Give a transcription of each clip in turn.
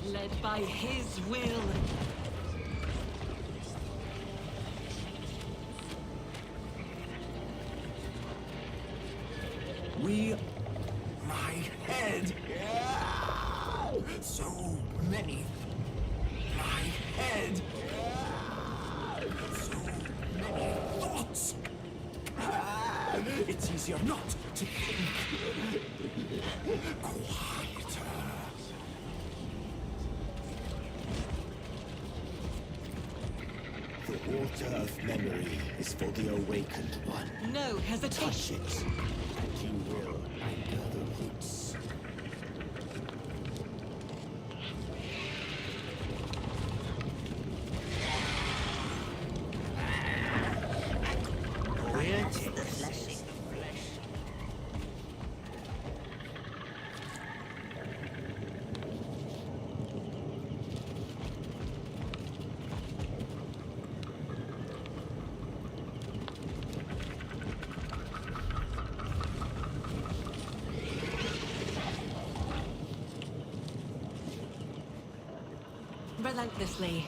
led by his will. My head! So many. My head! So many thoughts! It's easier not to think. Quieter. The water of memory is for the awakened one. No Touch hesitation. it, and you will anchor the roots. Relentlessly.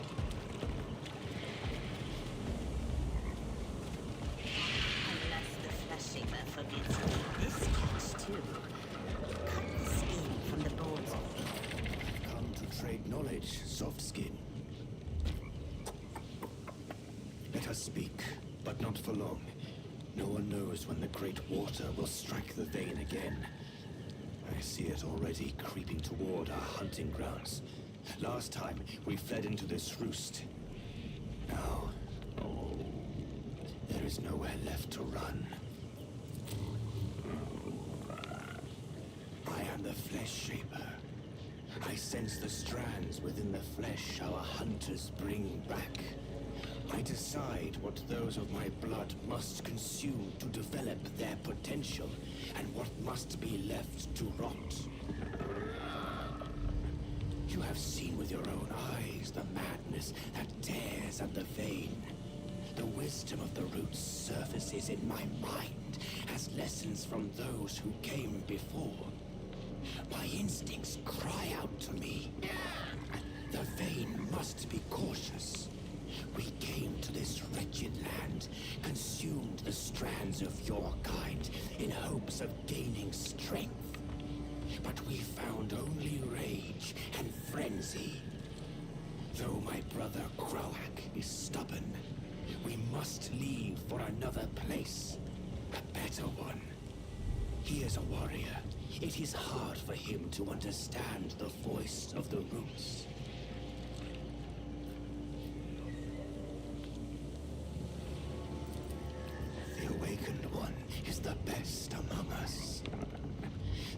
Unless the Fleshinger forbids me this catch too. Cut the skin from the bones of me. Come to trade knowledge, soft skin. Let us speak, but not for long. No one knows when the great water will strike the vein again. I see it already creeping toward our hunting grounds. Last time, we fled into this roost. Now, there is nowhere left to run. I am the Flesh Shaper. I sense the strands within the flesh our hunters bring back. I decide what those of my blood must consume to develop their potential, and what must be left to rot. You have seen with your own eyes the madness that tears at the vein. The wisdom of the roots surfaces in my mind as lessons from those who came before. My instincts cry out to me. The vein must be cautious. We came to this wretched land, consumed the strands of your kind in hopes of gaining strength. But we found only rage and frenzy. Though my brother Croak is stubborn, we must leave for another place, a better one. He is a warrior. It is hard for him to understand the voice of the roots. The awakened one is the best among us.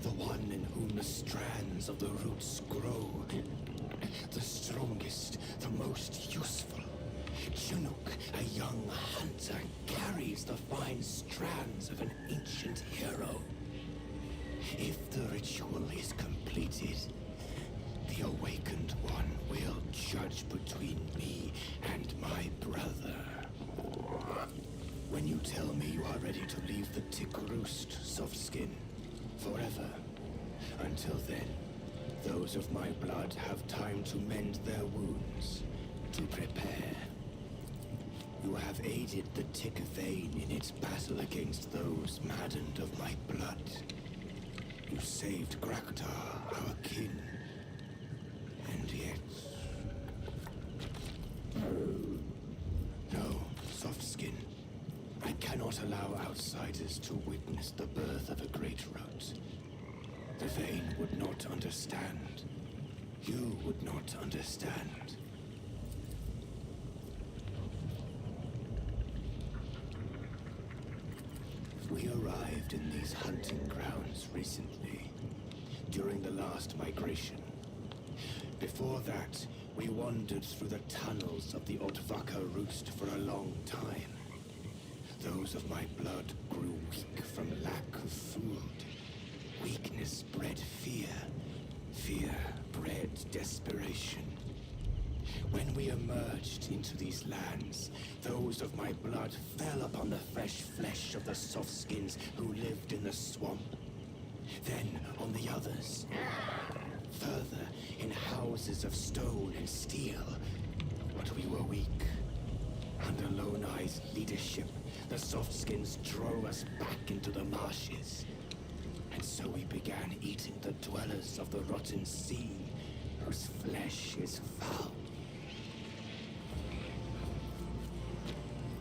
The one in whom the strands of the roots grow. The strongest, the most useful. Chinook, a young hunter, carries the fine strands of an ancient hero. If the ritual is completed, the awakened one will judge between me and my brother. When you tell me you are ready to leave the tick roost, Softskin, forever. Until then, those of my blood have time to mend their wounds, to prepare. You have aided the tick vein in its battle against those maddened of my blood. You saved Graktar, our kin. And yet... No, Softskin. I cannot allow outsiders to witness the birth of a great root. The vein would not understand. You would not understand. We arrived in these hunting grounds recently, during the last migration. Before that, we wandered through the tunnels of the Otvaka roost for a long time. Those of my blood grew weak from lack of food. Weakness bred fear. Fear bred desperation. When we emerged into these lands, those of my blood fell upon the fresh flesh of the softskins who lived in the swamp. Then on the others. Further, in houses of stone and steel. But we were weak. Under Lone Eye's leadership, the Softskins drove us back into the marshes. And so we began eating the dwellers of the rotten sea, whose flesh is foul.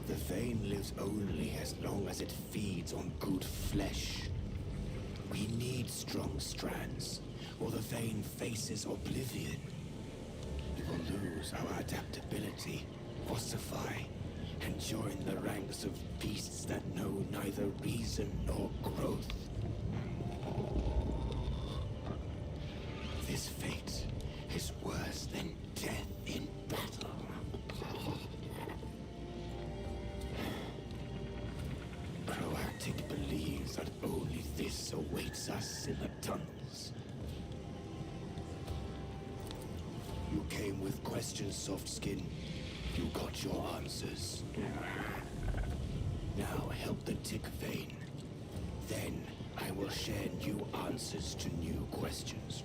The vein lives only as long as it feeds on good flesh. We need strong strands, or the vein faces oblivion. We will lose our adaptability, ossify, and join the ranks of beasts that know neither reason nor growth. This fate is worse than death in battle. Proactic believes that only this awaits us in the tunnels. You came with questions, Softskin. You got your answers. Now help the tick vein. Then I will share new answers to new questions.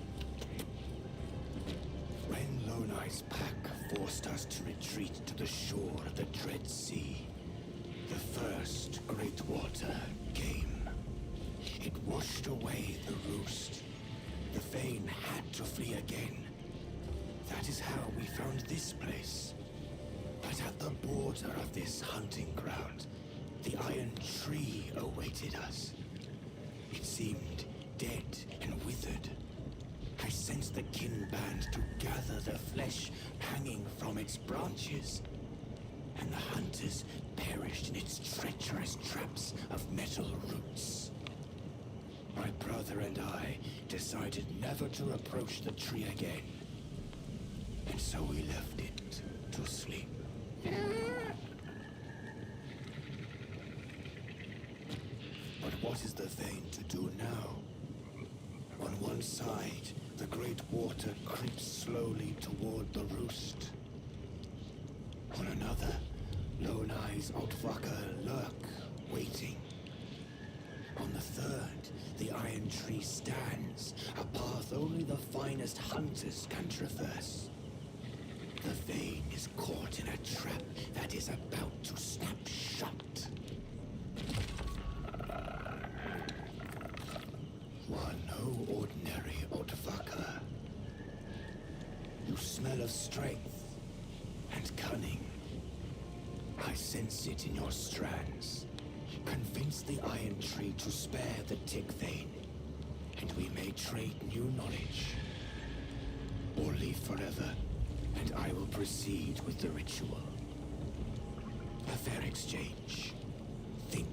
When Lone Eye's pack forced us to retreat to the shore of the Dread Sea, the first great water came. It washed away the roost. The vein had to flee again. That is how we found this place. But at the border of this hunting ground, the Iron Tree awaited us. It seemed dead and withered. I sensed the kin band to gather the flesh hanging from its branches. And the hunters perished in its treacherous traps of metal roots. My brother and I decided never to approach the tree again. And so we left it to sleep. But what is the vein to do now? On one side, the great water creeps slowly toward the roost. On another, Lone Eye's Outwacker lurk, waiting. On the third, the Iron Tree stands, a path only the finest hunters can traverse. The vein is caught in a trap that is about to snap shut. You are no ordinary Outwacker. You smell of strength and cunning. I sense it in your strands. Convince the Iron Tree to spare the tick vein, and we may trade new knowledge. Or leave forever, and I will proceed with the ritual. A fair exchange. Think.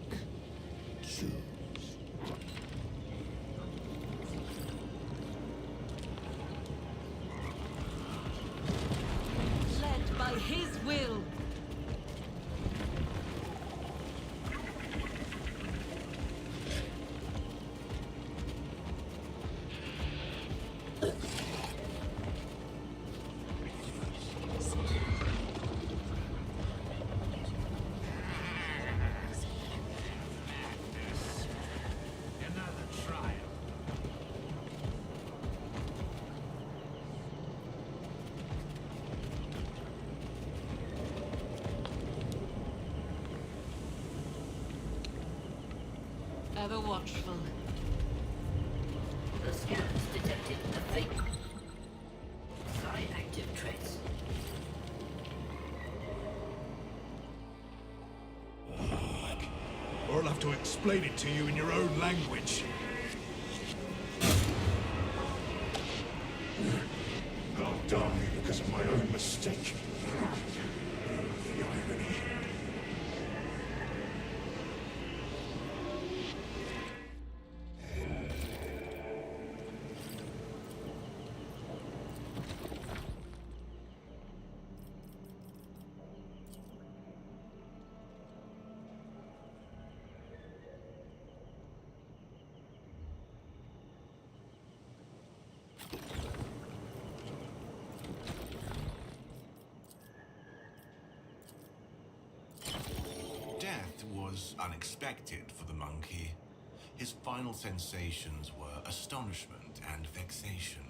Choose. Led by his will. Another trial. Ever watchful. The scans detected a fake active trace. Or I'll have to explain it to you in your own language. I'll die because of my own mistake. The irony. Death was unexpected for the monkey. His final sensations were astonishment and vexation.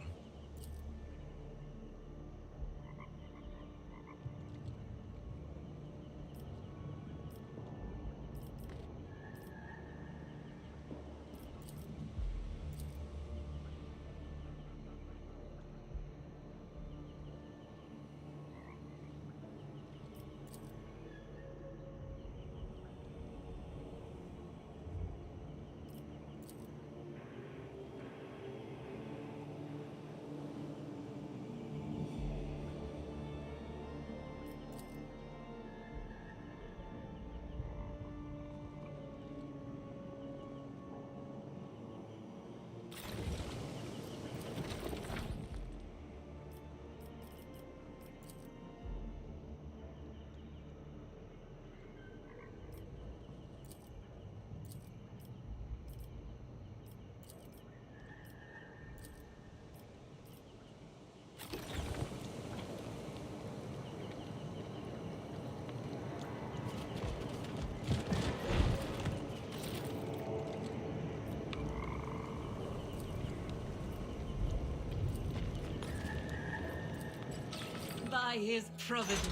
by his providence.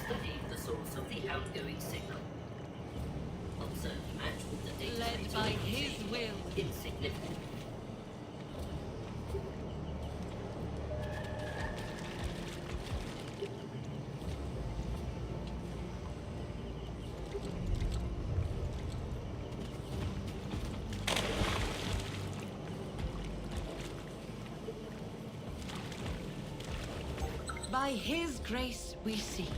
Study the source of the outgoing signal. Observe match with the data Led reading by you his see. will. Insignificant. By his grace we see.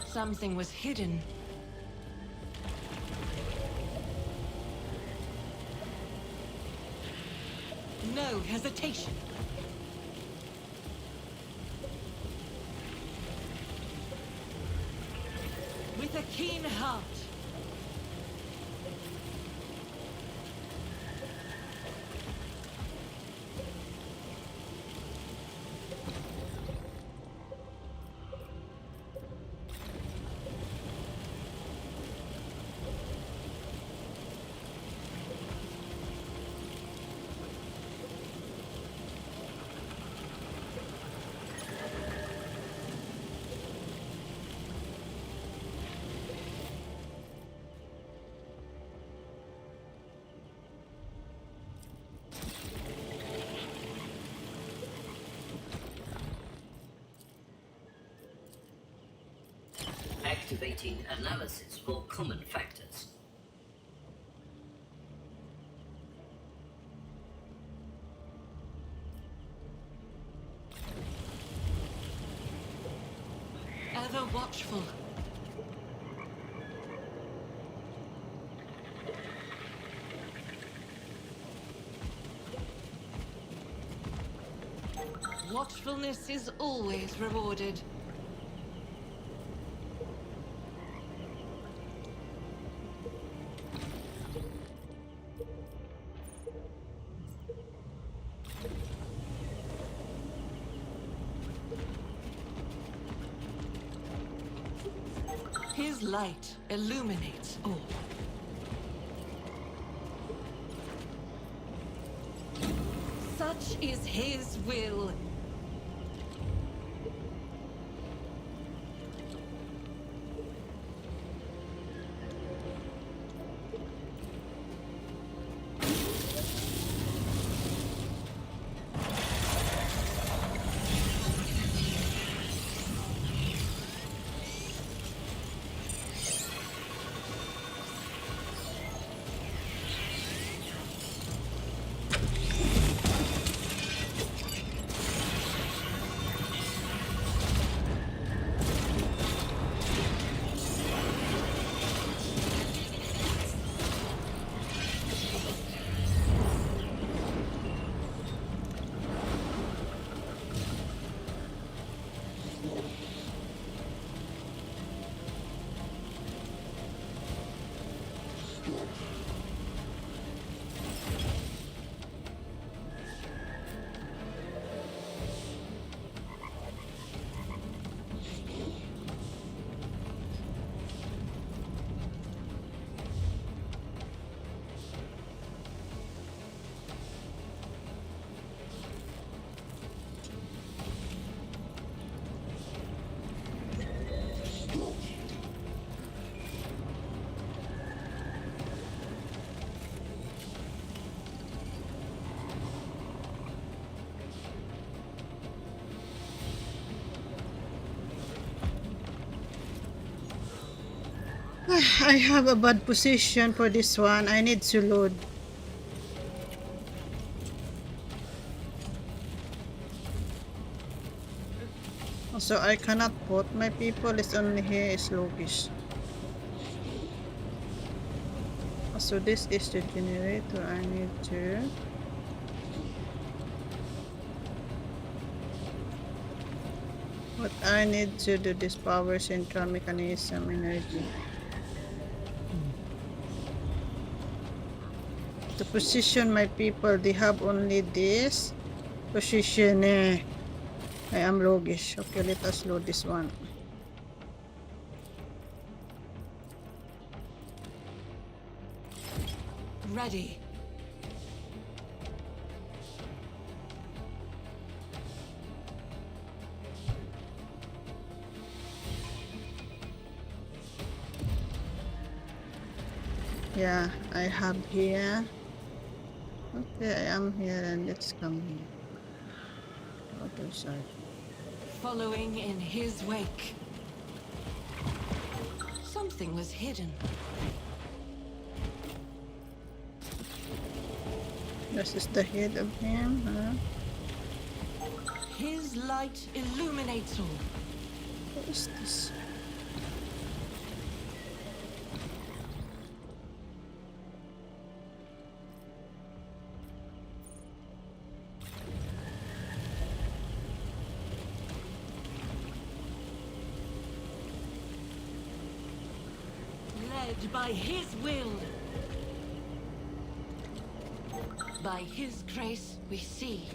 Something was hidden. No hesitation. With a keen heart. Activating analysis for common factors. Ever watchful. Watchfulness is always rewarded. His light illuminates all. Such is his will. I have a bad position for this one. I need to load. Also, I cannot put my people. Is only here is Logish. So this is the generator. I need to. What I need to do this power central mechanism energy. To position my people, they have only this position. I am Logish. Okay, let us load this one. Ready. Yeah, I have here. Okay, I am here and let's come here. Other side. Following in his wake. Something was hidden. This is the head of him, huh? His light illuminates all. What is this? Led by his will. By his grace we see.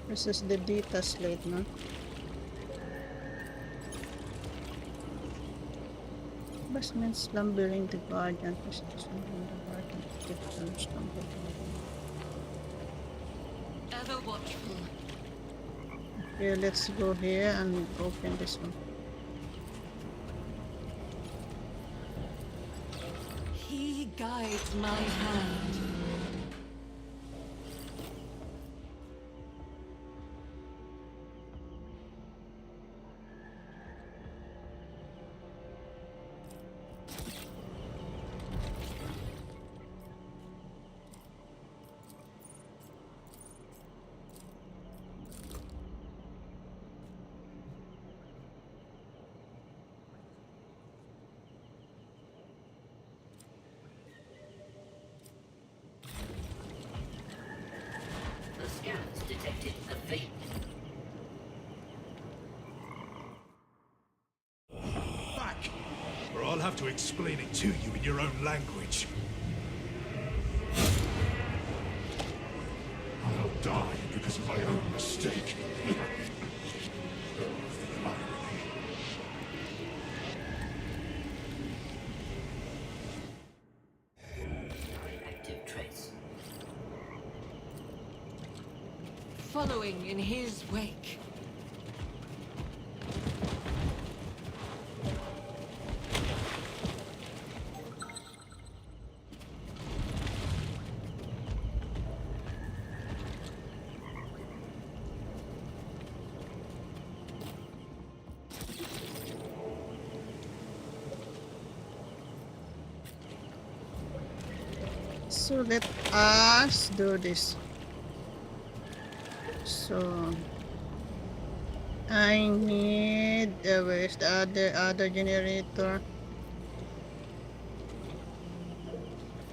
This is the data slate, no? Bas means slumbering the guardian. Slumbering the guardian. Ever watchful. Okay, let's go here and open this one. He guides my hand. The scanners detected a vein. Back! Or I'll have to explain it to you in your own language. I'll die because of my own mistake. Active trace. Following in his wake. So let us do this. So I need where's the other generator?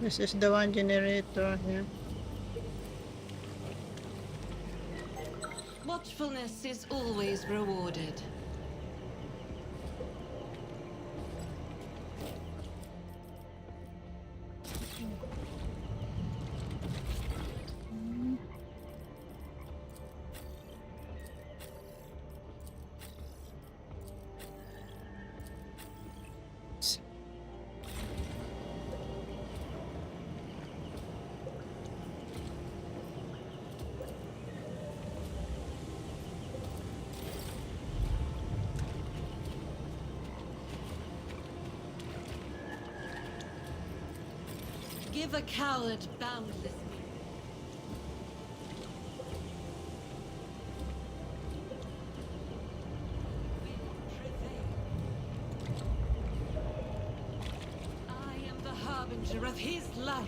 This is the one generator here. Watchfulness is always rewarded. Give a coward boundless. I am the harbinger of his light.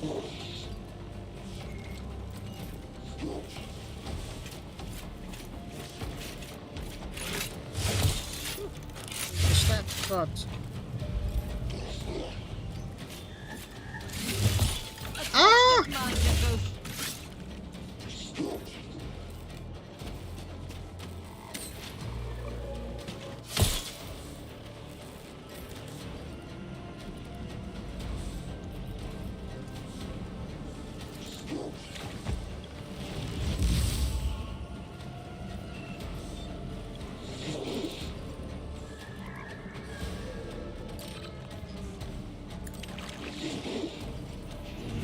Is that what? Ah! Mind you both.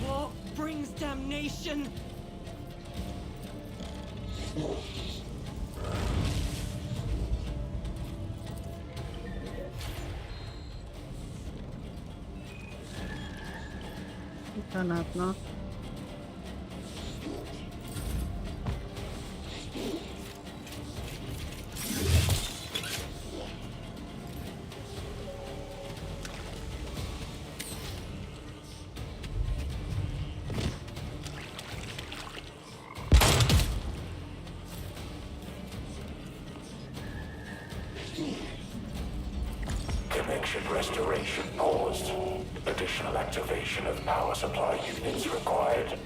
War brings damnation. You cannot, no? Connection restoration paused. Additional activation of power supply units required.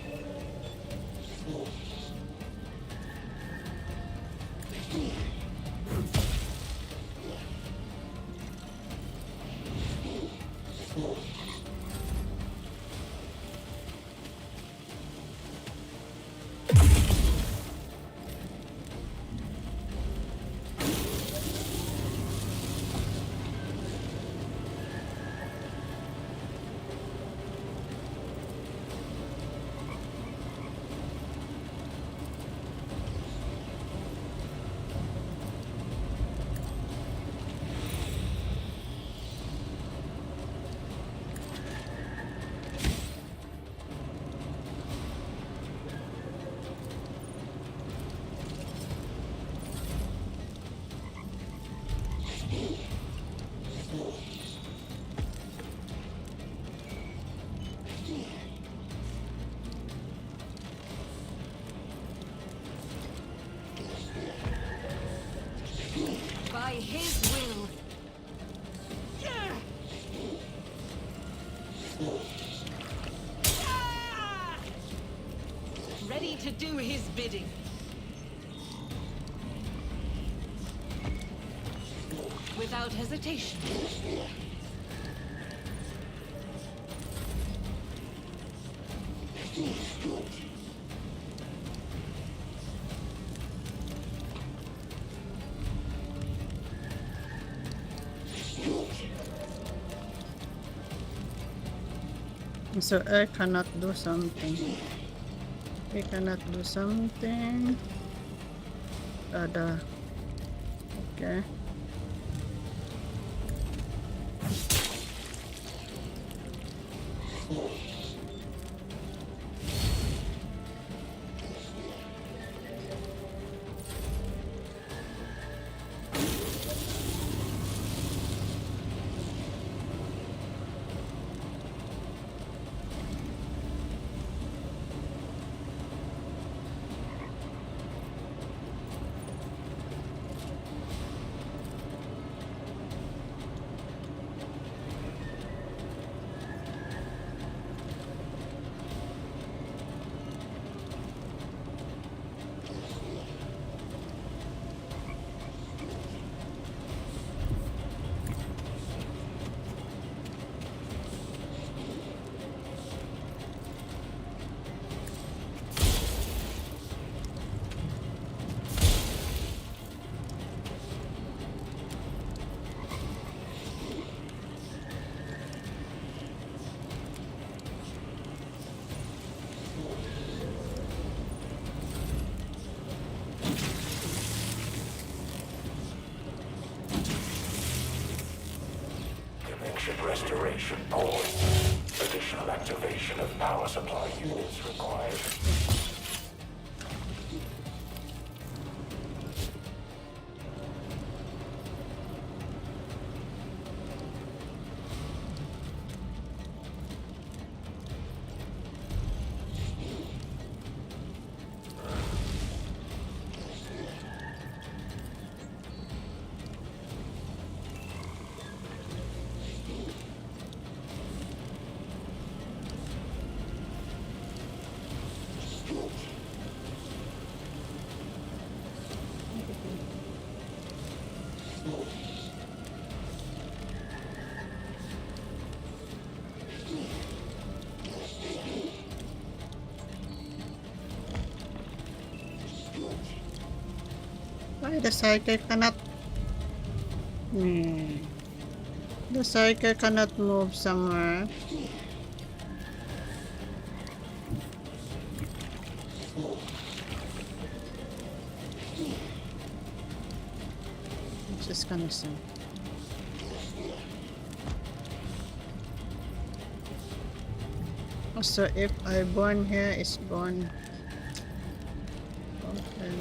By his will. Ready to do his bidding. Without hesitation. So I cannot do something. We cannot do something. Ada. Okay. Connection restoration paused. Additional activation of power supply units required. Why the cycle cannot... The cycle cannot move somewhere. I'm just gonna see. Also, if I born here, it's born. Okay.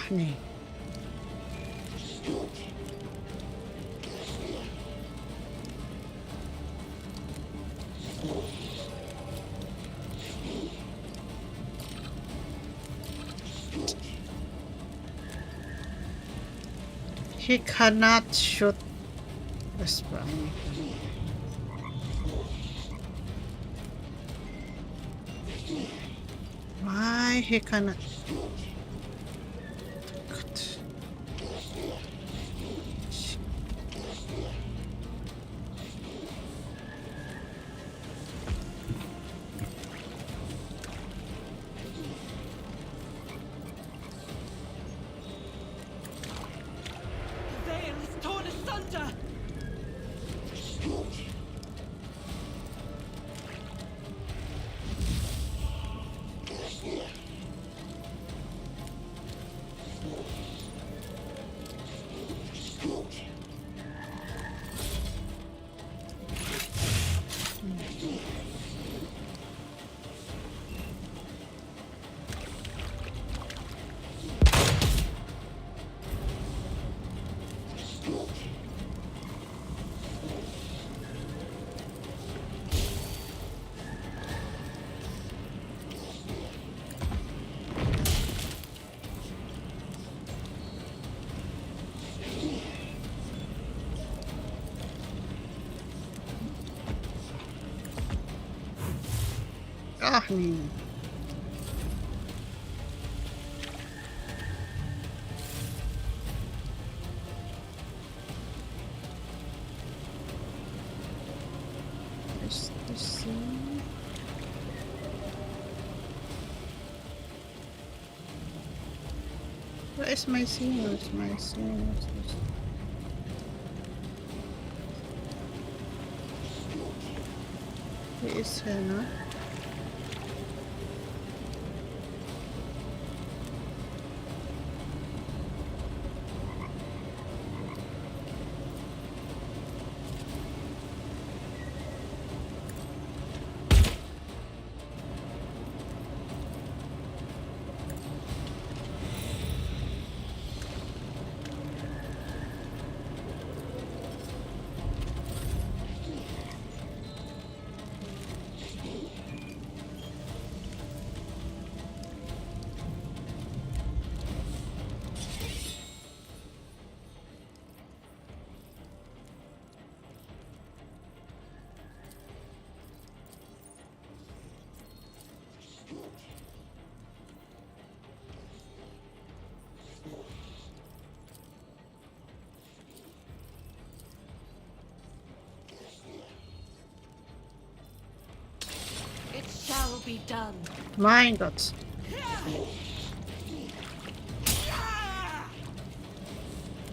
Nee. He cannot shoot the sprung. Why he cannot? Nee. Is this where is my scene? Where's my scene? What's this? He is here, no? It shall be done. My God.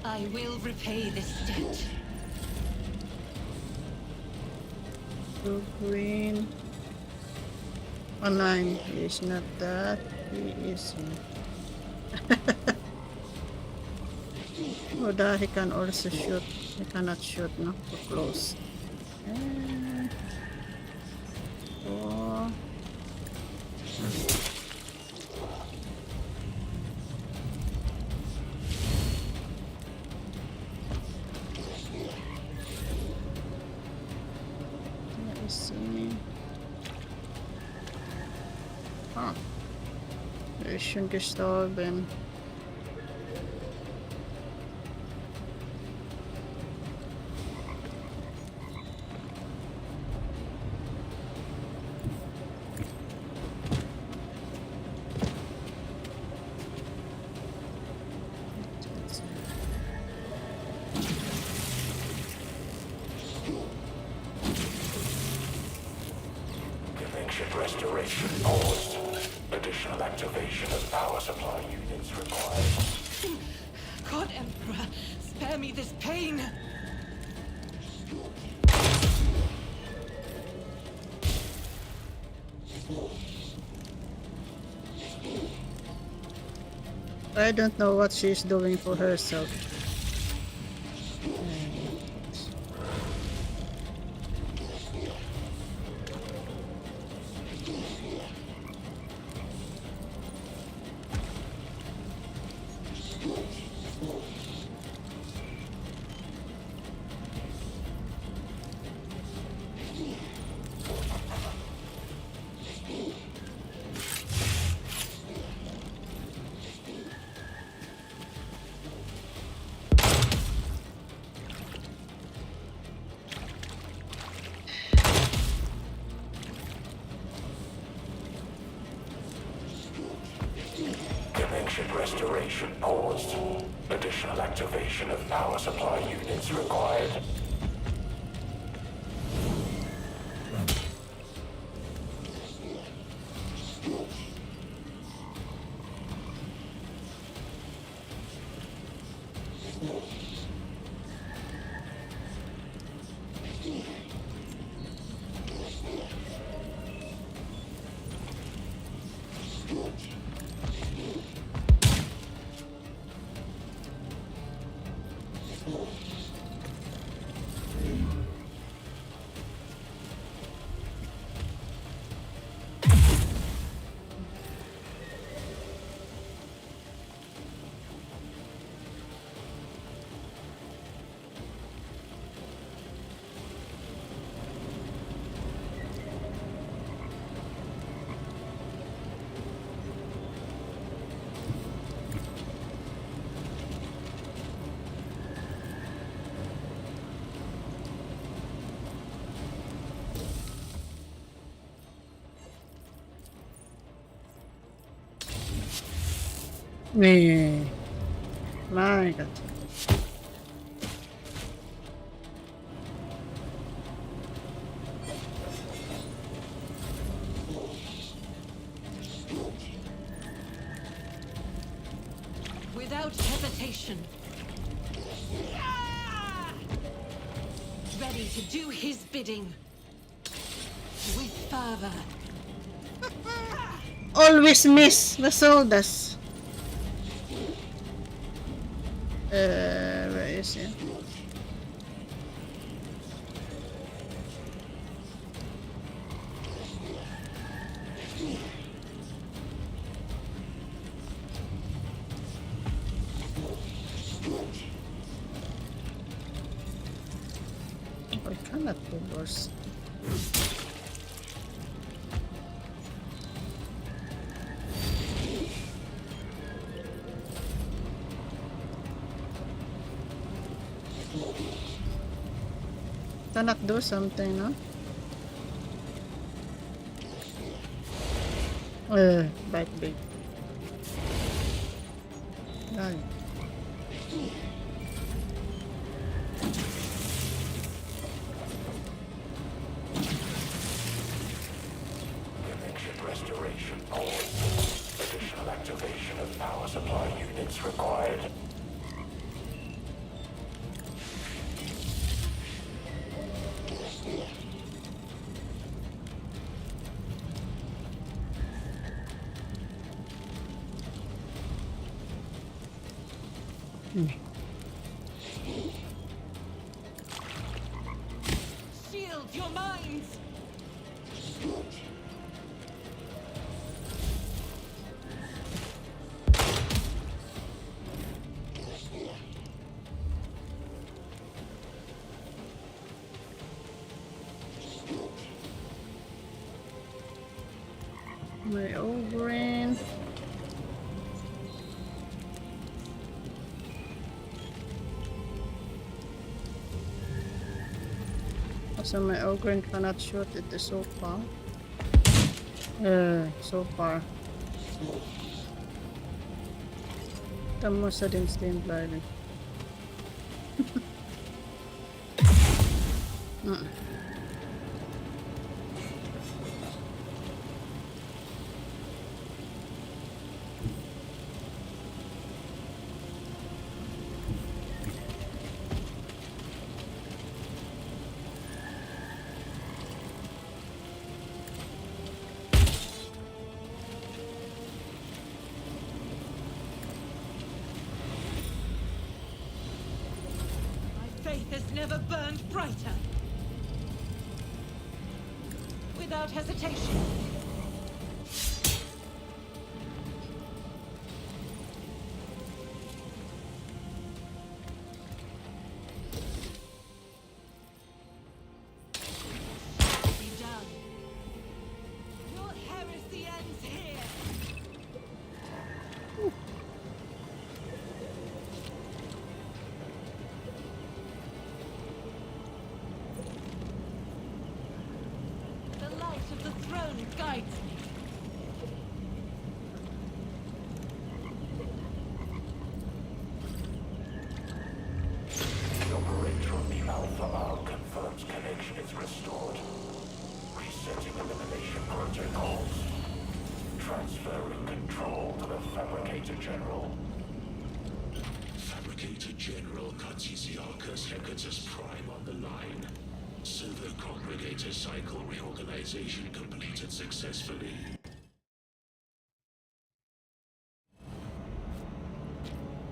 I will repay this debt. Blue green. Online. He is not that. He is. Oh, that he can also shoot. He cannot shoot, no? Too close. Oh. Let me see. Huh. We shouldn't disturb him. restoration paused. Additional activation of power supply units required. God, Emperor, spare me this pain! I don't know what she's doing for herself. Connection restoration paused. Additional activation of power supply units required. Yeah. My God. Without hesitation. Ready to do his bidding. With fervor. Always miss the sodas. Where is he? I cannot do those. Cannot do something, no? Bite big. Ay. Connection restoration paused. Additional activation of power supply units required. Shield your minds! My old brain. So my ogre cannot shoot it so far. So far. The most didn't stand by it. has never burned brighter. Without hesitation. Be done. Your heresy ends here. The light of the throne guides me. The operator of the Alpha Arc confirms connection is restored. Resetting elimination protocols. Transferring control to the Fabricator General. Fabricator General Cartesiarchus Hecatus Prime on the line. Servo Congregator cycle reorganization completed successfully.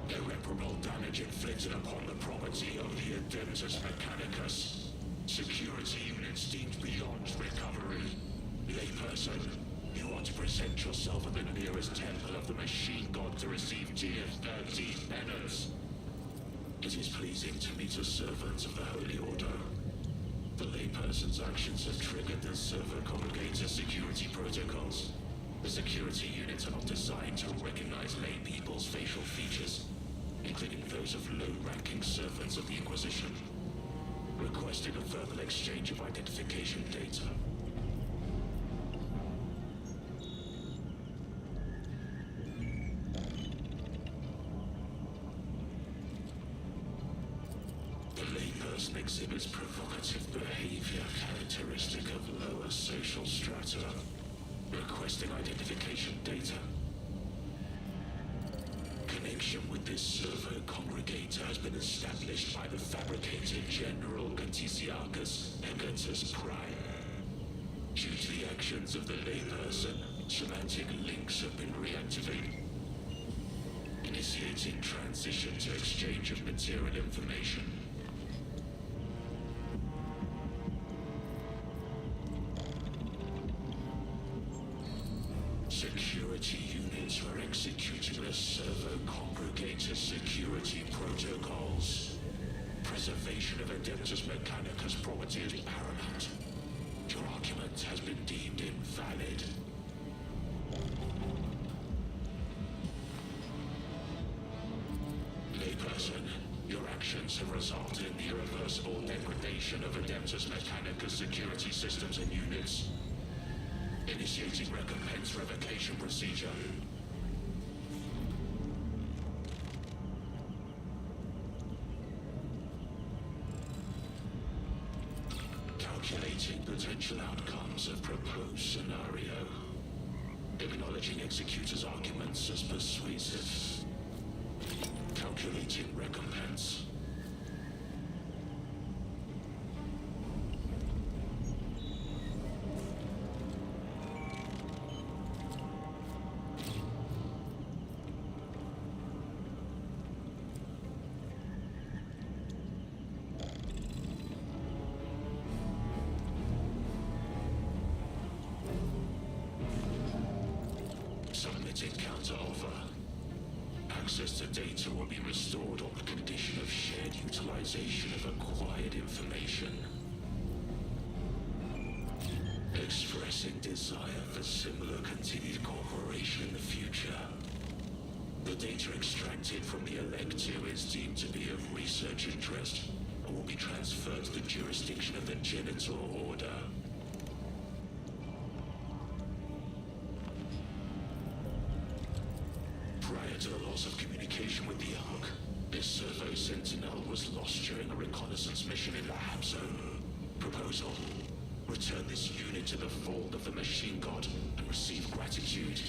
Irreparable damage inflicted upon the property of the Adeptus Mechanicus. Security units deemed beyond recovery. Layperson, you are to present yourself at the nearest temple of the machine god to receive tier 30 penance. It is pleasing to meet a servant of the Holy Order. The layperson's actions have triggered the Servo Congregator security protocols. The security units are not designed to recognize lay people's facial features, including those of low-ranking servants of the Inquisition. Requesting a verbal exchange of identification data. The layperson exhibits provocative behavior characteristic of lower social strata. Requesting identification data. Connection with this Servo Congregator has been established by the Fabricator General Cartesiarchus Hecatus Prime. Due to the actions of the layperson, semantic links have been reactivated. Initiating transition to exchange of material information. Security units are executing the Servo Congregator security protocols. Preservation of Adeptus Mechanicus property is paramount. Your argument has been deemed invalid. Layperson, your actions have resulted in the irreversible degradation of Adeptus Mechanicus security systems and units. Initiating recompense revocation procedure. Calculating potential outcomes of proposed scenario. Acknowledging executor's arguments as persuasive. Calculating recompense. Submitting counteroffer. Access to data will be restored on the condition of shared utilization of acquired information. Expressing desire for similar continued cooperation in the future. The data extracted from the Elective is deemed to be of research interest and will be transferred to the jurisdiction of the Genital Order. Prior to the loss of communication with the Ark, this Servo Sentinel was lost during a reconnaissance mission in the Hab Zone. Proposal: return this unit to the fold of the Machine God and receive gratitude.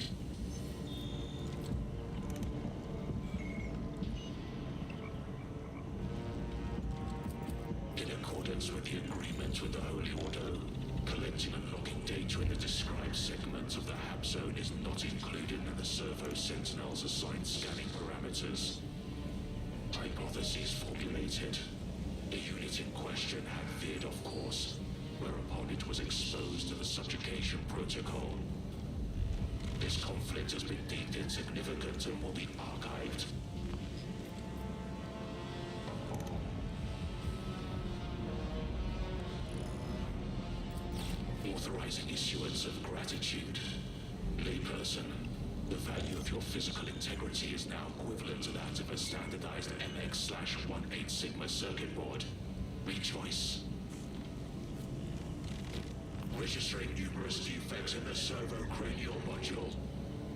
In accordance with the agreement with the Holy Order, collecting and logging data in the described segment of the Hab Zone is not included in the Servo Sentinel's assigned scanning parameters. Hypotheses formulated. The unit subjugation protocol. This conflict has been deemed insignificant and will be archived. Authorizing issuance of gratitude. Layperson, the value of your physical integrity is now equivalent to that of a standardized MX/18 Sigma circuit board. Rejoice. Registering numerous defects in the servo-cranial module.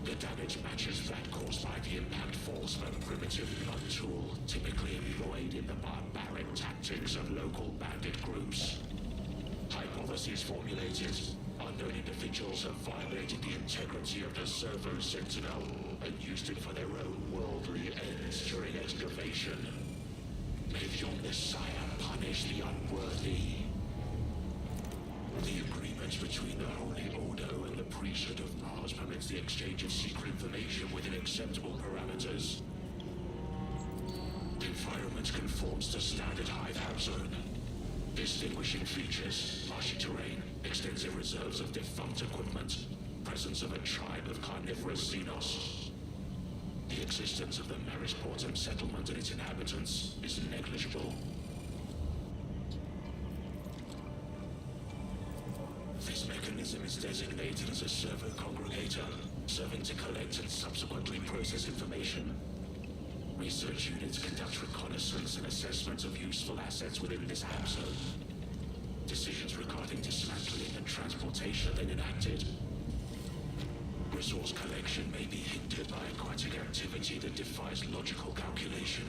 The damage matches that caused by the impact force of a primitive blunt tool typically employed in the barbaric tactics of local bandit groups. Hypotheses formulated. Unknown individuals have violated the integrity of the Servo Sentinel and used it for their own worldly ends during excavation. May your Messiah punish the unworthy. The agreement between the Holy Ordo and the priesthood of Mars permits the exchange of secret information within acceptable parameters. Environment conforms to standard hideout zone. Distinguishing features, marshy terrain, extensive reserves of defunct equipment, presence of a tribe of carnivorous xenos. The existence of the Marisportum settlement and its inhabitants is negligible. This mechanism is designated as a servo congregator, serving to collect and subsequently process information. Research units conduct reconnaissance and assessment of useful assets within this app zone. Decisions regarding dismantling and transportation are then enacted. Resource collection may be hindered by aquatic activity that defies logical calculation.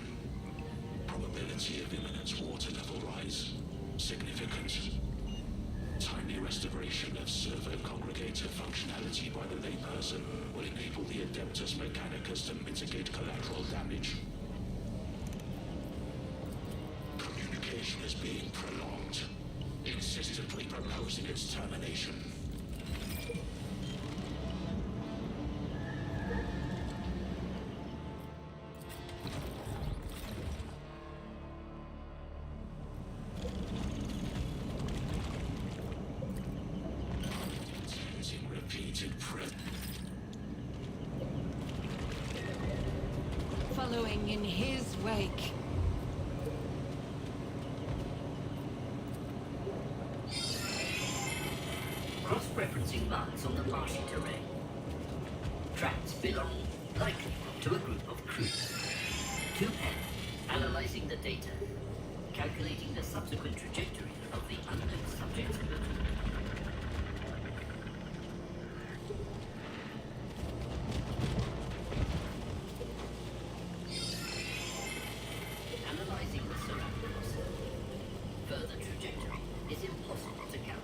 Probability of imminent water level rise. Significant. Timely restoration of servo congregator functionality by the layperson will enable the Adeptus Mechanicus to mitigate collateral damage. Communication is being prolonged, insistently proposing its termination. Following in his wake. Cross-referencing marks on the marshy terrain. Tracks belong, likely, to a group of crew. 2N, analyzing the data, calculating the subsequent trajectory of the unknown subject's movement. Analyzing the surroundings. Further trajectory is impossible to calculate.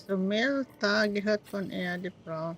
Sumilta gihot kon iya di pro.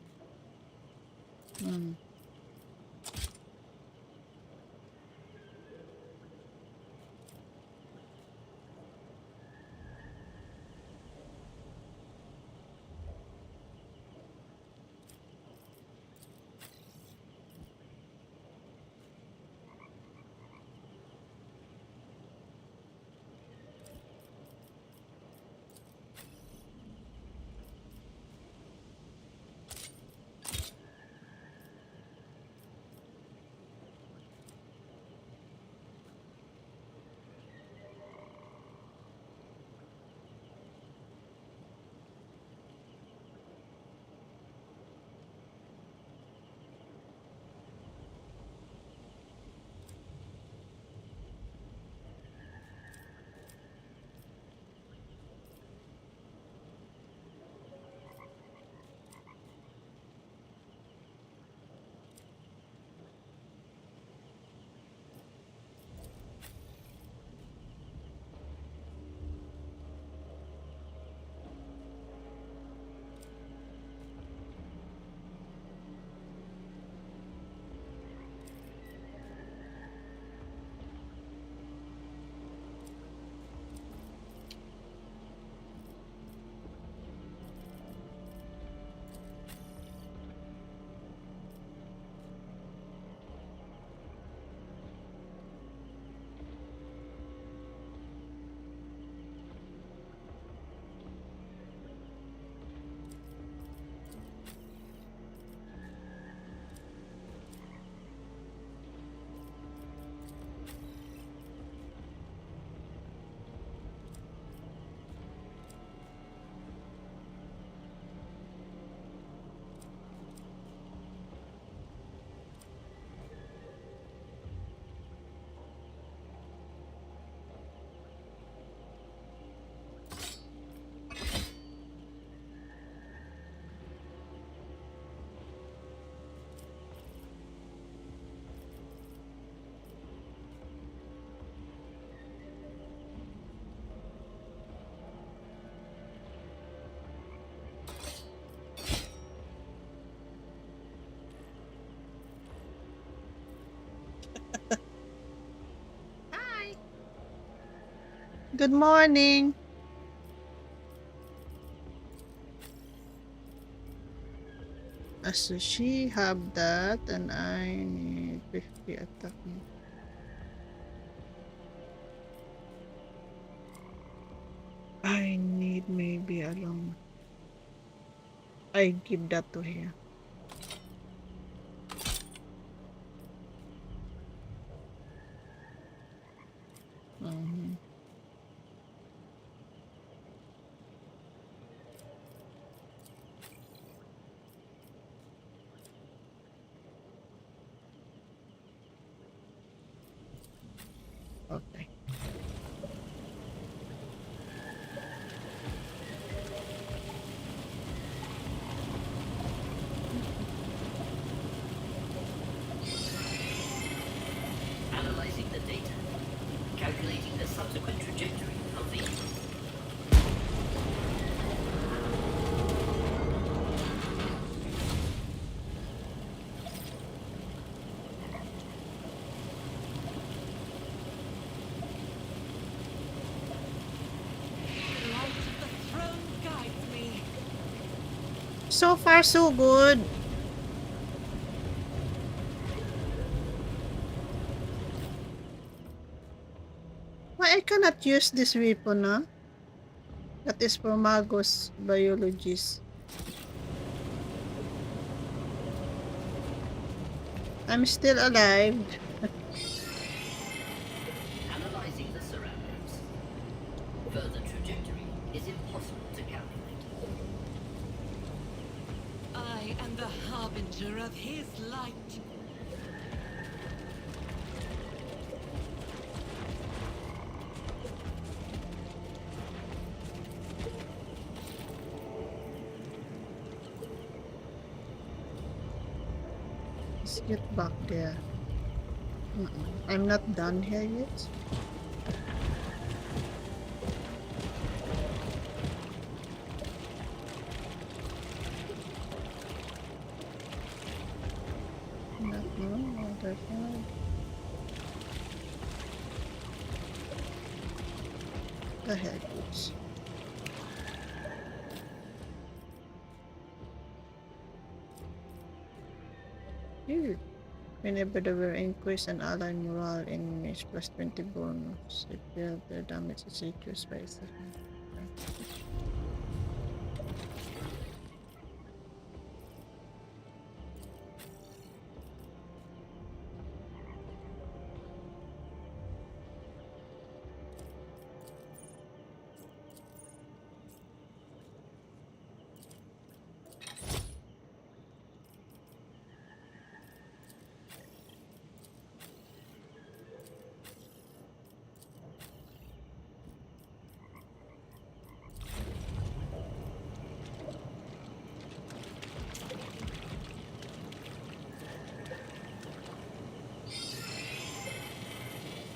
Good morning. So she have that, and I need 50 attack. I need maybe a long. I give that to her. Mhm. Okay. Analyzing the data. Calculating the subsequent trajectory of the... The light of the throne guides me. So far, so good. Why I cannot use this weapon, huh? That is for Magos Biologists. I'm still alive. Analyzing the surroundings. Further trajectory is impossible to calculate. I am the harbinger of his light. Let's get back there. I'm not done here yet. Not no, other side. The heck is. Here. Whenever they will increase an ally morale enemies plus 20 bonus if their damage is reduced by a second.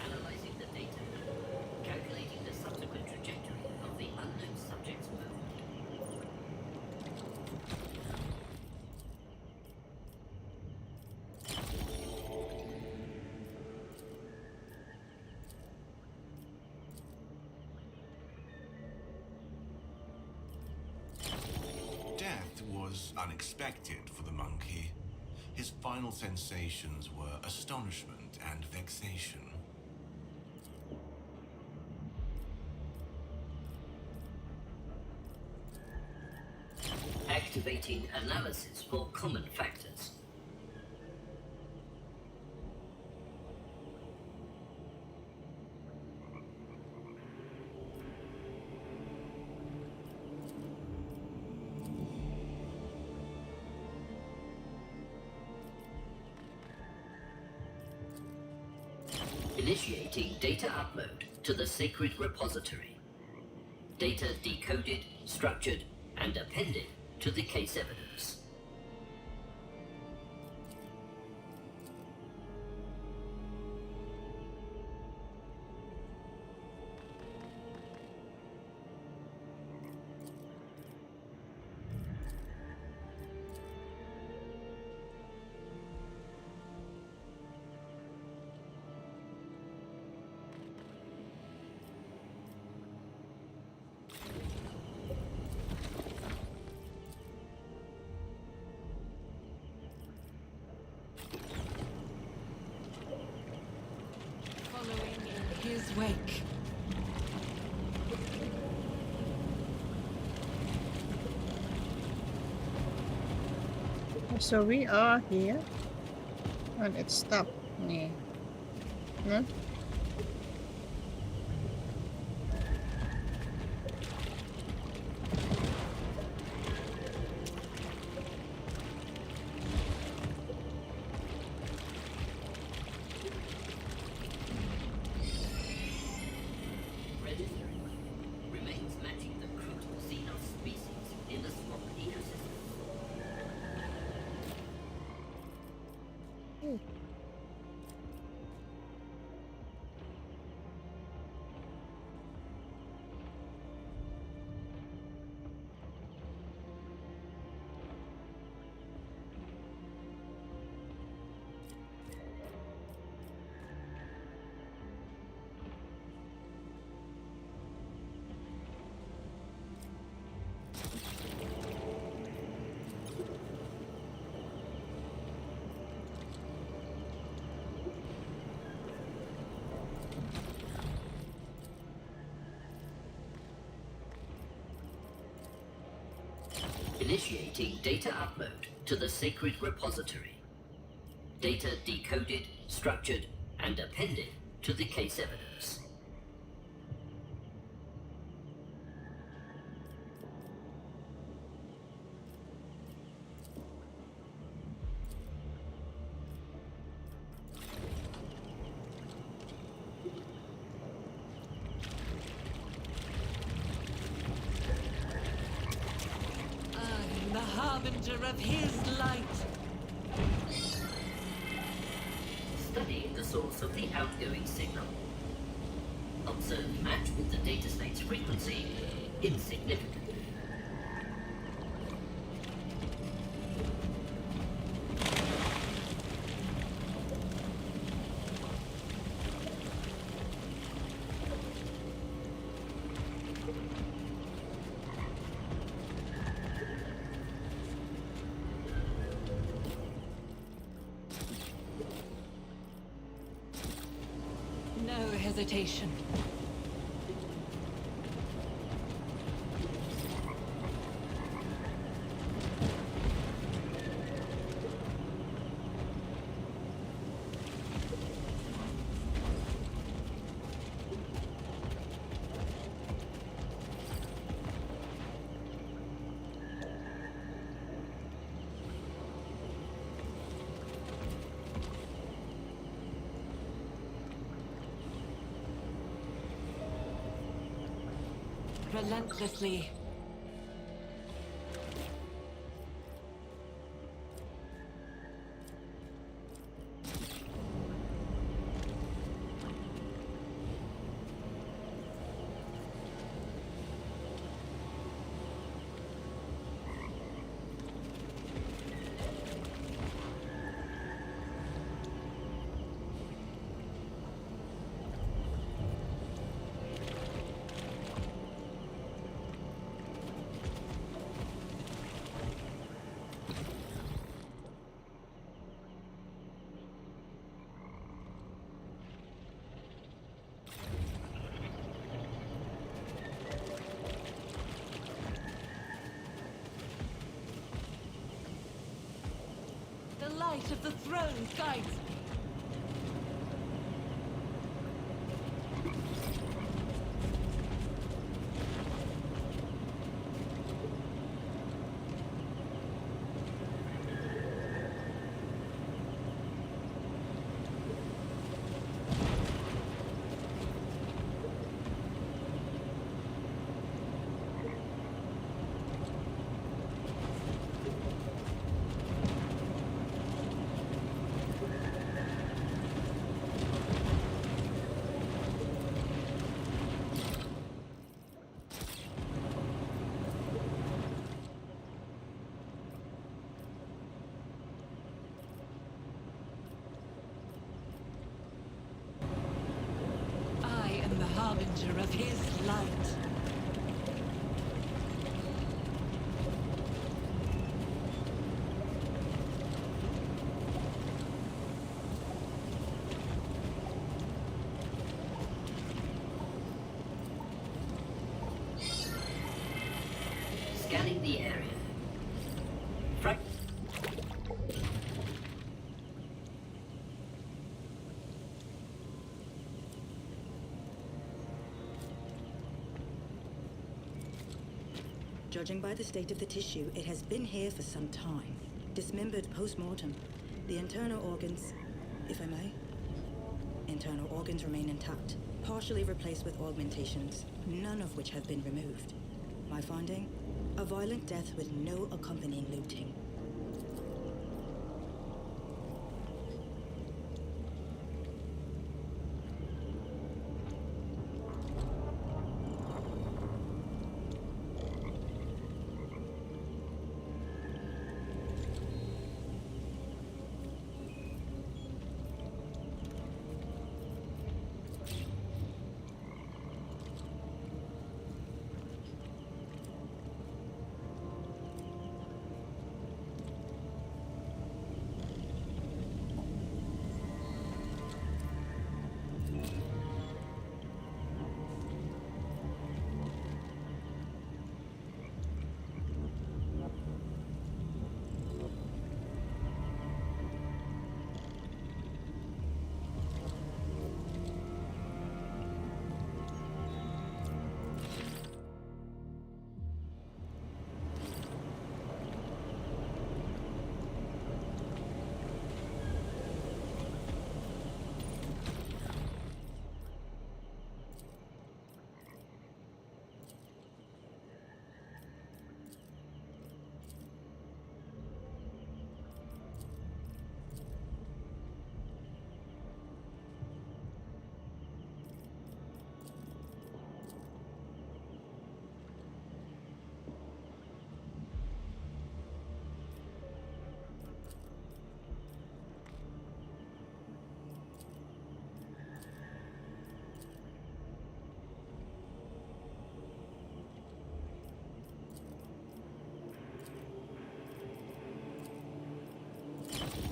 Analyzing the data. Calculating the subsequent trajectory of the unknown subject's movement. Death was unexpected for the monkey. His final sensations were astonishment and vexation. Activating analysis for common factors. Initiating data upload to the sacred repository. Data decoded, structured, and appended to the case evidence. wake. So we are here. And it stopped me. No? Registering. Remains matching the crude xenos species in the swamp ecosystem. Initiating data upload to the sacred repository. Data decoded, structured, and appended to the case evidence. I am the harbinger of his light. Study the source of the outgoing signal. Observe match with the data state's frequency. Insignificant. No hesitation. Relentlessly. The light of the throne guides me. I am the harbinger of his light. Judging by the state of the tissue, it has been here for some time. Dismembered post-mortem. The internal organs, if I may, internal organs remain intact, partially replaced with augmentations, none of which have been removed. My finding? A violent death with no accompanying looting.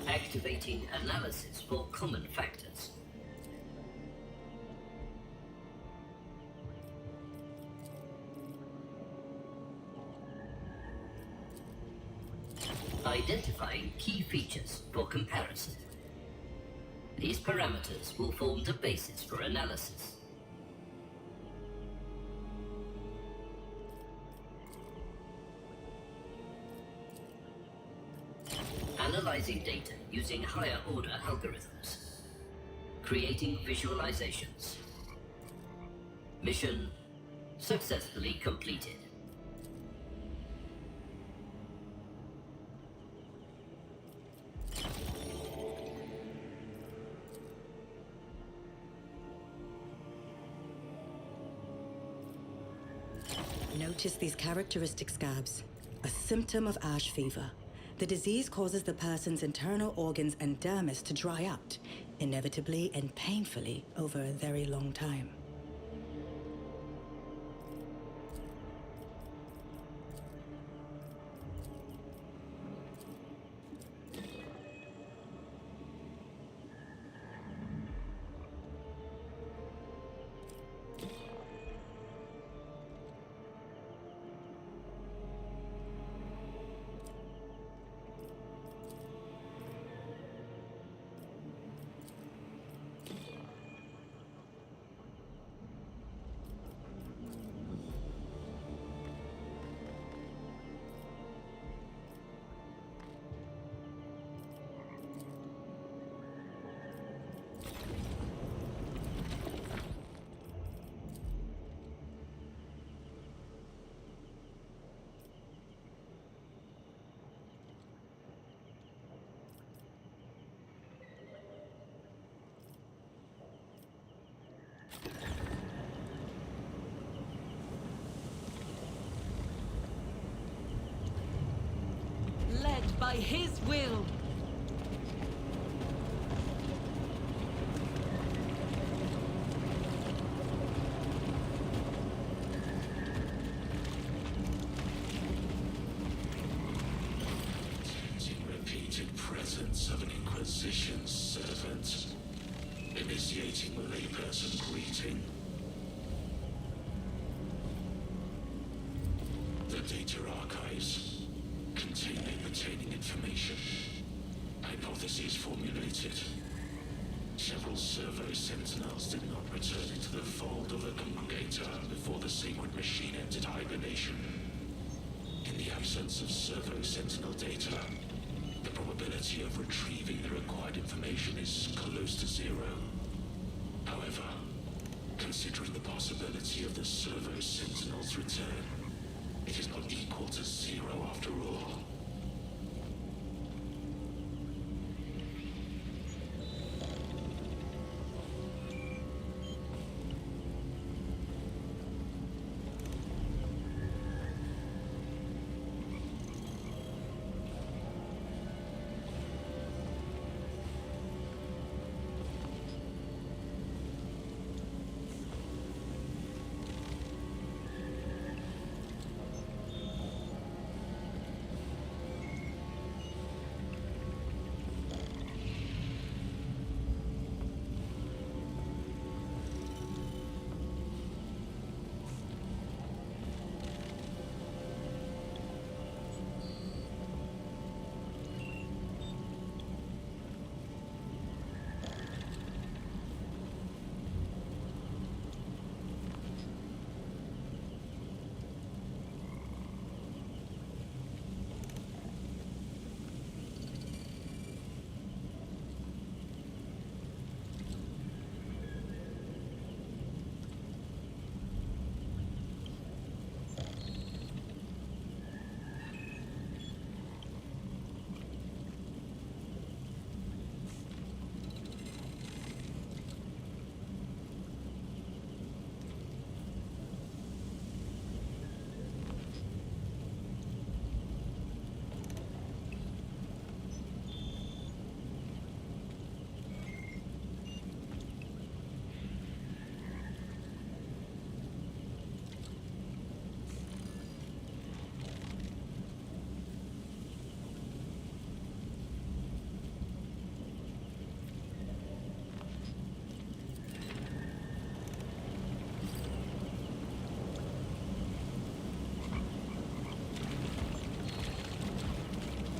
Activating analysis for common factors. Identifying key features for comparison. These parameters will form the basis for analysis. Analyzing data using higher order algorithms. Creating visualizations. Mission successfully completed. Notice these characteristic scabs. A symptom of ash fever. The disease causes the person's internal organs and dermis to dry out, inevitably and painfully over a very long time. Led by his will. Repeated presence of an Inquisition servant. Initiating layperson greeting. The data archives contain pertaining information. Hypotheses formulated. Several servo sentinels did not return into the fold of the Communicator before the sacred machine entered hibernation. the absence of servo sentinel data, the probability of retrieving the required information is close to zero. However, considering the possibility of the servo sentinel's return, it is not equal to zero after all.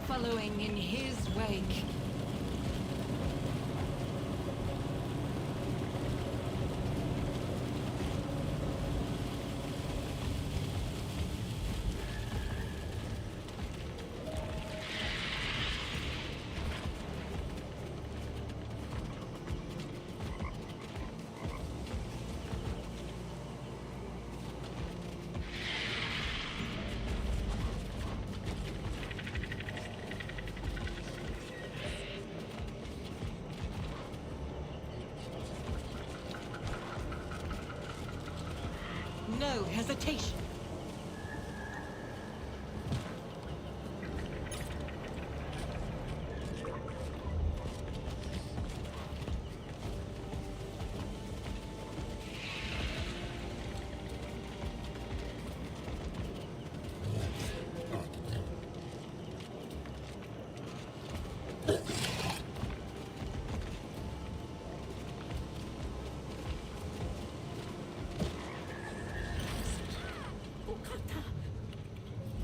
Following in his wake. No hesitation.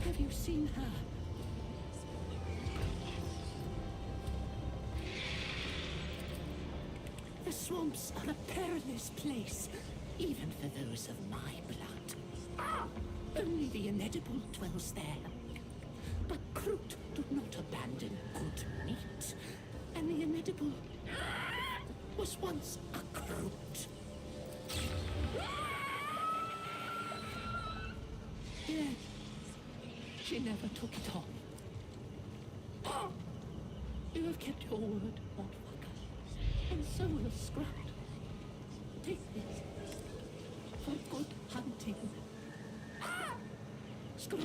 Have you seen her? The swamps are a perilous place, even for those of my blood. Only the inedible dwells there. But Kroot do not abandon good meat, and the inedible was once a Kroot. Yet, she never took it on. You have kept your word, motherfucker, and so will Scrat. Take this for good hunting. Scrat.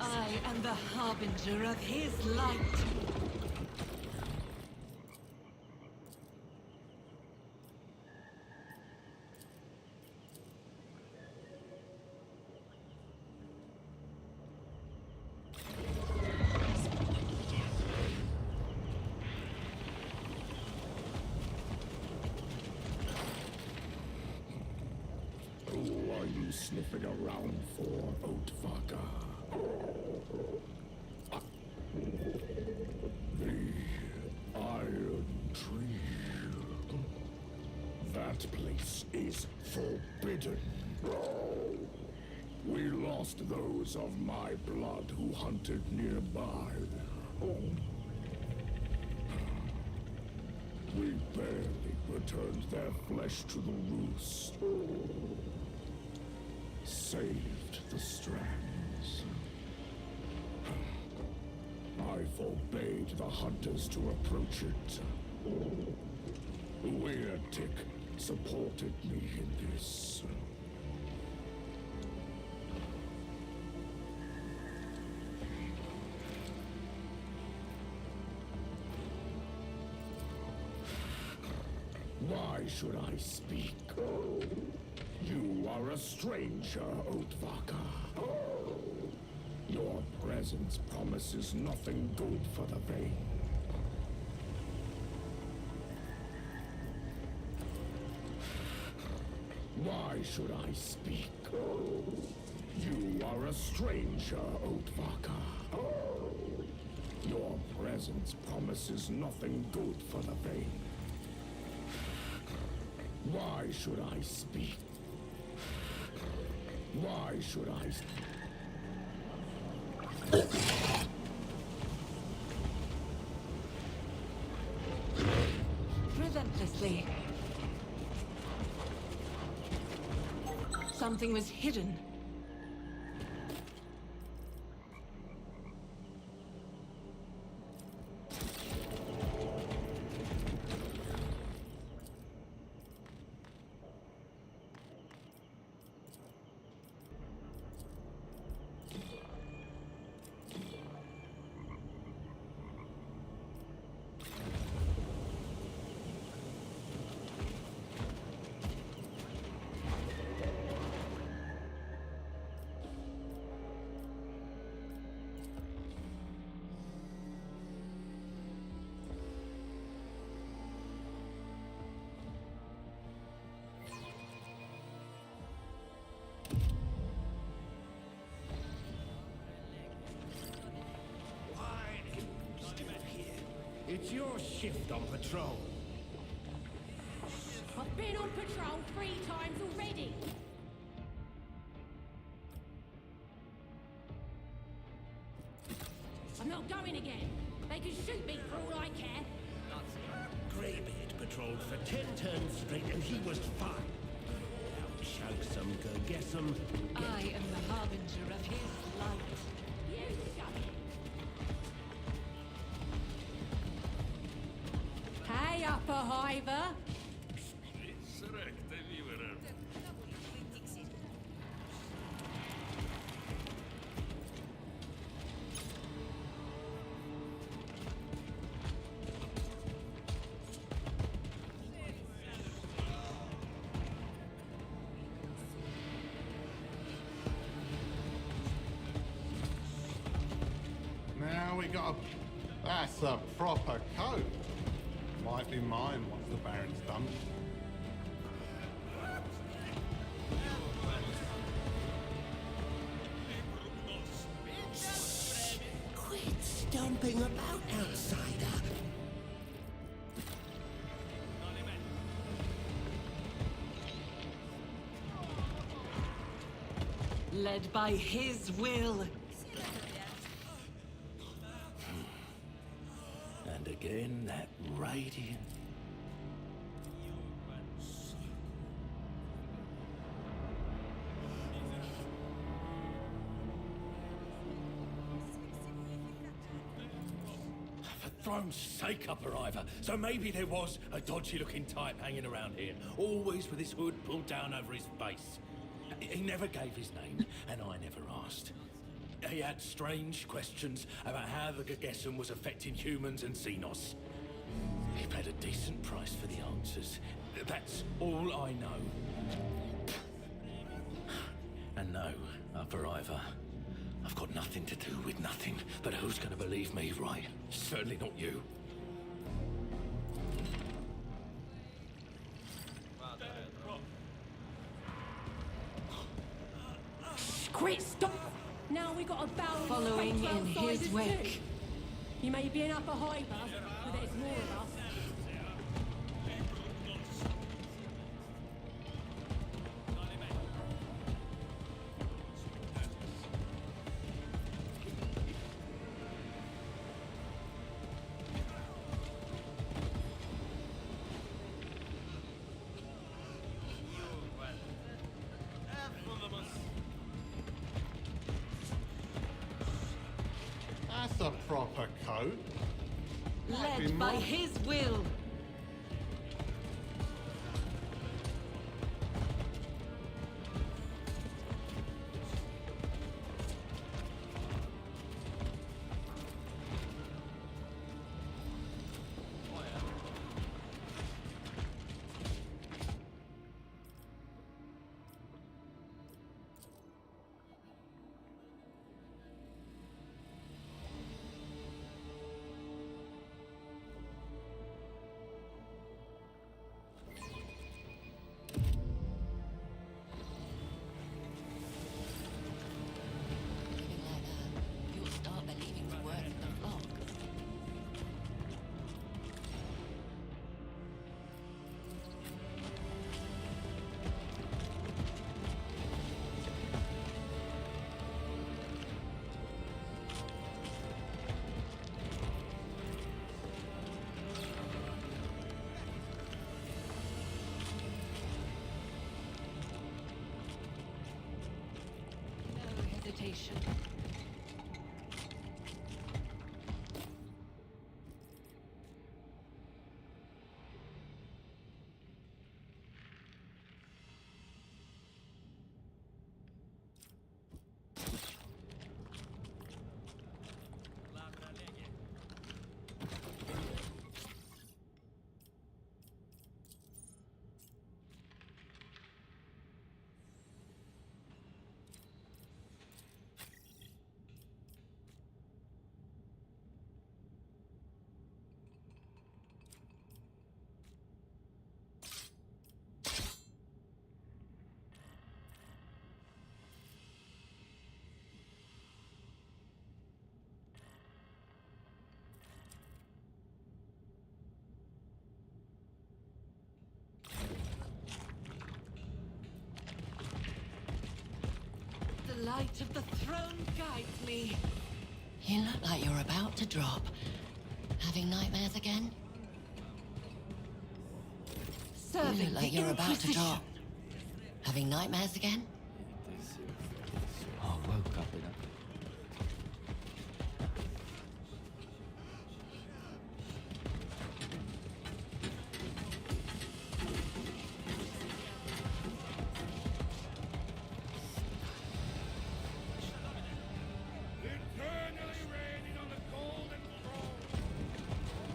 I am the harbinger of his light. Who are you sniffing around for, Oatfucker? The Iron Tree. That lost those of my blood who hunted nearby. We barely returned their flesh to the roost. Saved the strands. I forbade the hunters to approach it. Weird-Tick supported me in this. Why should I speak? You are a stranger, Oatvaka. Your presence promises nothing good for the Vein. Why should I speak? You are a stranger, Oatvaka. Your presence promises nothing good for the Vein. Why should I speak? Why should I... Relentlessly. Something was hidden. It's your shift on patrol. I've been on patrol 3 times already. I'm not going again. They can shoot me for all I care. Greybeard patrolled for 10 turns straight and he was fine. Now chug some, guess some. I am the harbinger of his light. You shut it. Hey, Upper Hiver. Now we got a... That's a proper coat. Might be mine once the Baron's done. Quit stomping about, outsider. Led by his will. And again, that radiant. For throne's sake, Upper Ivor. So maybe there was a dodgy-looking type hanging around here, always with his hood pulled down over his face. He never gave his name, and I never asked. He had strange questions about how the Gegessen was affecting humans and Xenos. He paid a decent price for the answers. That's all I know. And no, Upper Ivor, I've got nothing to do with nothing. But who's going to believe me, right? Certainly not you. Quit, stop! Now we got a barrel Following in his wake. Too. You may be an Upper Hiver, but there's more of us. That's a proper coat. Might be Led by more- his will. You'll start believing the word of the flock. No hesitation. The light of the throne guides me. You look like you're about to drop. Having nightmares again? You Serving look like the you're about to Inquisition. drop. Having nightmares again? I woke up in a...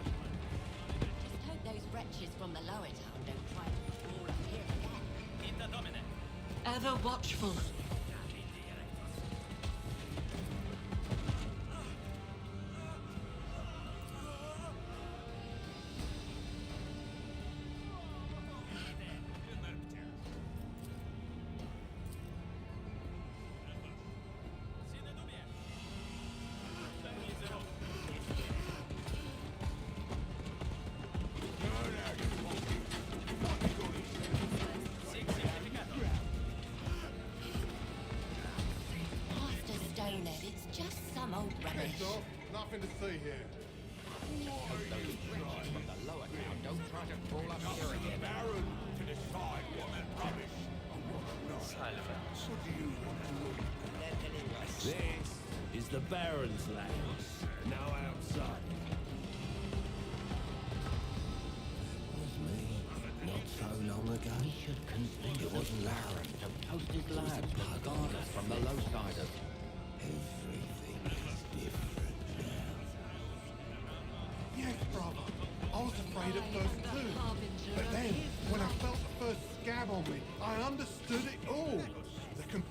Just hope those wretches from the lower town don't try to crawl up here again. Ever watchful. Master Stonehead, it's just some old rubbish. Piss off. Nothing to see here. Don't try to crawl up here again. Baron to decide what rubbish. This is the Baron's land. Now outside. Was me not so long ago. We should convince It wasn't Laren. to post his land to guard us from the low siders. Everything is different now. Yes, brother. I was afraid at first the too. harbinger But of then, his when I love. felt the first scab on me, I understood it all. The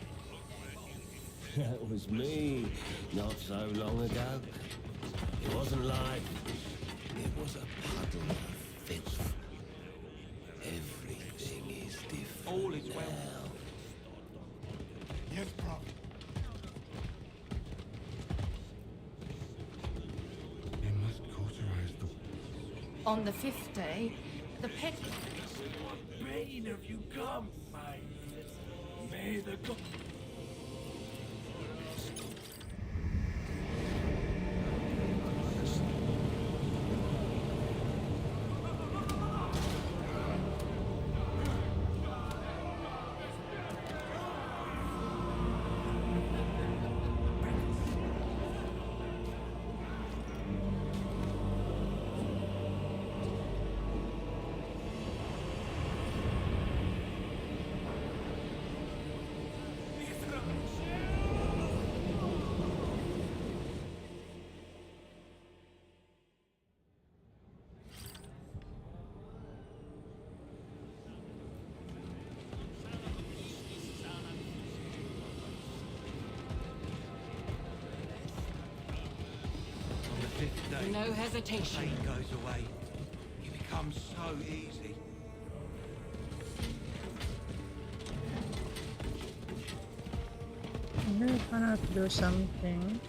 That was me not so long ago. It wasn't like It was a puddle of filth. Everything is different. All is well. Now. Yes, brother. You must cauterize the... On the fifth day, the pet... bane have you come, mate? May the god... day, No hesitation. pain goes away. It becomes so easy. I cannot do something.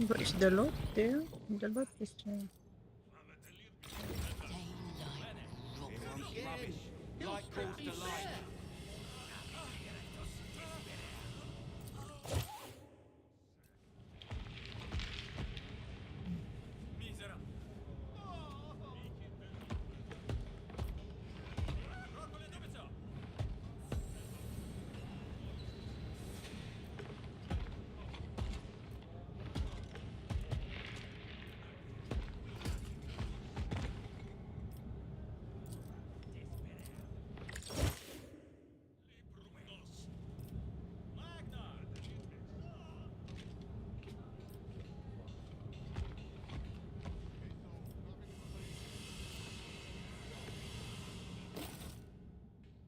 But is the lot there? The lot is there. Light calls to light.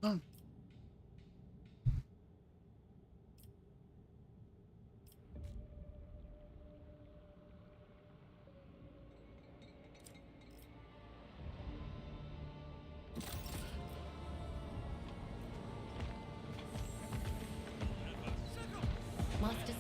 Oh. Master.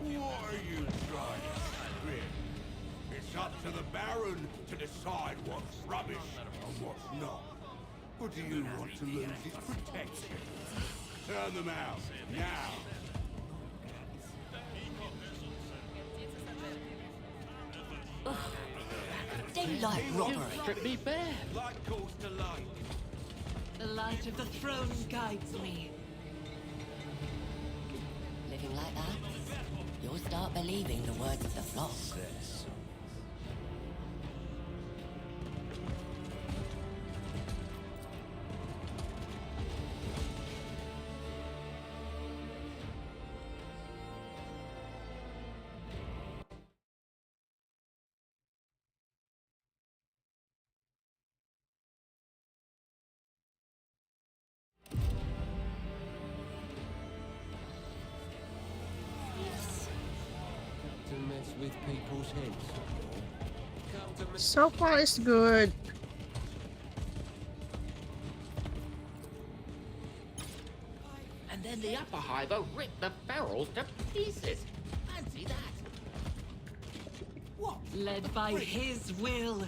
What are you trying to scream? It's up to the Baron to decide what's rubbish and what's not. Or do you want to lose his protection? Turn them out, now! Daylight robbery. Strip me bare. Light calls to light. The light of the throne guides me. Living like that, you'll start believing the words of the flock. To mess with people's heads. So far it's good. And then the upper hiver ripped the barrels to pieces. Fancy that. What? Led by his will.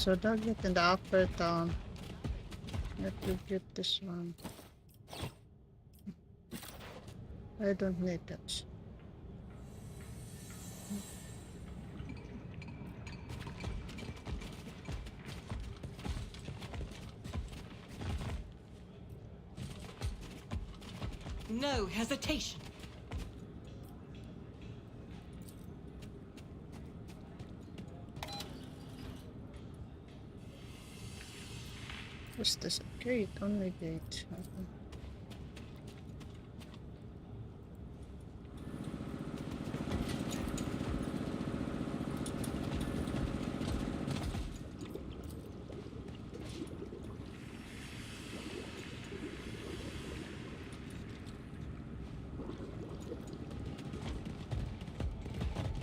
So they'll get in the upper town. Let me get this one. I don't need that. No hesitation. What's this? A gate? Only gate. Okay.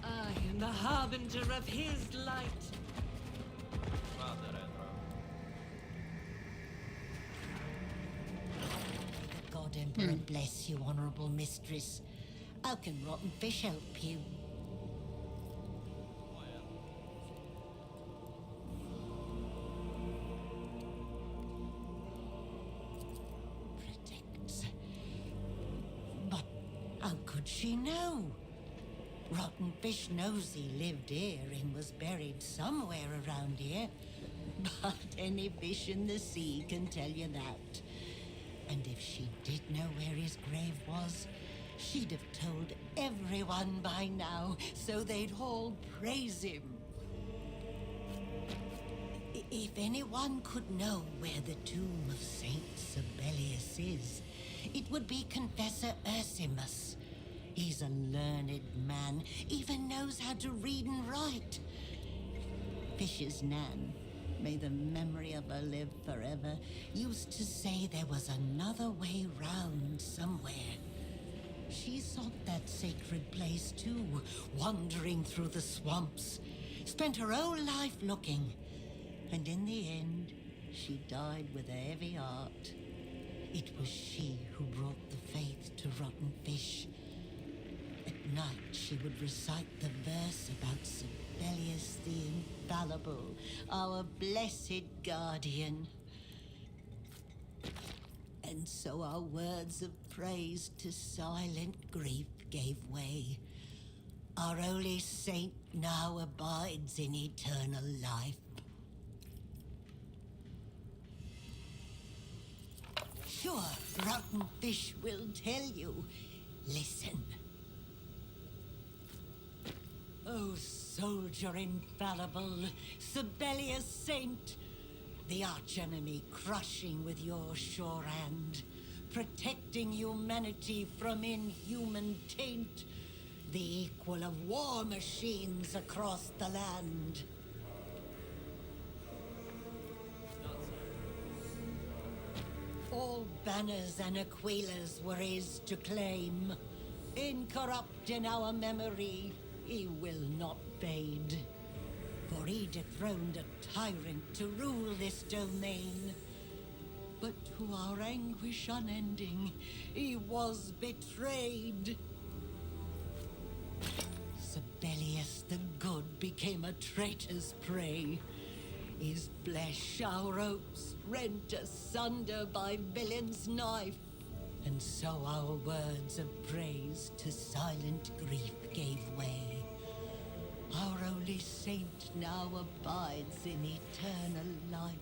I am the harbinger of his light. God Emperor bless you, honourable mistress. How can rotten fish help you? Protects. But how could she know? Rotten Fish knows he lived here and was buried somewhere around here. But any fish in the sea can tell you that. And if she did know where his grave was, she'd have told everyone by now, so they'd all praise him. If anyone could know where the tomb of Saint Sibelius is, it would be Confessor Ursimus. He's a learned man, even knows how to read and write. Fish's Nan, may the memory of her live forever, used to say there was another way round somewhere. She sought that sacred place too, wandering through the swamps. Spent her whole life looking, and in the end, she died with a heavy heart. It was she who brought the faith to Rotten Fish. At night, she would recite the verse about Sibelius the Infallible, our blessed guardian. And so our words of praise to silent grief gave way. Our holy saint now abides in eternal life. Sure, Rotten Fish will tell you. Listen. Oh, soldier infallible, Sibelius Saint, the archenemy crushing with your sure hand, protecting humanity from inhuman taint, the equal of war machines across the land. All banners and aquilers were his to claim. Incorrupt in our memory, he will not fade. For he dethroned a tyrant to rule this domain. But to our anguish unending, he was betrayed. Sibelius the Good became a traitor's prey. His flesh our hopes rent asunder by villain's knife. And so our words of praise to silent grief gave way. Our holy saint now abides in eternal life.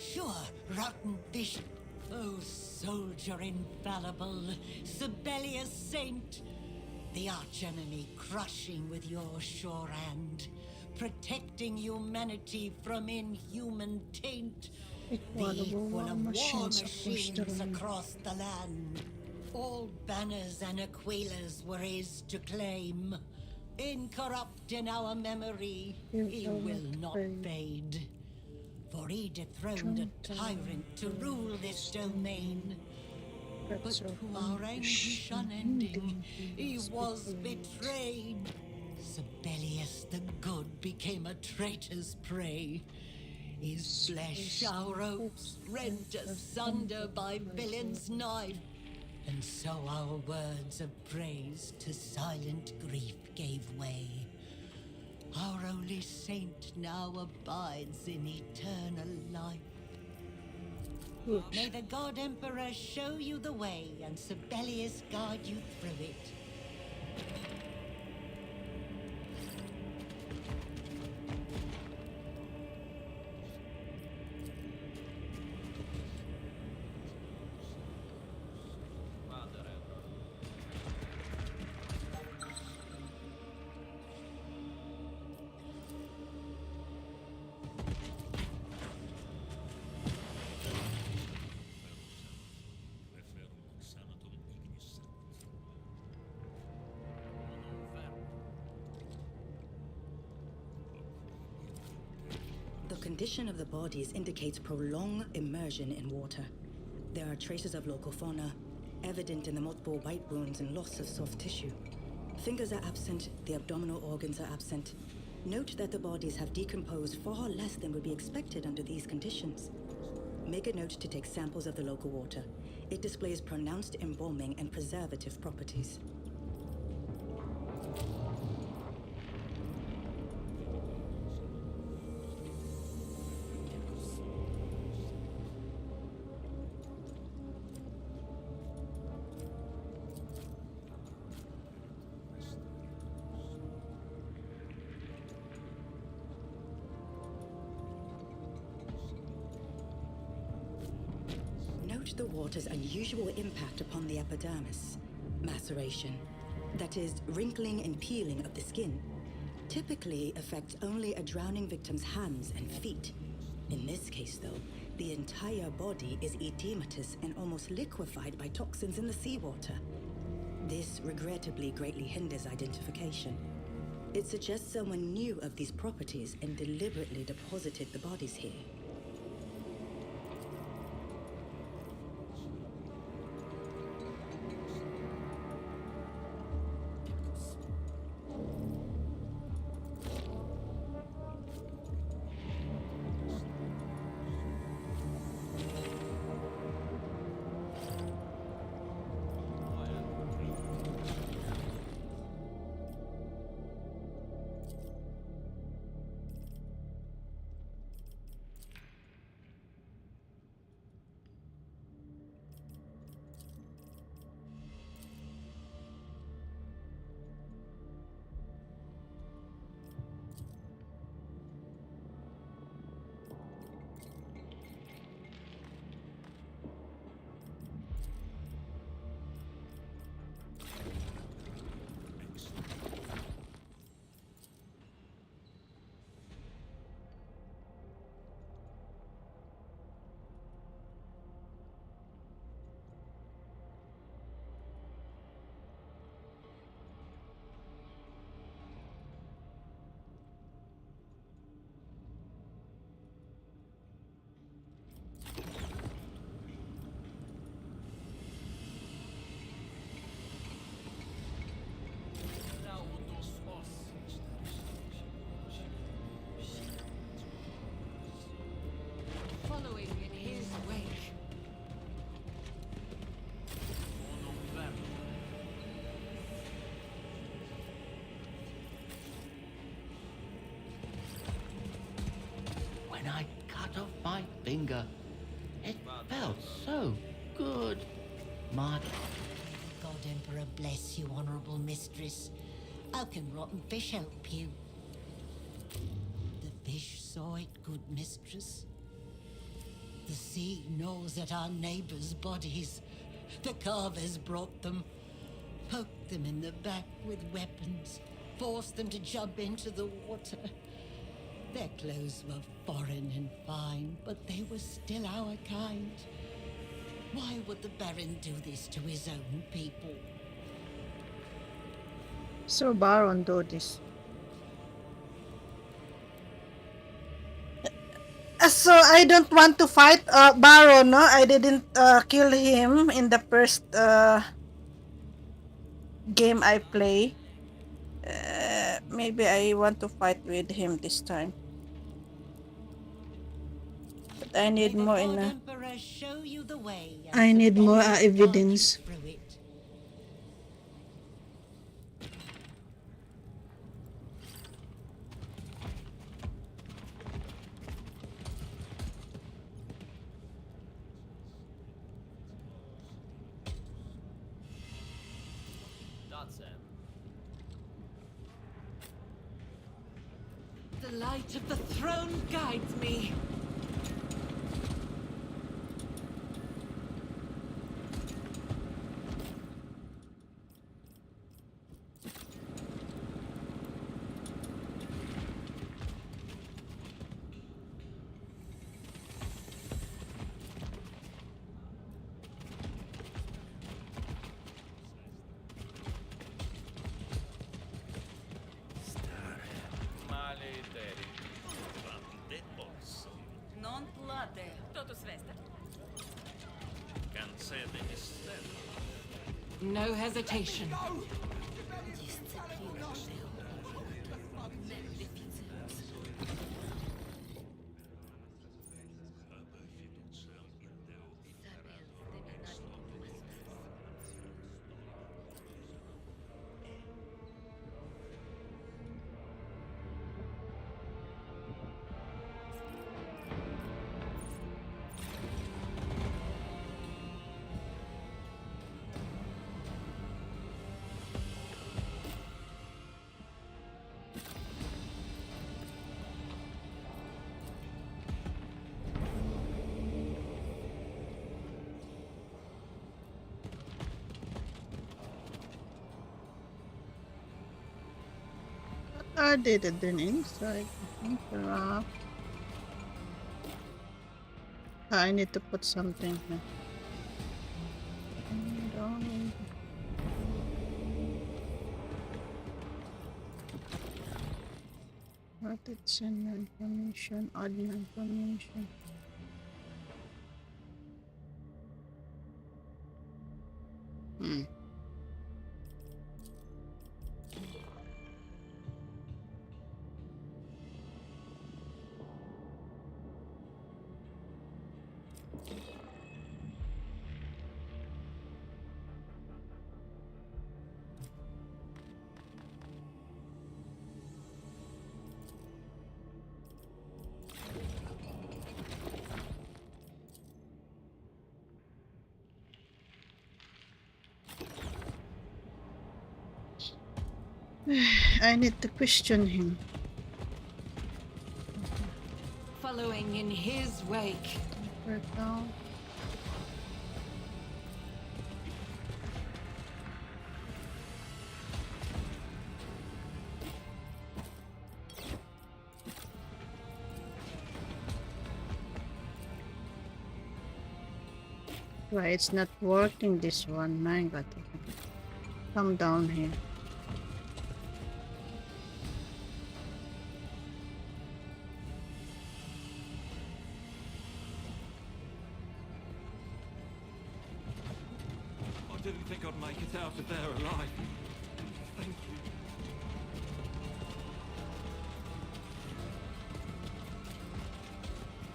Sure, Rotten Fish. Oh, soldier infallible, Sibelius Saint, the archenemy crushing with your sure hand, protecting humanity from inhuman taint, the equal of war machines across the land. All banners and aquilers were his to claim. Incorrupt in our memory, he will not fade. For he dethroned a tyrant to rule this domain. But to our anguish unending, he was betrayed. Sibelius the Good became a traitor's prey. His flesh our ropes, rent asunder by villain's knife. And so our words of praise to silent grief gave way. Our only saint now abides in eternal life. May the God Emperor show you the way and Sibelius guide you through it. The condition of the bodies indicates prolonged immersion in water. There are traces of local fauna, evident in the multiple bite wounds and loss of soft tissue. Fingers are absent, the abdominal organs are absent. Note that the bodies have decomposed far less than would be expected under these conditions. Make a note to take samples of the local water. It displays pronounced embalming and preservative properties. Note the water's unusual impact upon the epidermis. Maceration, that is, wrinkling and peeling of the skin, typically affects only a drowning victim's hands and feet. In this case, though, the entire body is edematous and almost liquefied by toxins in the seawater. This regrettably greatly hinders identification. It suggests someone knew of these properties and deliberately deposited the bodies here. Following in his wake. When I cut off my finger, it felt so good. My God Emperor bless you, honorable mistress. How can rotten fish help you? The fish saw it, good mistress. The sea gnaws at our neighbors' bodies. The carvers brought them, poked them in the back with weapons, forced them to jump into the water. Their clothes were foreign and fine, but they were still our kind. Why would the Baron do this to his own people? So Baron do this. So I don't want to fight Baron, no? I didn't kill him in the first game I play. Maybe I want to fight with him this time. I need May the more Fog Emperor show you the way as I need more Sibelius guides you evidence. through it. The light of the throne guides me. Non plate. Toto svesta. No hesitation. I did it then inside. Interrupt. I need to put something here. What it's in information, odd information. I need to question him. Following in his wake. Right now. Why it's not working this one? My God. Come down here. I didn't think I'd make it out of there alive. Thank you.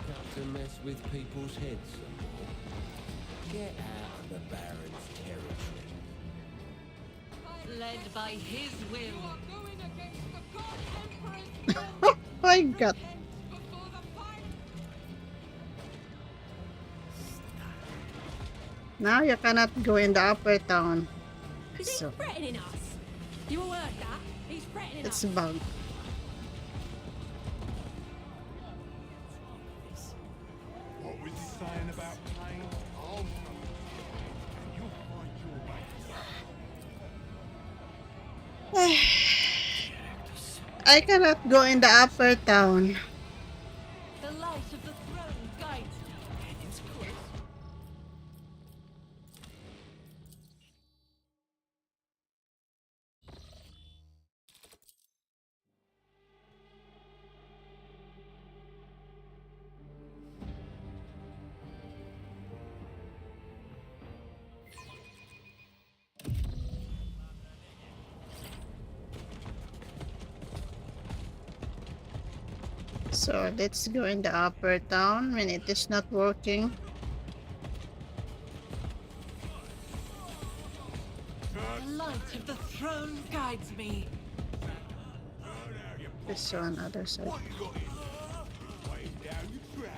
Come to mess with people's heads some more. Get out of the Baron's territory. Led by his will. Oh my God. Now you cannot go in the upper town. Is he threatening us? You all heard that? He's threatening It's us. a bug. What was he saying about pain? Oh, you'll find your way. I cannot go in the upper town. The light of the throne guides me. So let's go in the upper town when it is not working. The light of the throne guides me. This one, other side. What you got here? Weighing down your trousers.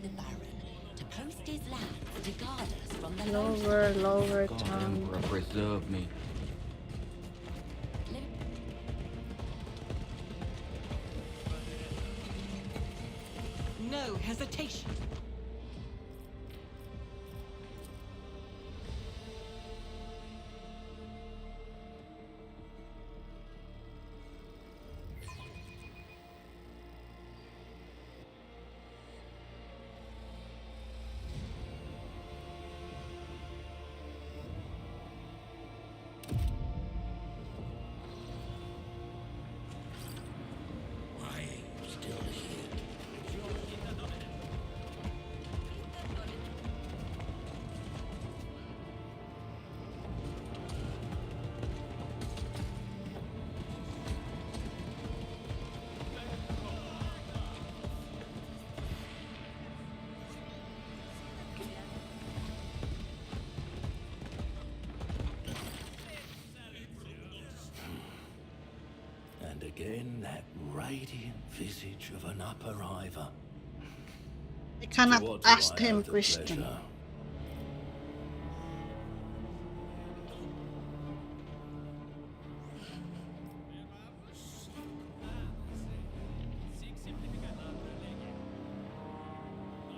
The Baron to post his lads to guard us from the Lower God, town. Emperor, preserve me. No hesitation. And again, that radiant visage of an upper-iver. I cannot What do ask I him have the question. pleasure?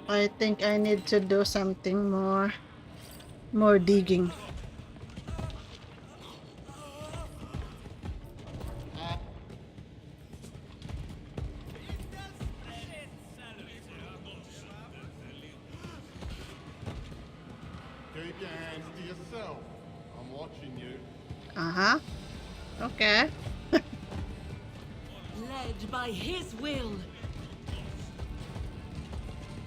I think I need to do something more digging. Keep your hands to yourself. I'm watching you. Uh-huh. Okay. Led by his will.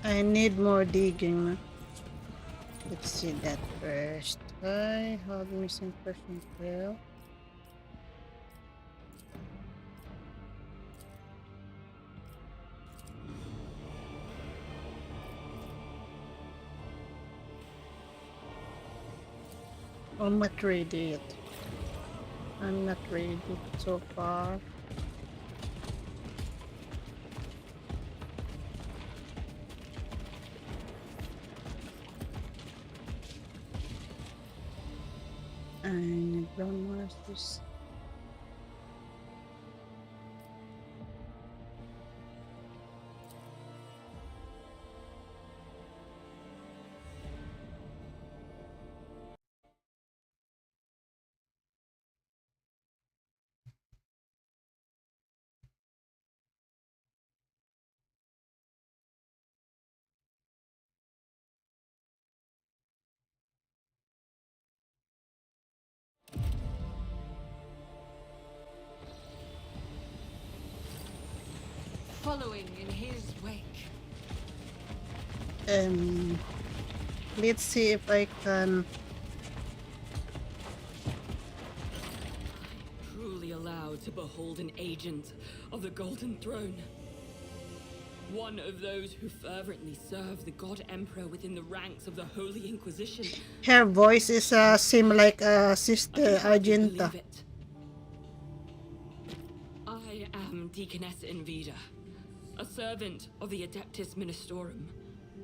I need more digging. Let's see that first. I have missing person trail. I'm not ready yet. I'm not ready so far. I need brown masters. Following in his wake. Let's see if I can. Truly allowed to behold an agent of the Golden Throne. One of those who fervently serve the God Emperor within the ranks of the Holy Inquisition. Her voice is seem like Sister Argenta. I am Deaconess Invida, a servant of the Adeptus Ministorum.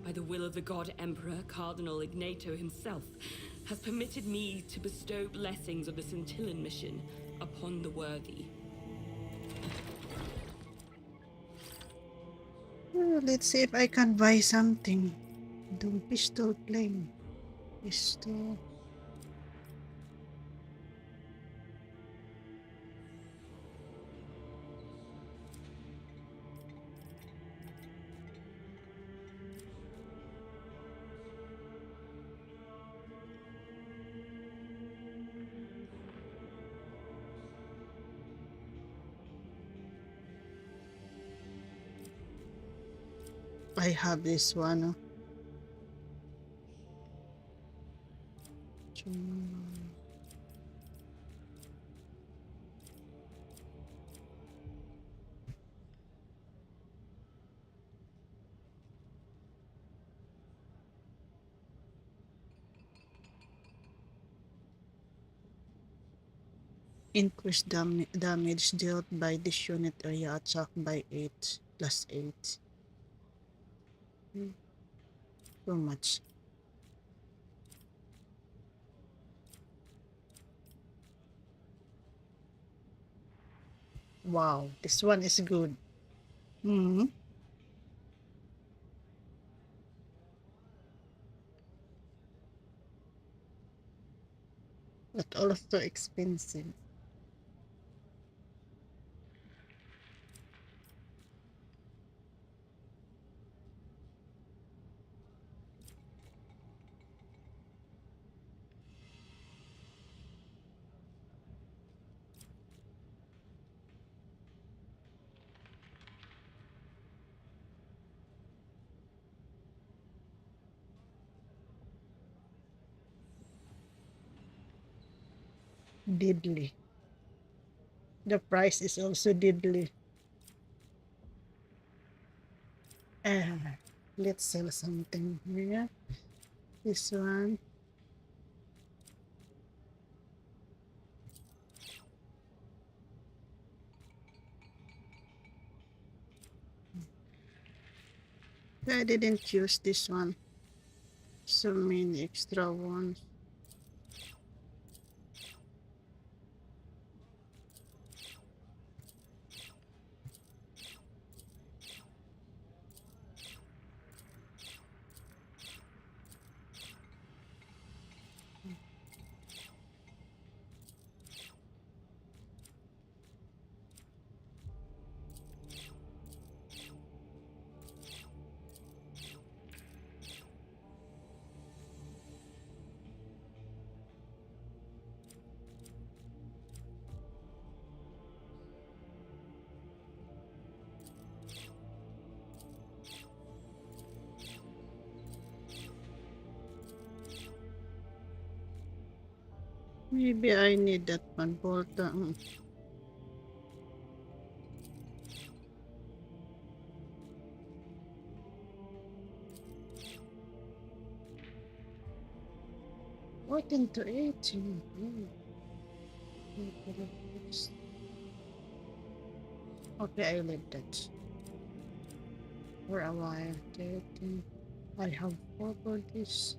By the will of the God Emperor, Cardinal Ignato himself has permitted me to bestow blessings of the Scintillan mission upon the worthy. Let's see if I can buy something. Doom pistol flame. Pistol. I have this one. Increase damage dealt by this unit area attack by 8 plus 8. Too much. Wow, this one is good. But also expensive. Deadly. The price is also deadly. Let's sell something here. This one. I didn't use this one. So many extra ones. Maybe I need that one, Volta. What into 18? Okay, I leave that. For a while. 13. I have 4 for this.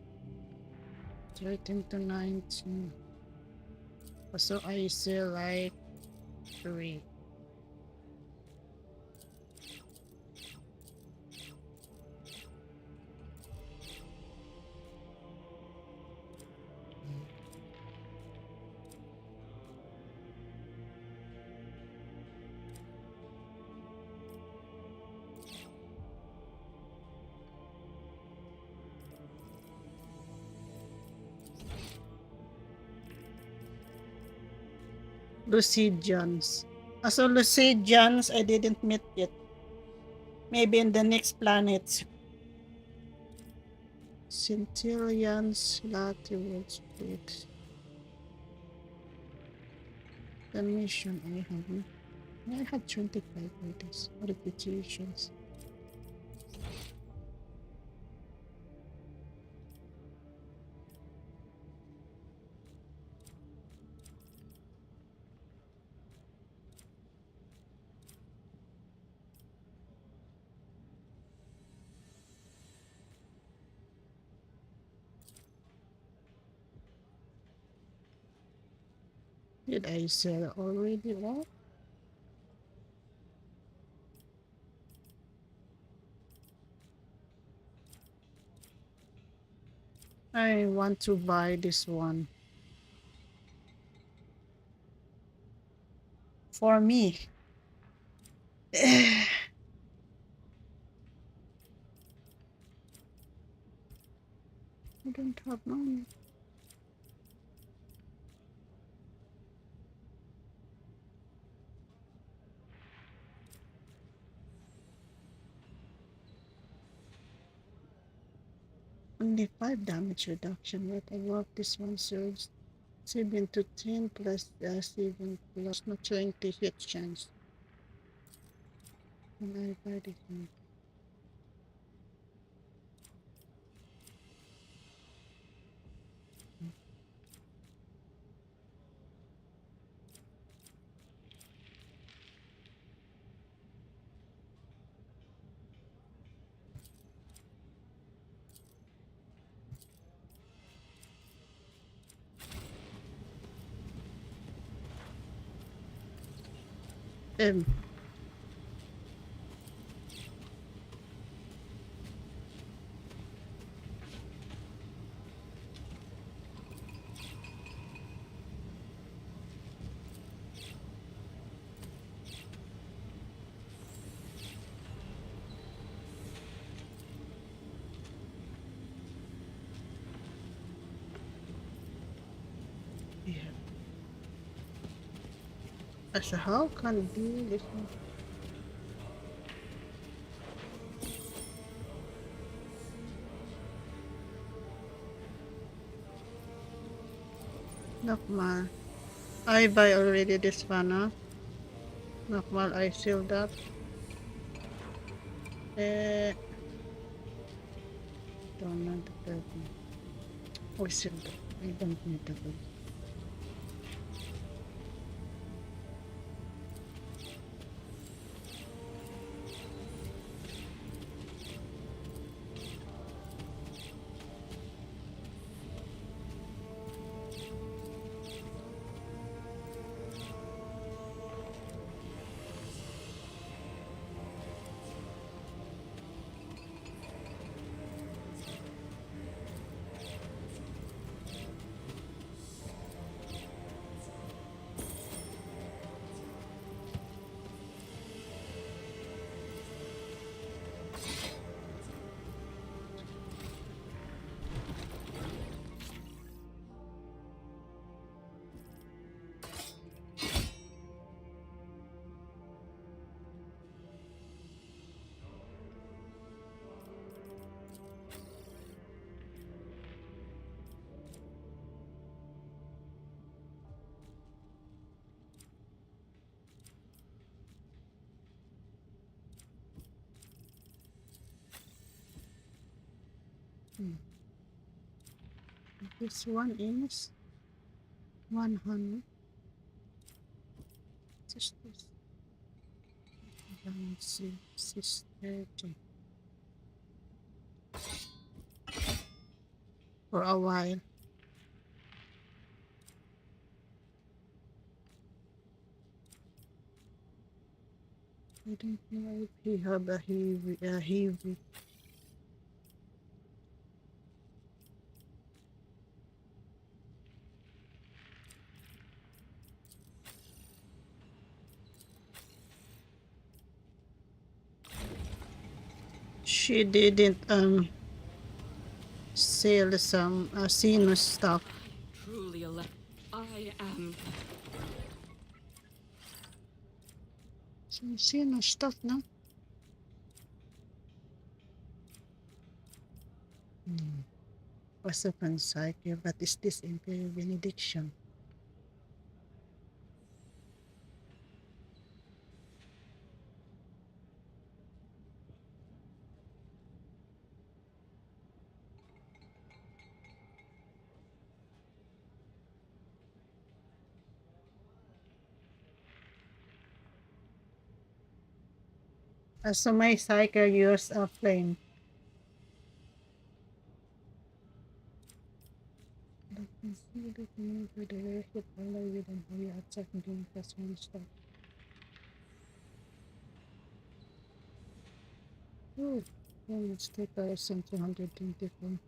13 to 19. So I sell like 3. Lucidians. So Lucidians, I didn't meet yet. Maybe in the next planet. Centillions, Lateral Split. The mission I have 25 for this. Reputations. Did I sell already all? I want to buy this one. For me. I don't have money. Only 5 damage reduction. What about this one serves 7 to 10 plus 7 plus not 20 hit chance. And I buy this one. Um, yeah. So how can I do this one? Nakmal. I buy already this one, huh? Nakmal, I seal that. Don't want the third one. I seal that. I don't need the third. This one is 100. Just this. 630. For a while. I don't know if he have a heavy. She didn't sell some Sinus stuff. Truly I am. Some Sinus stuff, no? Was a psyche, but is this Imperial Benediction? So my cycle use a flame. Let me see the thing with the rare hit ally with an area attack doing +1 stuff. Oh, it's 2,224.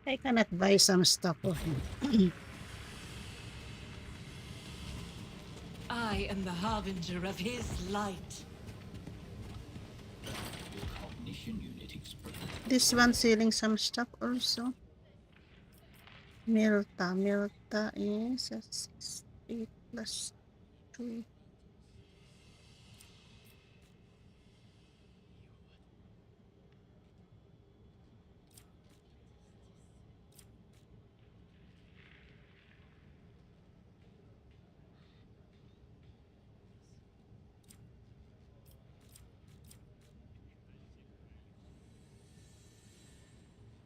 I cannot buy some stuff of him. I am the harbinger of his light. Cognition unit express. This one selling some stuff also. Milta is a 8 plus 2.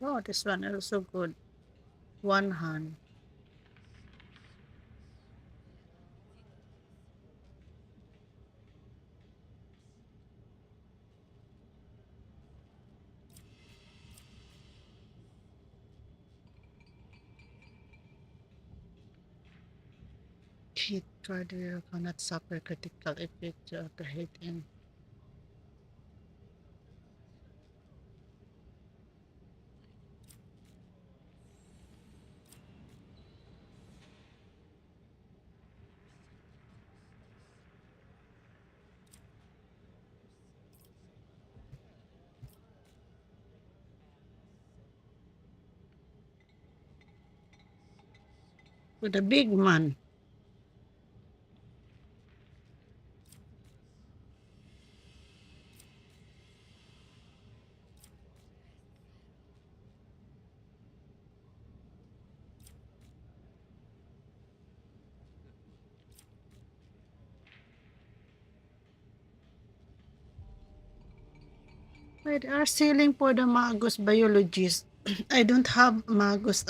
Oh, this one also good. One hand. Cheat card you cannot suffer critical effect of the hit in. With a big man. Why they are selling for the Magus biologist. I don't have Magus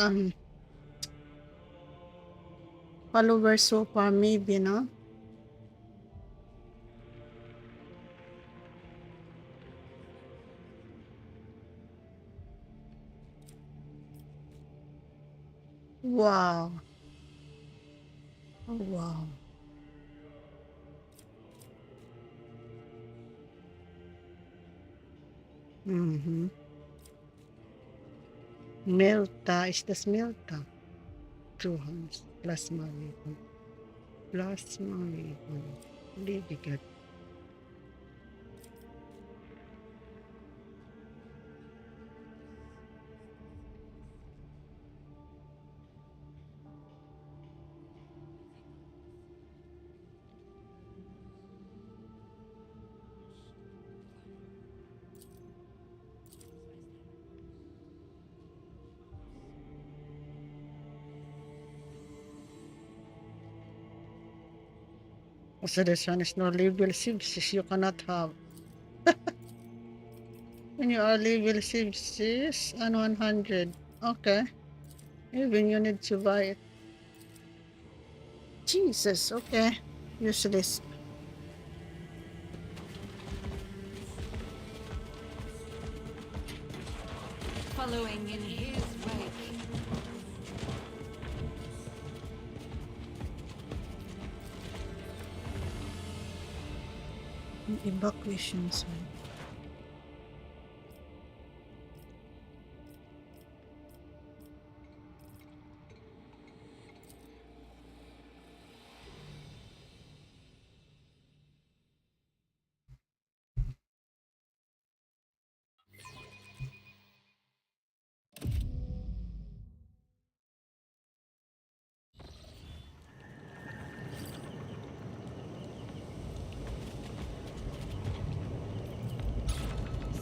followers so far, maybe, no? Wow. Oh, wow. Mm-hmm. Melta is the Smelta. 2 hands. Plasma weapon. Plasma weapon. Really good. So this one is no level 6 you cannot have. When you are level 6 and 100. Okay. Even you need to buy it. Jesus, okay. Useless. Following in his wake. Evacuation zone.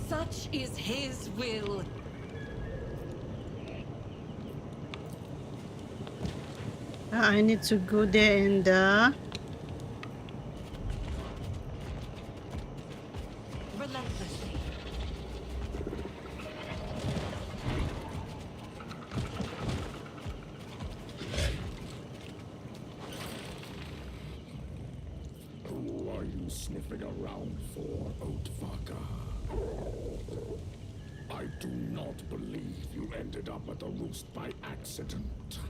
Such is his will. I need to go there and Relentlessly. Who are you sniffing around for, Oatvaka? I do not believe you ended up at the roost by accident.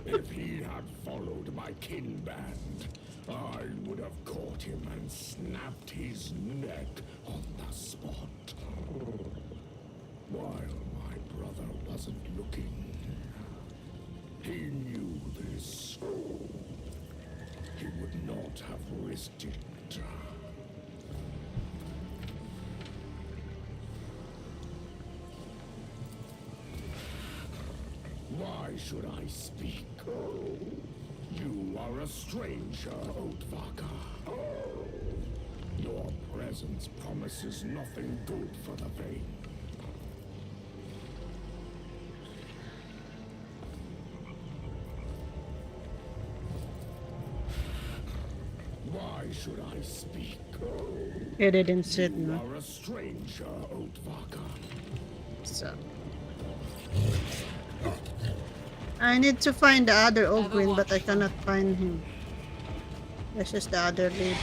If he had followed my kin band, I would have caught him and snapped his neck on the spot. While my brother wasn't looking, he knew this. He would not have risked it. Why should I speak? You are a stranger, Oatvaka. Your presence promises nothing good for the Vane. Why should I speak? It didn't sit, You no. are a stranger, Oatvaka. So I need to find the other Ogwyn, but I cannot find him. This is the other leader.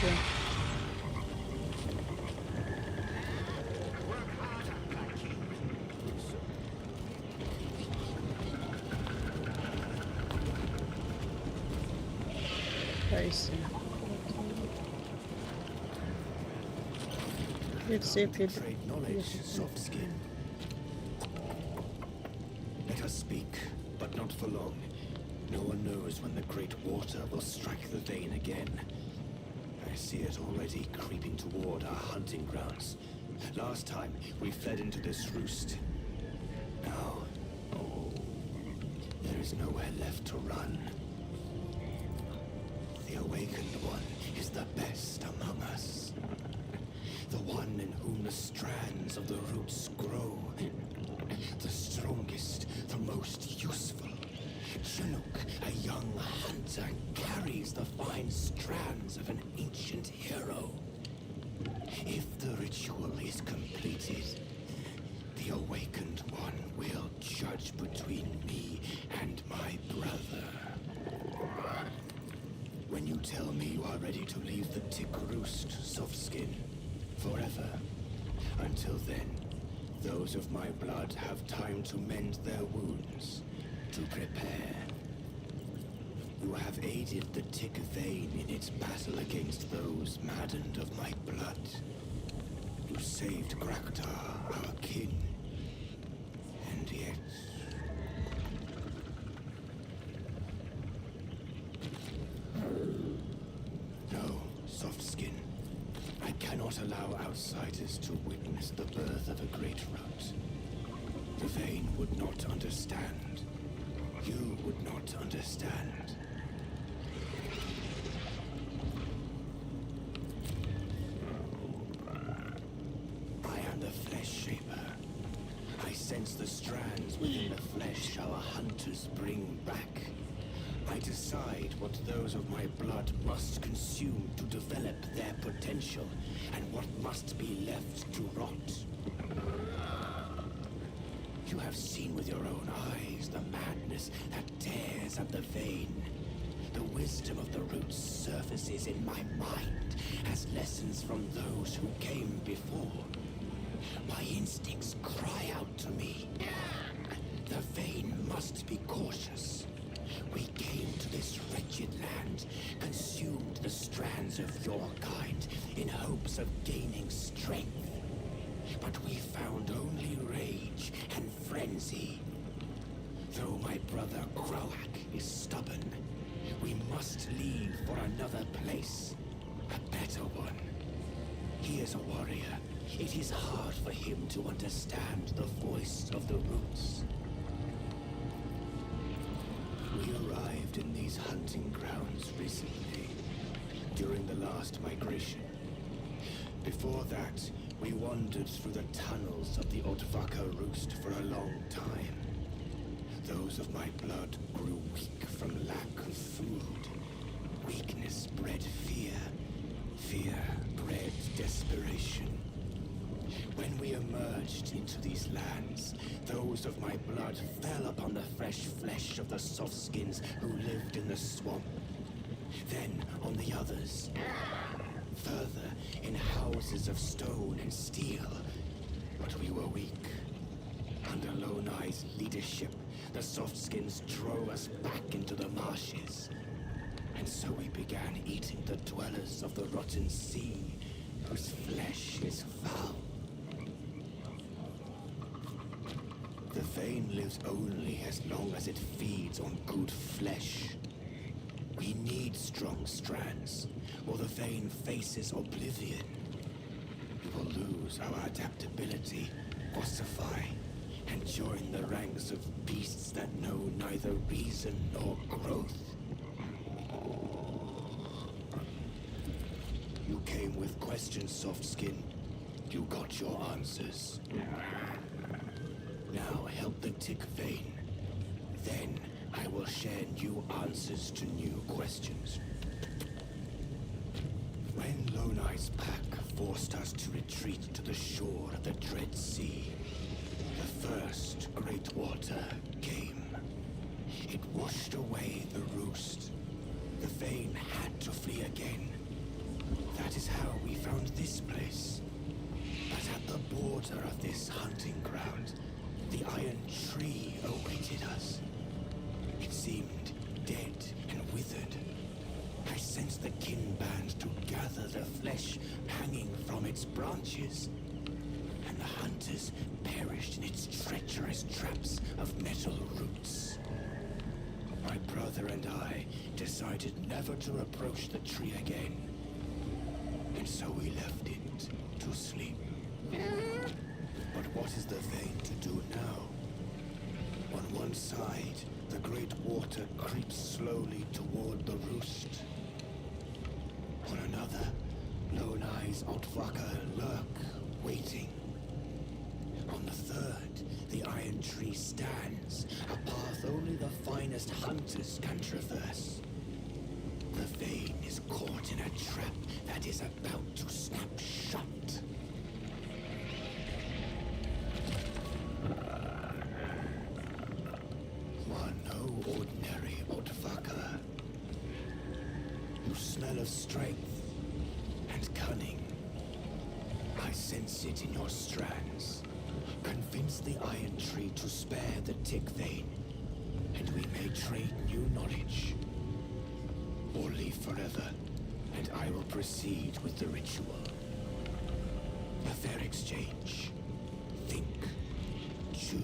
I see. Let's see if it Trade knowledge, soft skin. Let us speak, but not for long. No one knows when the great water will strike the vein again. I see it already creeping toward our hunting grounds. Last time, we fled into this roost. Now, oh, there is nowhere left to run. The awakened one is the best among us. The one in whom the strands of the roots grow. The strongest, the most useful. Chinook, a young hunter, carries the fine strands of an ancient hero. If the ritual is completed, the awakened one will judge between me and my brother. When you tell me you are ready to leave the tick roost, Softskin, forever. Until then, those of my blood have time to mend their wounds, to prepare. You have aided the tick vein in its battle against those maddened of my blood. You saved Graktar, our kin. And yet... No, Softskin. I cannot allow outsiders to witness the birth of a great root. The Vane would not understand. You would not understand. I am the Flesh Shaper. I sense the strands within the flesh our hunters bring back. I decide what those of my blood must consume to develop their potential, and what must be left to rot. You have seen with your own eyes the madness that tears at the vein. The wisdom of the roots surfaces in my mind as lessons from those who came before. My instincts cry out to me. The vein must be cautious. We came to this wretched land, consumed the strands of your kind in hopes of gaining strength. But we found only rage and frenzy. Though my brother Croak is stubborn, we must leave for another place, a better one. He is a warrior. It is hard for him to understand the voice of the roots. We arrived in these hunting grounds recently, during the last migration. Before that, we wandered through the tunnels of the Otvaka roost for a long time. Those of my blood grew weak from lack of food. Weakness bred fear. Fear bred desperation. When we emerged into these lands, those of my blood fell upon the fresh flesh of the softskins who lived in the swamp. Then on the others. Further, in houses of stone and steel. But we were weak. Under Lonai's leadership, the softskins drove us back into the marshes. And so we began eating the dwellers of the rotten sea, whose flesh is foul. lives only as long as it feeds on good flesh. We need strong strands, or the vein faces oblivion. We will lose our adaptability, ossify, and join the ranks of beasts that know neither reason nor growth. You came with questions, Softskin. You got your answers. Now help the tick vein. Then I will share new answers to new questions. When Lone Eye's pack forced us to retreat to the shore of the Dread Sea, the first great water came. It washed away the roost. The vein had to flee again. That is how we found this place. But at the border of this hunting ground, the iron tree awaited us. It seemed dead and withered. I sensed the kin band to gather the flesh hanging from its branches. And the hunters perished in its treacherous traps of metal roots. My brother and I decided never to approach the tree again. And so we left it to sleep. But what is the vein to do now? On one side, the great water creeps slowly toward the roost. On another, Lone Eye's Altvaca lurk, waiting. On the third, the iron tree stands, a path only the finest hunters can traverse. The vein is caught in a trap that is about to snap shut. You are no ordinary Altvaca. You smell of strength and cunning. I sense it in your strands. Convince the iron tree to spare the tick vein, and we may trade new knowledge. Or leave forever, and I will proceed with the ritual. A fair exchange. Think. Choose.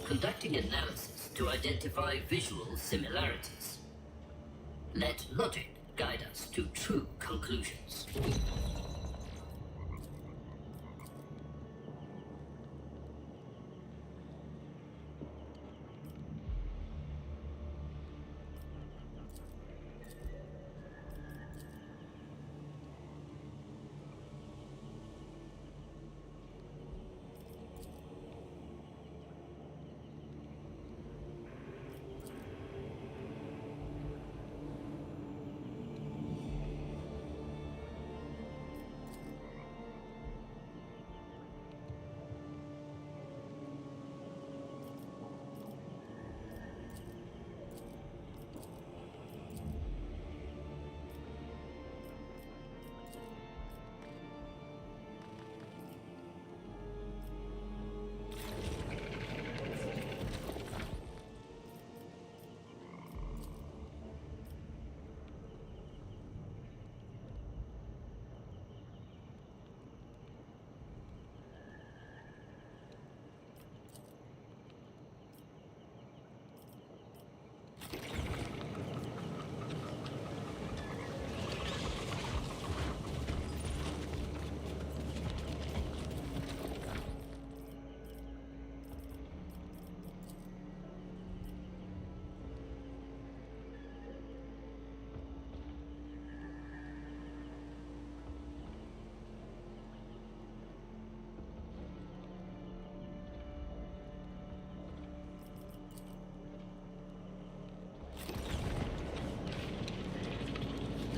Conducting analysis to identify visual similarities. Let logic guide us to true conclusions.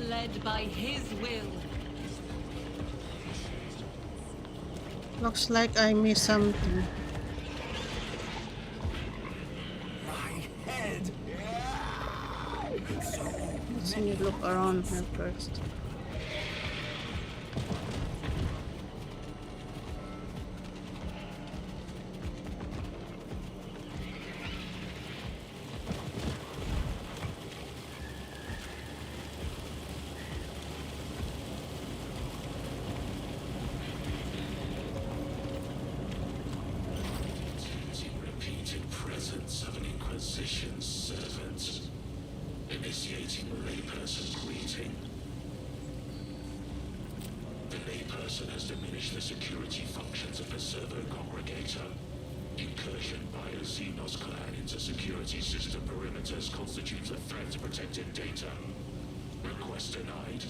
Led by his will. Looks like I missed something. My head! Let's see, look around here first. Inquisition's servant. Initiating layperson's greeting. The layperson has diminished the security functions of the servo congregator. Incursion by a Xenos clan into security system perimeters constitutes a threat to protected data. Request denied.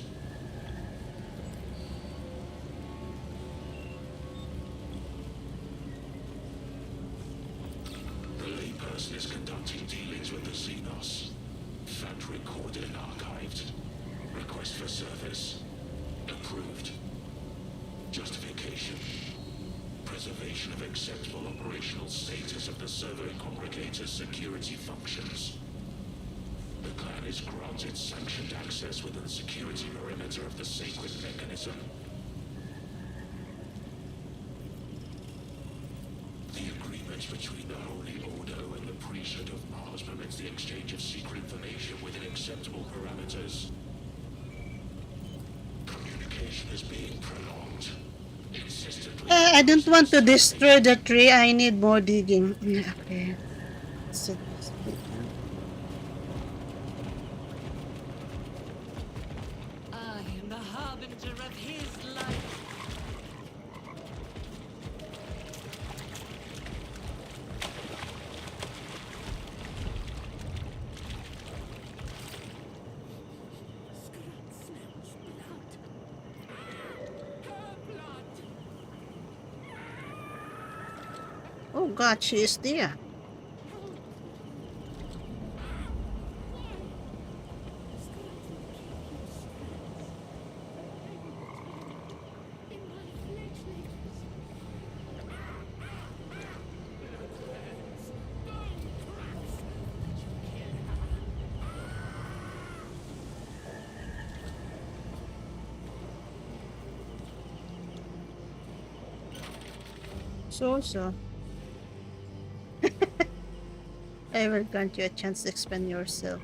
The layperson is conducting dealings with the Xenos. Fact recorded and archived. Request for service. Approved. Justification. Preservation of acceptable operational status of the servo congregator's security functions. The clan is granted sanctioned access within the security perimeter of the sacred mechanism. The agreement between the Holy Ordo and the priesthood of Mars permits the exchange of secret information within acceptable parameters. Communication is being prolonged. Insistently. I don't want to destroy the tree. I need more digging. Yeah, okay. So, I am the harbinger of his life. oh God, she is there. So. I will grant you a chance to expand yourself.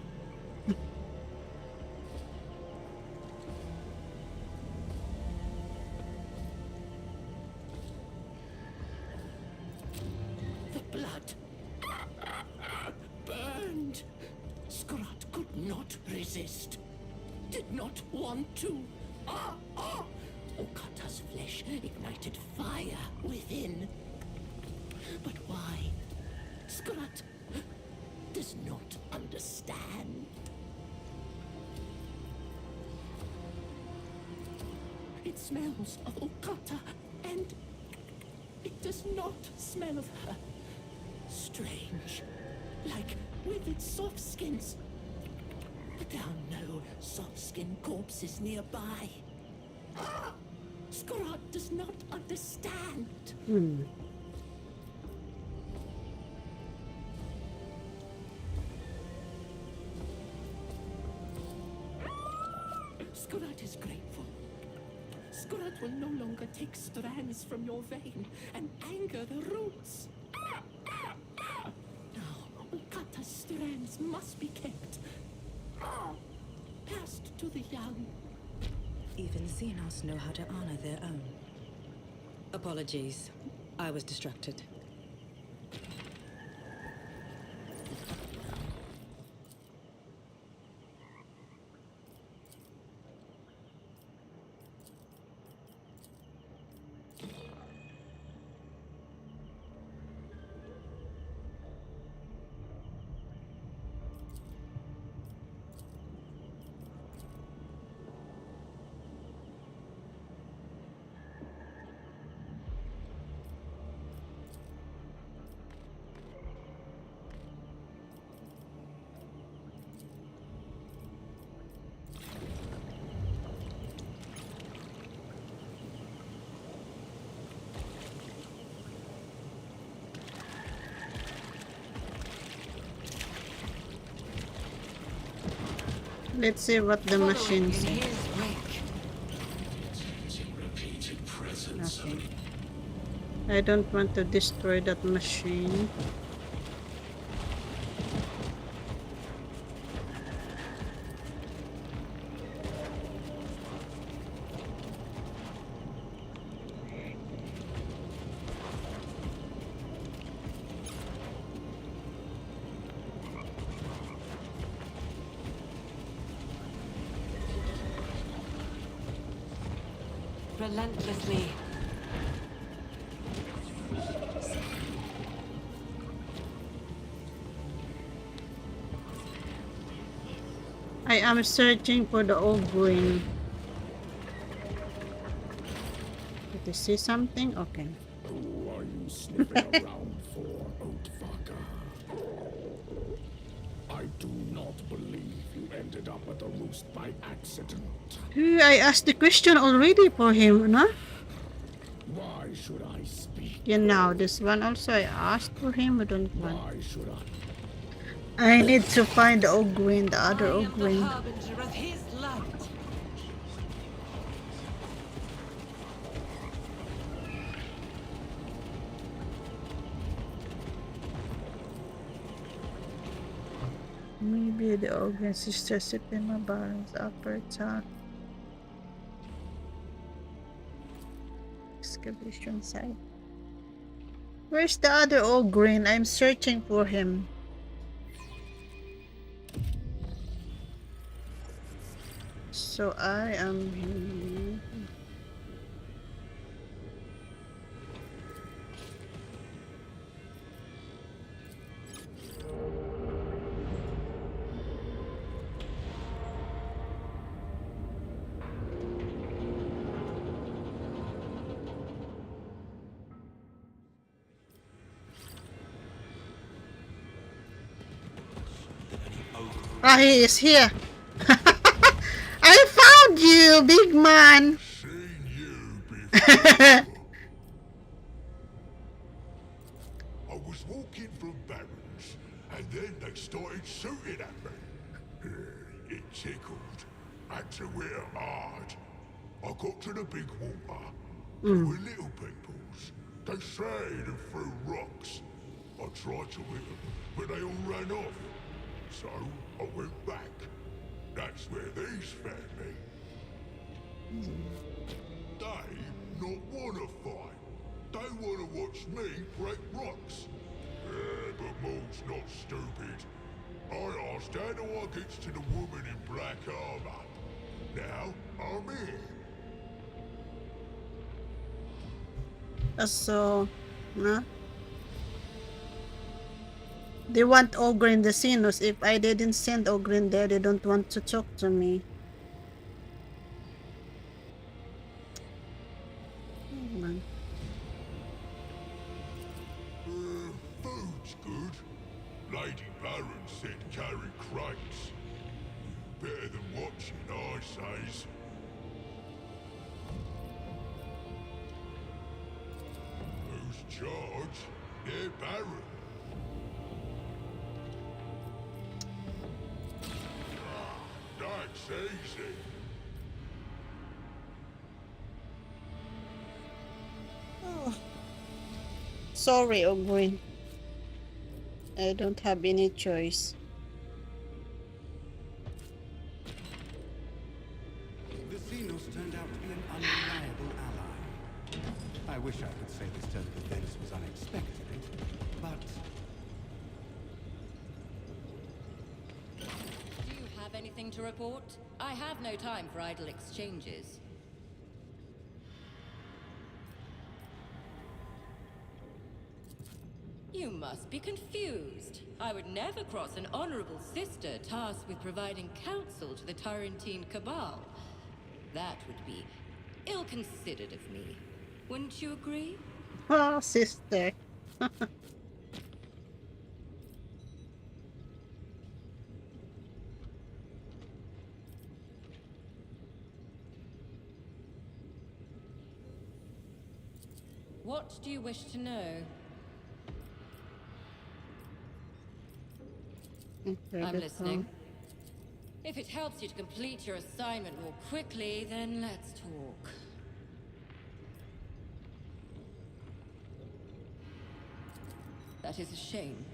The blood burned. Scrat could not resist. Did not want to. Okata's flesh ignited fire within. But why? Scrat does not understand. It smells of Okata, and it does not smell of her. Strange. Like with its soft skins. But there are no soft skin corpses nearby. Scrat does not understand. Scrat is grateful. Scrat will no longer take strands from your vein and anger the roots. Now, Okata's strands must be kept. Passed to the young. Even Xenos know how to honor their own. Apologies. I was distracted. Let's see what the machine says. Nothing. I don't want to destroy that machine. relentlessly. I am searching for the old green. Did you see something? Okay. Who are you sniffing around for, Oathfucker? I do not believe you ended up at the roost by accident. I asked the question already for him, no? Why should I speak? You know, this one also I asked for him. I don't want. Why should I need to find the old green, the other old green. I am the harbinger of his light. Maybe the organ sister Septima Baron's upper top. Excavation site. Where's the other old green? I'm searching for him. So I am here. Ah, he is here. I found you, big man. I was walking from Barons, and then they started shooting at me. It tickled. Had to wear hard. I got to the big water. There were little peoples. They sprayed and threw rocks. I tried to hit them, but they all ran off. So I went back. That's where these found me. They not wanna fight. They wanna watch me break rocks. But Maul's not stupid. I asked how do I get to the woman in black armor. Now I'm here. So, no? They want Ogre in the Sinus. If I didn't send Ogre in there, they don't want to talk to me. Oh, man. Food's good. Lady Baron said carry crates. Better than watching, I says. Who's charged? They're Baron. That's easy. Oh. Sorry, Ogre. I don't have any choice. The Xenos turned out to be an unreliable ally. I wish I could say this turn of events was unexpected, but... Do you have anything to report? I have no time for idle exchanges. You must be confused. I would never cross an honorable sister tasked with providing counsel to the Tyrantine Cabal. That would be ill-considered of me. Wouldn't you agree? Oh, sister. What do you wish to know? I'm listening. If it helps you to complete your assignment more quickly, then let's talk. That is a shame.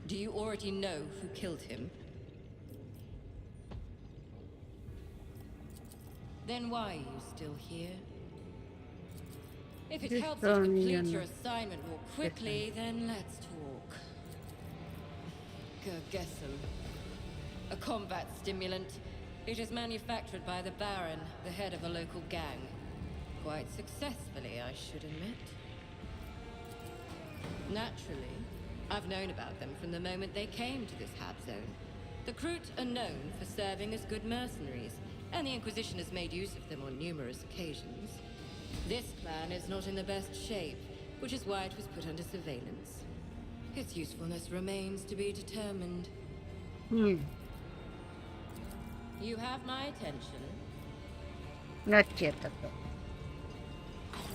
Do you already know who killed him? Then why are you still here? If it helps you to complete your assignment more quickly, then let's talk. Gergesum. A combat stimulant. It is manufactured by the Baron, the head of a local gang. Quite successfully, I should admit. Naturally, I've known about them from the moment they came to this hab zone. The Kroot are known for serving as good mercenaries, and the Inquisition has made use of them on numerous occasions. This clan is not in the best shape, which is why it was put under surveillance. Its usefulness remains to be determined. You have my attention. Not yet.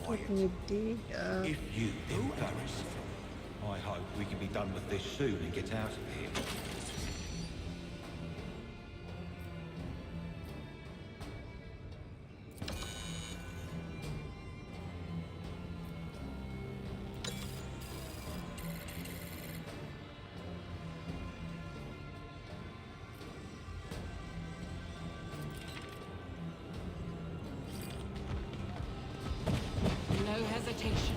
Let me dig. If you embarrass them, I hope we can be done with this soon and get out of here. No hesitation.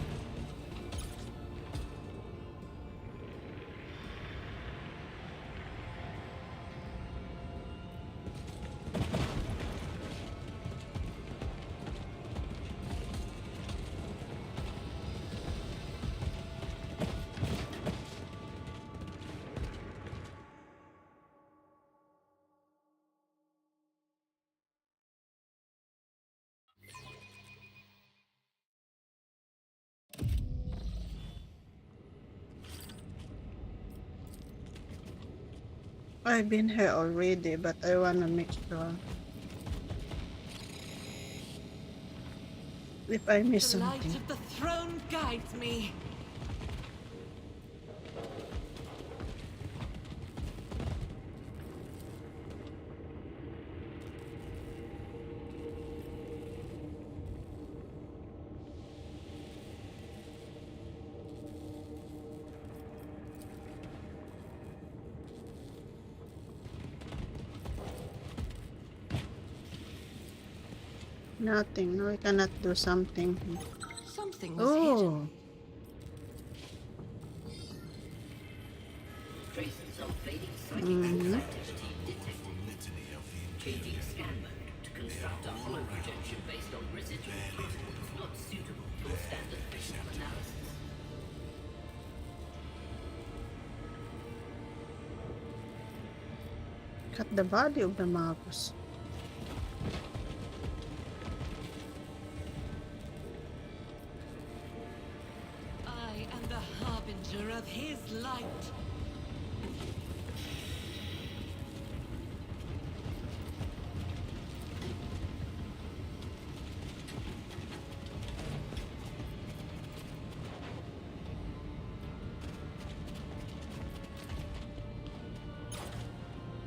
I've been here already, but I wanna make sure if I miss The light something. of the throne guides me. Nothing. No, we cannot do something. Something was hidden. Oh, Traces of fading psychic Mhm. activity detected. Changing scan mode to construct a hollow projection based on residual particles not suitable for standard visual analysis. cut the body of the Magus. I am the harbinger of his light.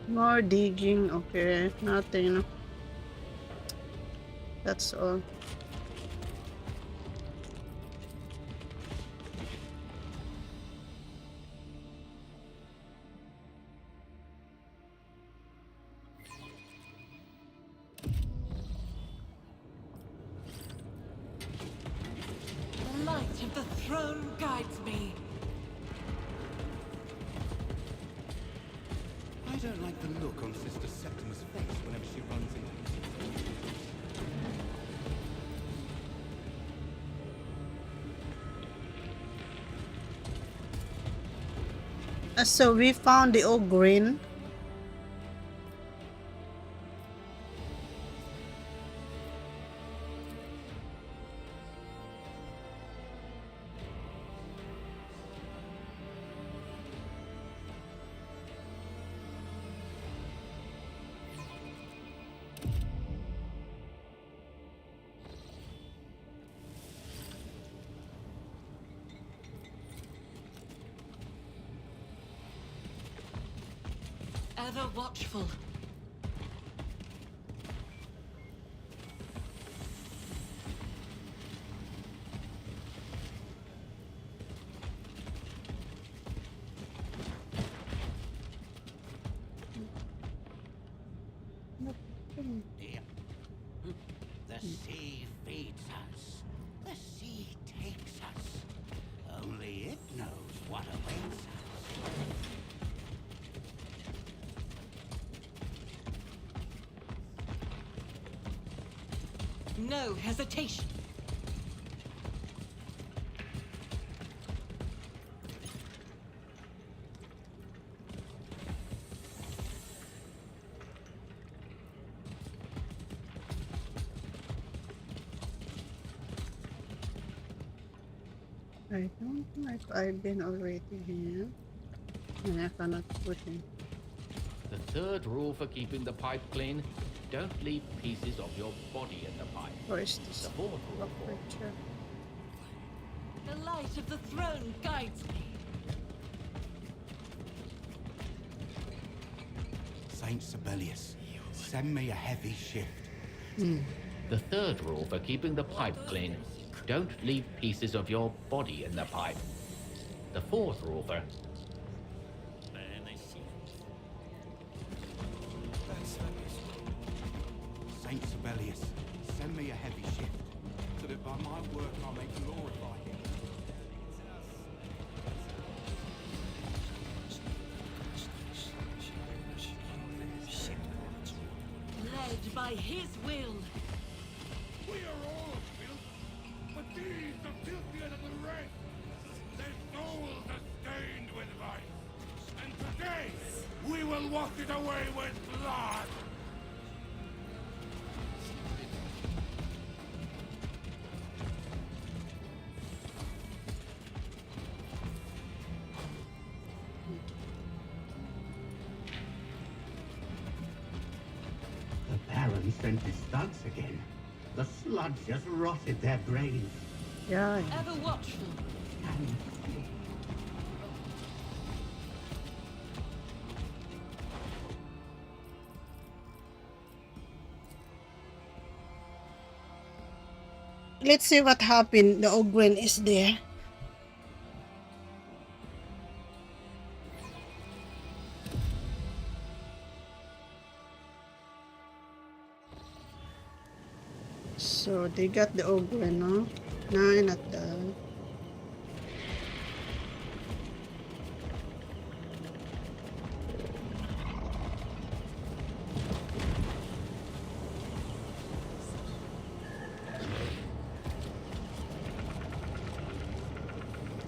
More digging. Okay, nothing. That's all. The light of the throne guides me. I don't like the look on Sister Septima's face whenever she runs into So we found the old green. Ever watchful. The sea feeds us. The sea takes us. Only it knows what awaits us. No hesitation. I don't know if I've been already here. And I cannot put in. The third rule for keeping the pipe clean, don't leave pieces of your body in the pipe. Where is this? The fourth rule for Picture. The light of the throne guides me. Saint Sibelius, send me a heavy shift. The third rule for keeping the pipe clean, don't leave pieces of your body in the pipe. The fourth rule for... Saint Sibelius, send me a heavy shift, so that by my work I may glorify him. Led by his will. We are all filth, but these are filthier than the rest. Their souls are stained with vice. And today, we will wash it away with blood. The Baron sent his thugs again. The sludge just rotted their brains. Yeah. Ever watchful. Let's see what happened. The Ogren is there. So they got the Ogren, no? 9 at the...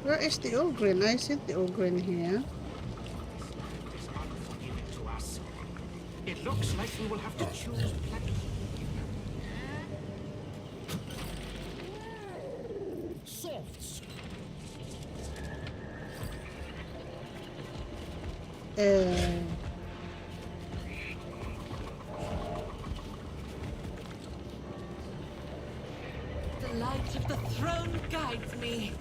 Where is the Ogren? I see the Ogren here. Is unforgiving to us. It looks like we will have to choose black. Softs. The light of the throne guides me.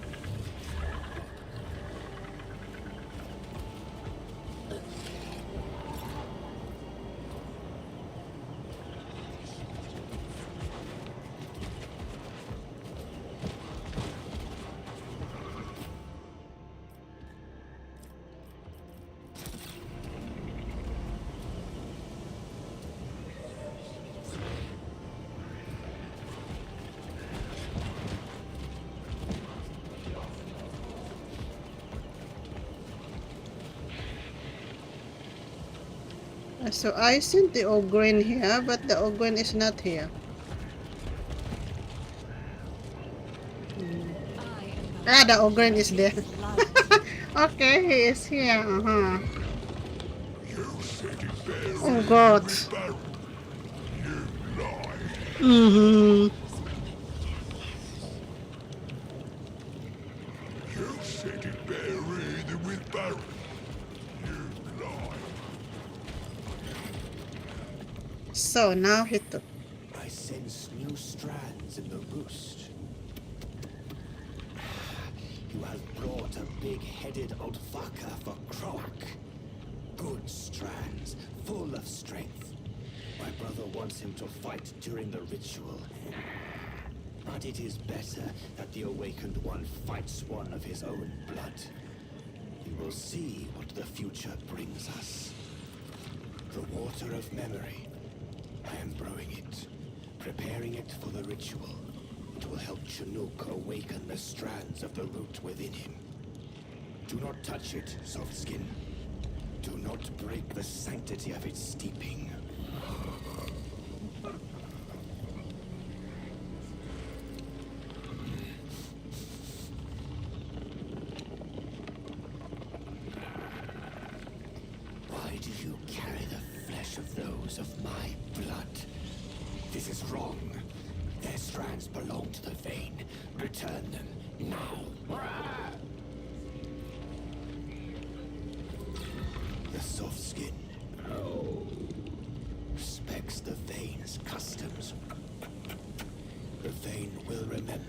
So I sent the Ogren here, but the Ogren is not here. Ah, the Ogren is there. Okay, he is here. Oh God. You said it buried with Baron. You lie. So now he took. I sense new strands in the roost. You have brought a big-headed old fucker for Croak. Good strands, full of strength. My brother wants him to fight during the ritual. But it is better that the Awakened One fights one of his own blood. We will see what the future brings us. The Water of Memory. I am brewing it, preparing it for the ritual. It will help Chinook awaken the strands of the root within him. Do not touch it, Softskin. Do not break the sanctity of its steeping. Why do you carry the flesh of those of my blood? This is wrong. Their strands belong to the vein. Return them now. The soft skin respects the vein's customs. The vein will remember.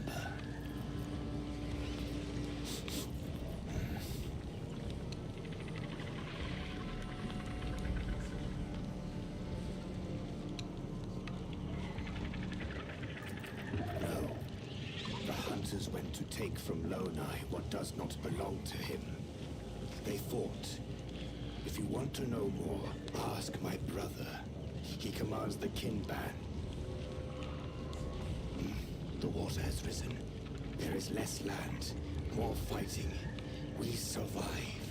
No. The hunters went to take from Lonai what does not belong to him. They fought. If you want to know more, ask my brother. He commands the Kinban. The water has risen. There is less land, more fighting. We survive.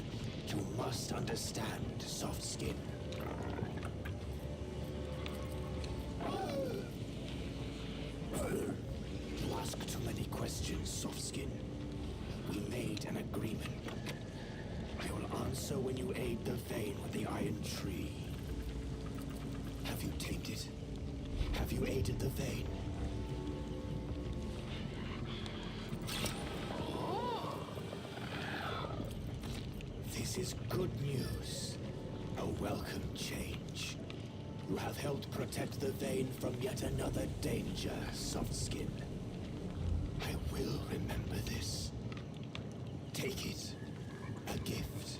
You must understand, soft skin. You ask too many questions, soft skin. We made an agreement. I will answer when you aid the vein with the iron tree. Have you tamed it? Have you aided the vein? This is good news. A welcome change. You have helped protect the vein from yet another danger, soft skin. I will remember this. Take it. A gift.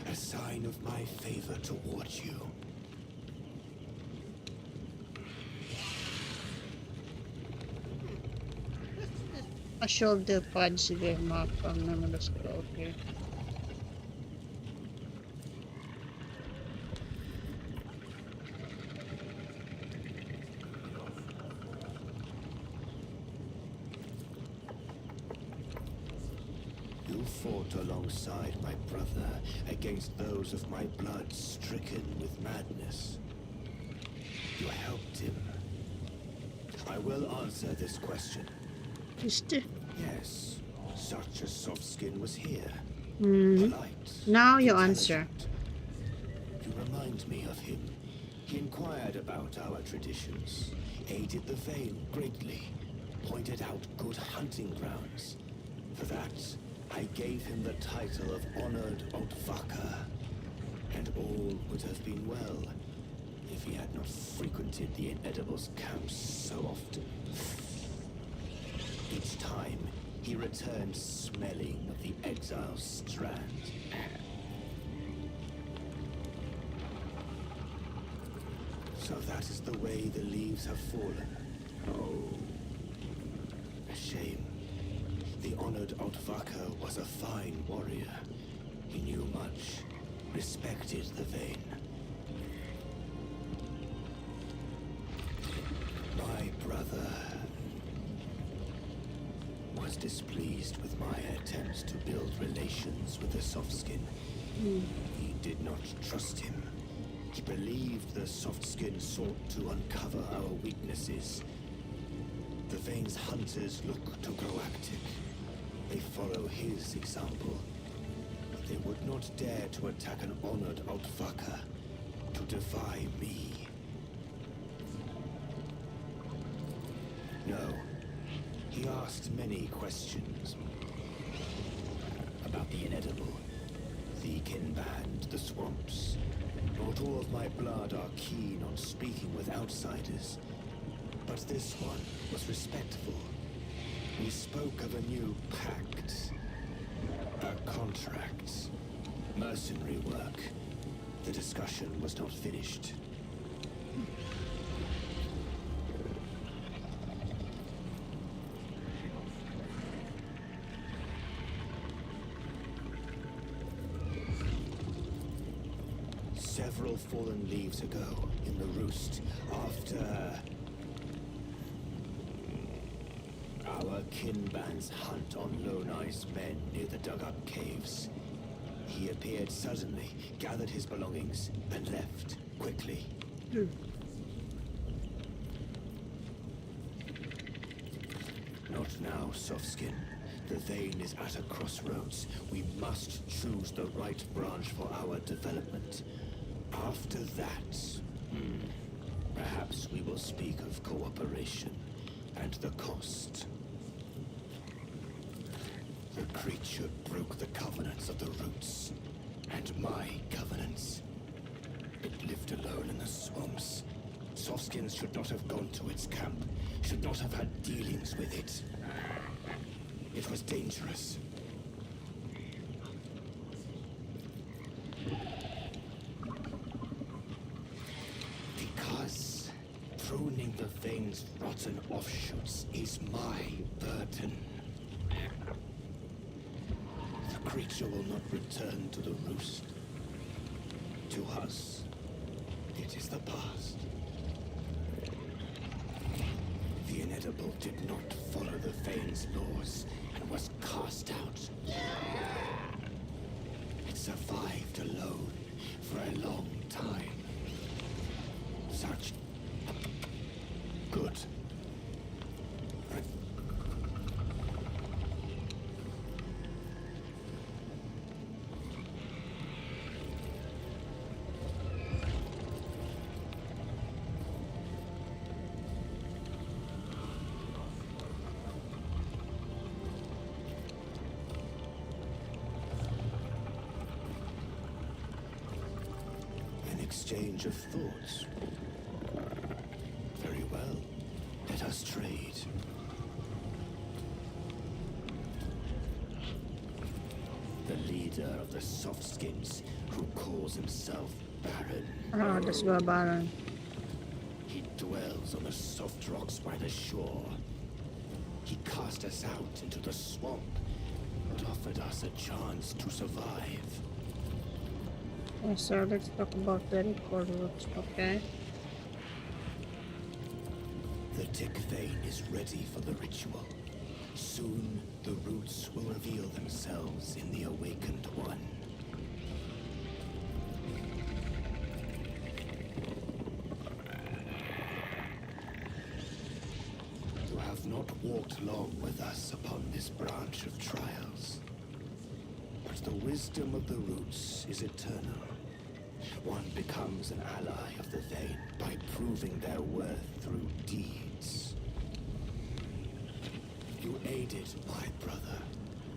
A sign of my favor towards you. A shoulder pad sige mapa naman na scroll here. You fought alongside my brother against those of my blood stricken with madness. You helped him. I will answer this question. Yes, such a soft skin was here. Polite. Now you answer. You remind me of him. He inquired about our traditions, aided the vein greatly, pointed out good hunting grounds. For that, I gave him the title of Honored Otvaka, and all would have been well if he had not frequented the Inedibles camps so often. Each time, he returned smelling of the exile strand. So that is the way the leaves have fallen. Oh, a shame. The honored Otvaka was a fine warrior. He knew much, respected the vein. My brother was displeased with my attempts to build relations with the Softskin. He did not trust him. He believed the Softskin sought to uncover our weaknesses. The Vein's hunters look to grow active. They follow his example. But they would not dare to attack an honored Otvaka, to defy me. No. He asked many questions. About the inedible, the kinband, the swamps. Not all of my blood are keen on speaking with outsiders. But this one was respectful. We spoke of a new pact. A contract. Mercenary work. The discussion was not finished. Several fallen leaves ago, in the roost, after our kinband's hunt on Lone Ice men near the dug-up caves. He appeared suddenly, gathered his belongings, and left quickly. Not now, Softskin. The Vein is at a crossroads. We must choose the right branch for our development. After that, perhaps we will speak of cooperation. and the cost. The creature broke the covenants of the roots, and my covenants. It lived alone in the swamps. Softskins should not have gone to its camp, should not have had dealings with it. It was dangerous. Because pruning the veins' rotten offshoots is my burden. The creature will not return to the roost. To us, it is the past. The inedible did not follow the veins' laws and was cast out. It survived alone for a long time. Such good. Exchange of thoughts. Very well. Let us trade. The leader of the Softskins, who calls himself Baron. Oh, let's go, Baron. He dwells on the soft rocks by the shore. He cast us out into the swamp, but offered us a chance to survive. Oh, so let's talk about the record roots, okay? The tick vein is ready for the ritual. Soon, the roots will reveal themselves in the awakened one. You have not walked long with us upon this branch of trials. But the wisdom of the roots is eternal. One becomes an ally of the vein by proving their worth through deeds. You aided my brother,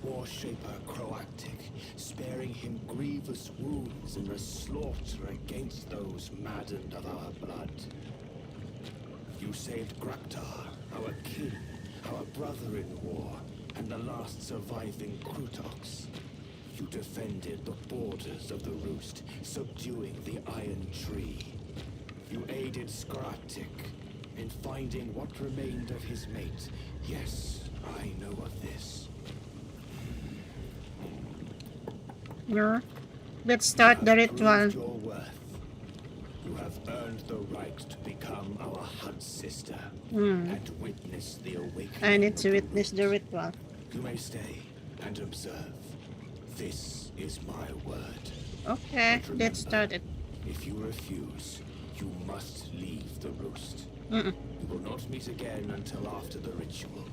Warshaper Croactic, sparing him grievous wounds in the slaughter against those maddened of our blood. You saved Graktar, our kin, our brother in war, and the last surviving Krutox. You defended the borders of the Roost, subduing the Iron Tree. You aided Skratik in finding what remained of his mate. Yes, I know of this. Yeah. Let's start the ritual. Your worth. You have earned the right to become our hunt sister and witness the awakening. I need to witness the ritual. You may stay and observe. This is my word. Okay, let's start it. If you refuse, you must leave the Roost. Mm-mm. We will not meet again until after the ritual.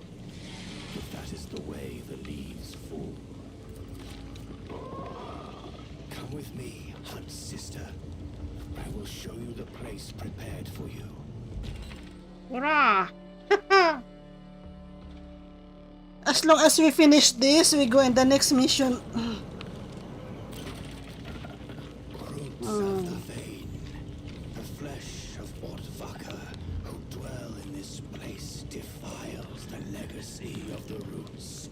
If that is the way the leaves fall. Come with me, Hunt Sister. I will show you the place prepared for you. Hurrah! As long as we finish this, we go in the next mission. Roots of the vein, the flesh of Ortvaka, who dwell in this place, defiles the legacy of the roots.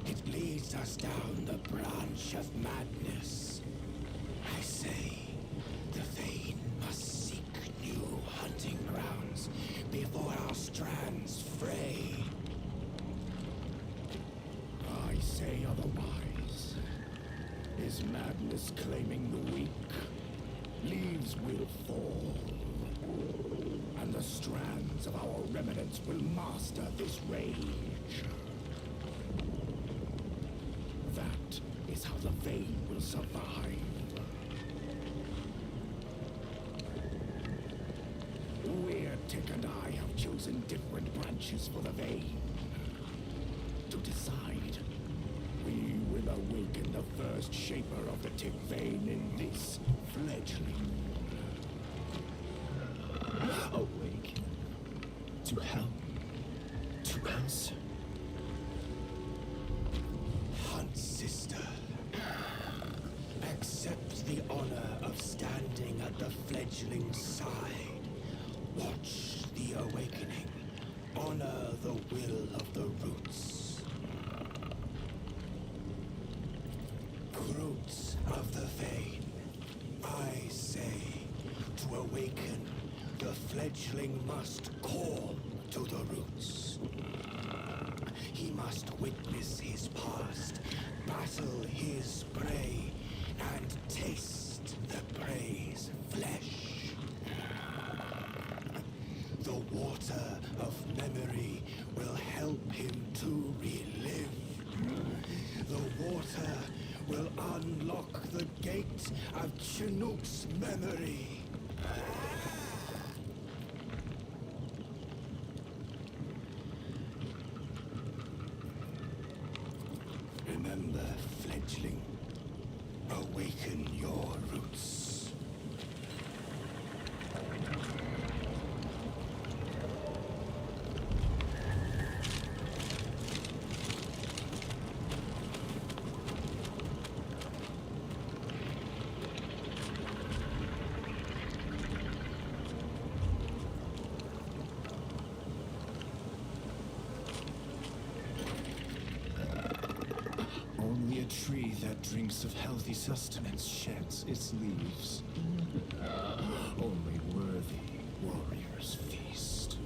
It leads us down the branch of madness. I say, the vein must seek new hunting grounds before our strands fray. I say otherwise. Is madness claiming the weak? Leaves will fall, and the strands of our remnants will master this rage. That is how the vein will survive. Weirtick and I have chosen different branches for the vein. To decide, we will awaken the first shaper of the tick vein in this fledgling. Awaken to help the honor of standing at the fledgling's side. Watch the awakening. Honor the will of the roots. Roots of the vein. I say, to awaken, the fledgling must call to the roots. He must witness his past, battle his prey, and taste the prey's flesh. The water of memory will help him to relive. The water will unlock the gate of Chinook's memory. Remember, fledgling, awaken your roots. Only a tree that drinks of healthy sustenance sheds its leaves. Only worthy warriors feast.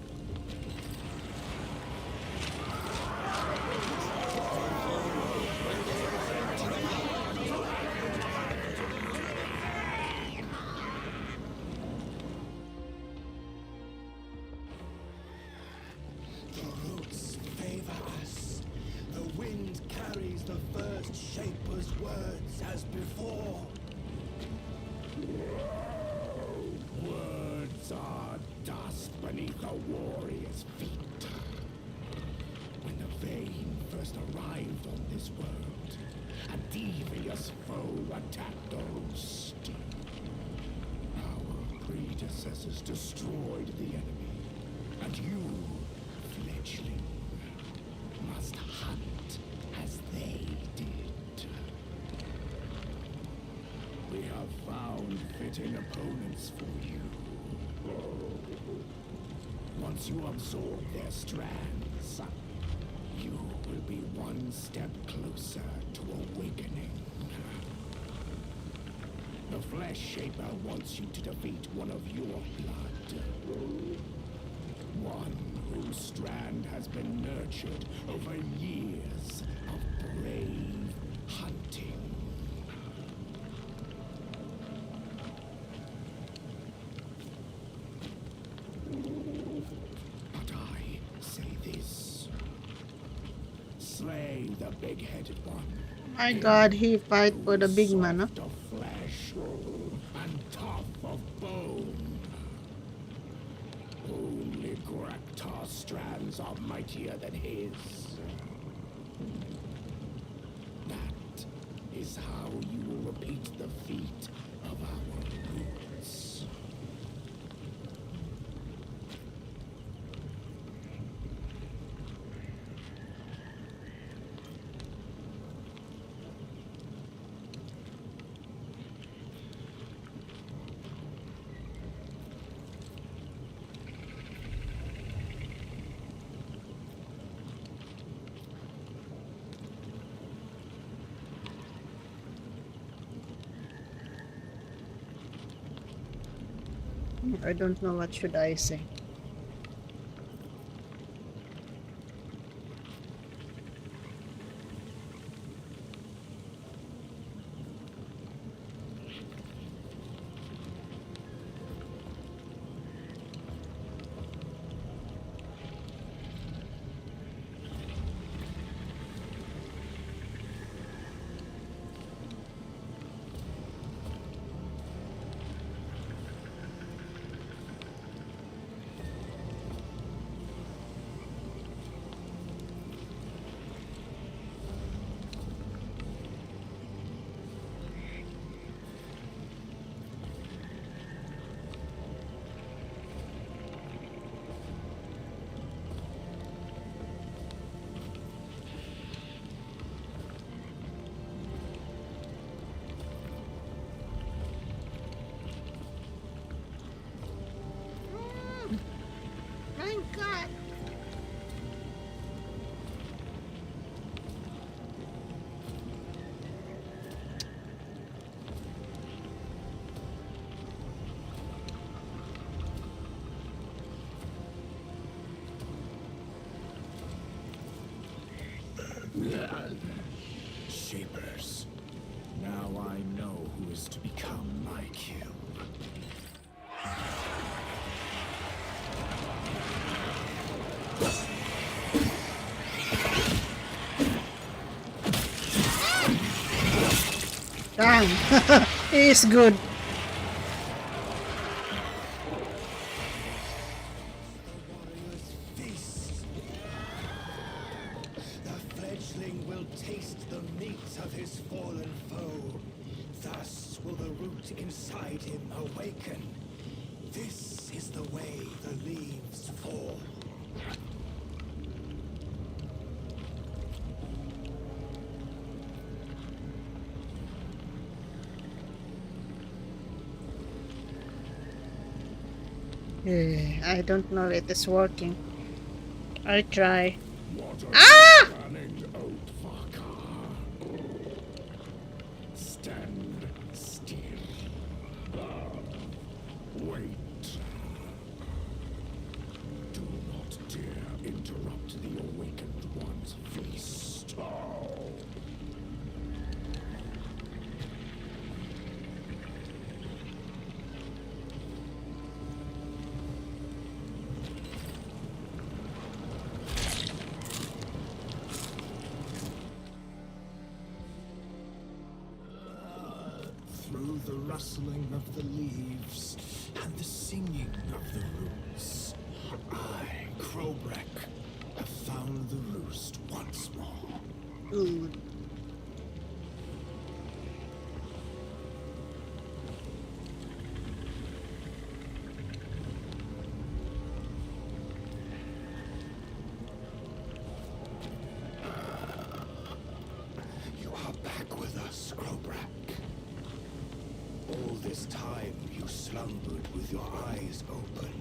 The roots favor us. The wind carries the first shaper's words as before. Words are dust beneath a warrior's feet. When the Vein first arrived on this world, a devious foe attacked the roost. Our predecessors destroyed the enemy, and you, fledgling, must hunt as they did. We have found fitting opponents for you. Once you absorb their strands, you will be one step closer to awakening. The Flesh Shaper wants you to defeat one of your blood. One whose strand has been nurtured over years of brave hunting. But I say this. Slay the big-headed one. My God, he fight for the big man, huh? Soft of flesh and tough of bone. Only Grektar's strands are mightier than his. That is how you will repeat the feat of our roots. I don't know what should I say. must become my cube. Damn, he's good. The fledgling will taste the meat of his fallen foe. Thus will the root inside him awaken. This is the way the leaves fall. I don't know if it's working. I try. Ah! Stand still. Wait. Do not dare interrupt the awakened one's feast. Through the rustling of the leaves and the singing of the roots, I, Crowbreck, have found the roost once more. Good. You are back with us, Crowbreck. All this time you slumbered with your eyes open.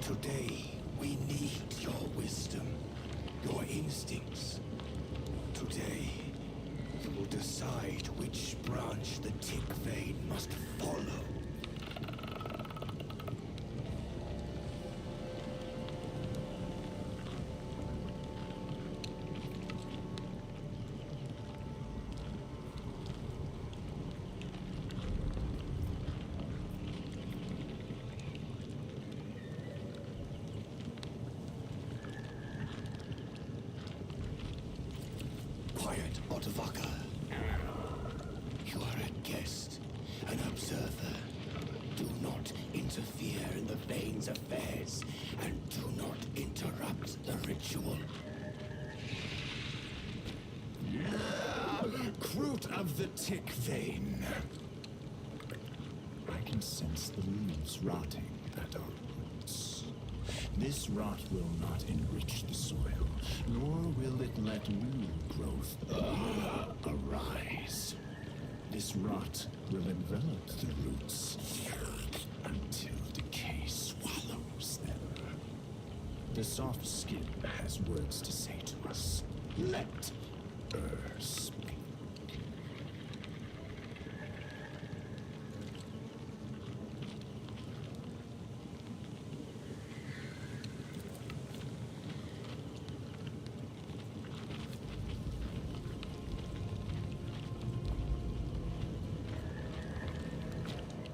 Today, we need your wisdom, your instincts. Today, you will decide which branch the tick vein must follow. Quiet, Otavaka. You are a guest, an observer. Do not interfere in the Vein's affairs, and do not interrupt the ritual. Fruit of the tick vein. I can sense the leaves rotting at our roots. This rot will not enrich the soil, nor will it let new growth arise. This rot will envelop the roots until decay swallows them. The soft skin has words to say to us. Let her speak.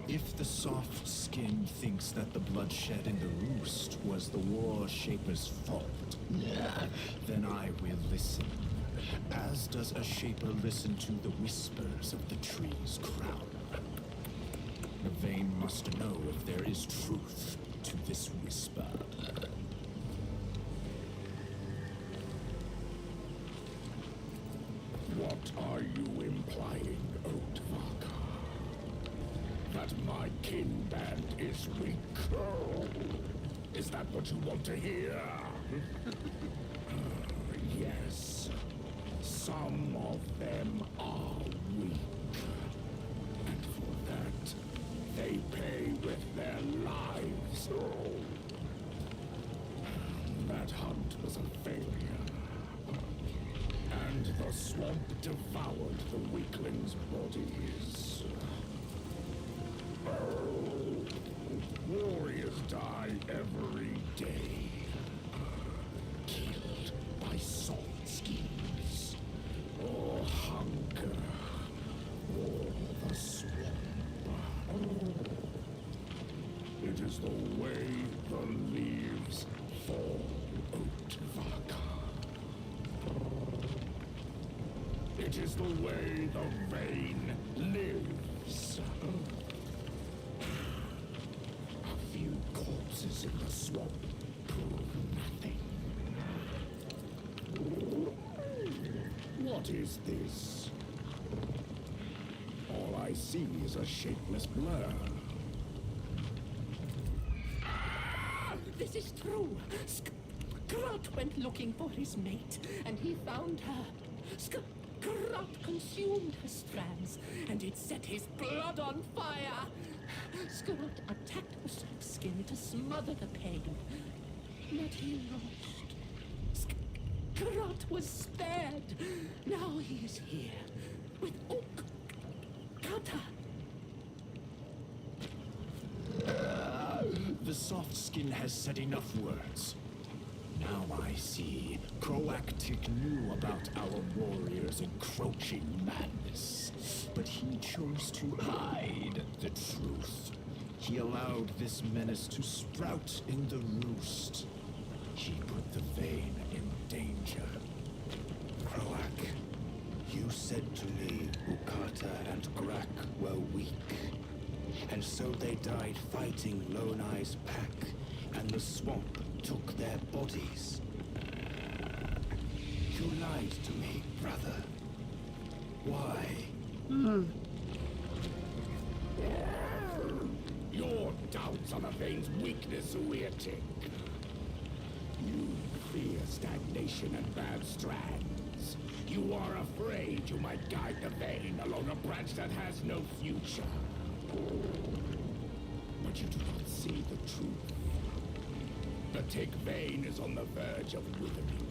If the soft skin thinks that the bloodshed in the roost was the War Shaper's fault, then I will listen. As does a Shaper listen to the whispers of the tree's crown. The Vein must know if there is truth to this whisper. What are you implying, Oatvaka? That my kin band is weak? Is that what you want to hear? Yes. Some of them are weak. And for that, they pay with their lives. That hunt was a failure. And the swamp devoured the weaklings' bodies. Warriors die every day. Killed by salt skins. Or hunger. Or the swamp. It is the way the vein lives. A few corpses in the swamp prove nothing. What is this? All I see is a shapeless blur. This is true. Grot went looking for his mate, and he found her. Grot consumed her strands, and it set his blood on fire. Grot attacked the soft skin to smother the pain, but he lost. Grot was spared. Now he is here with Kata. The soft skin has said enough words. Now I see. Croactic knew about our warriors' encroaching madness, but he chose to hide the truth. He allowed this menace to sprout in the roost. He put the vein in danger. Croak, you said to me Ukata and Grak were weak. And so they died fighting Lone Eye's pack, and the swamp took their bodies. You lied to me, brother. Why? Your doubts on the vein's weakness, Uirtik. You fear stagnation and bad strands. You are afraid you might guide the vein along a branch that has no future. But you do not see the truth. The Tick vein is on the verge of withering.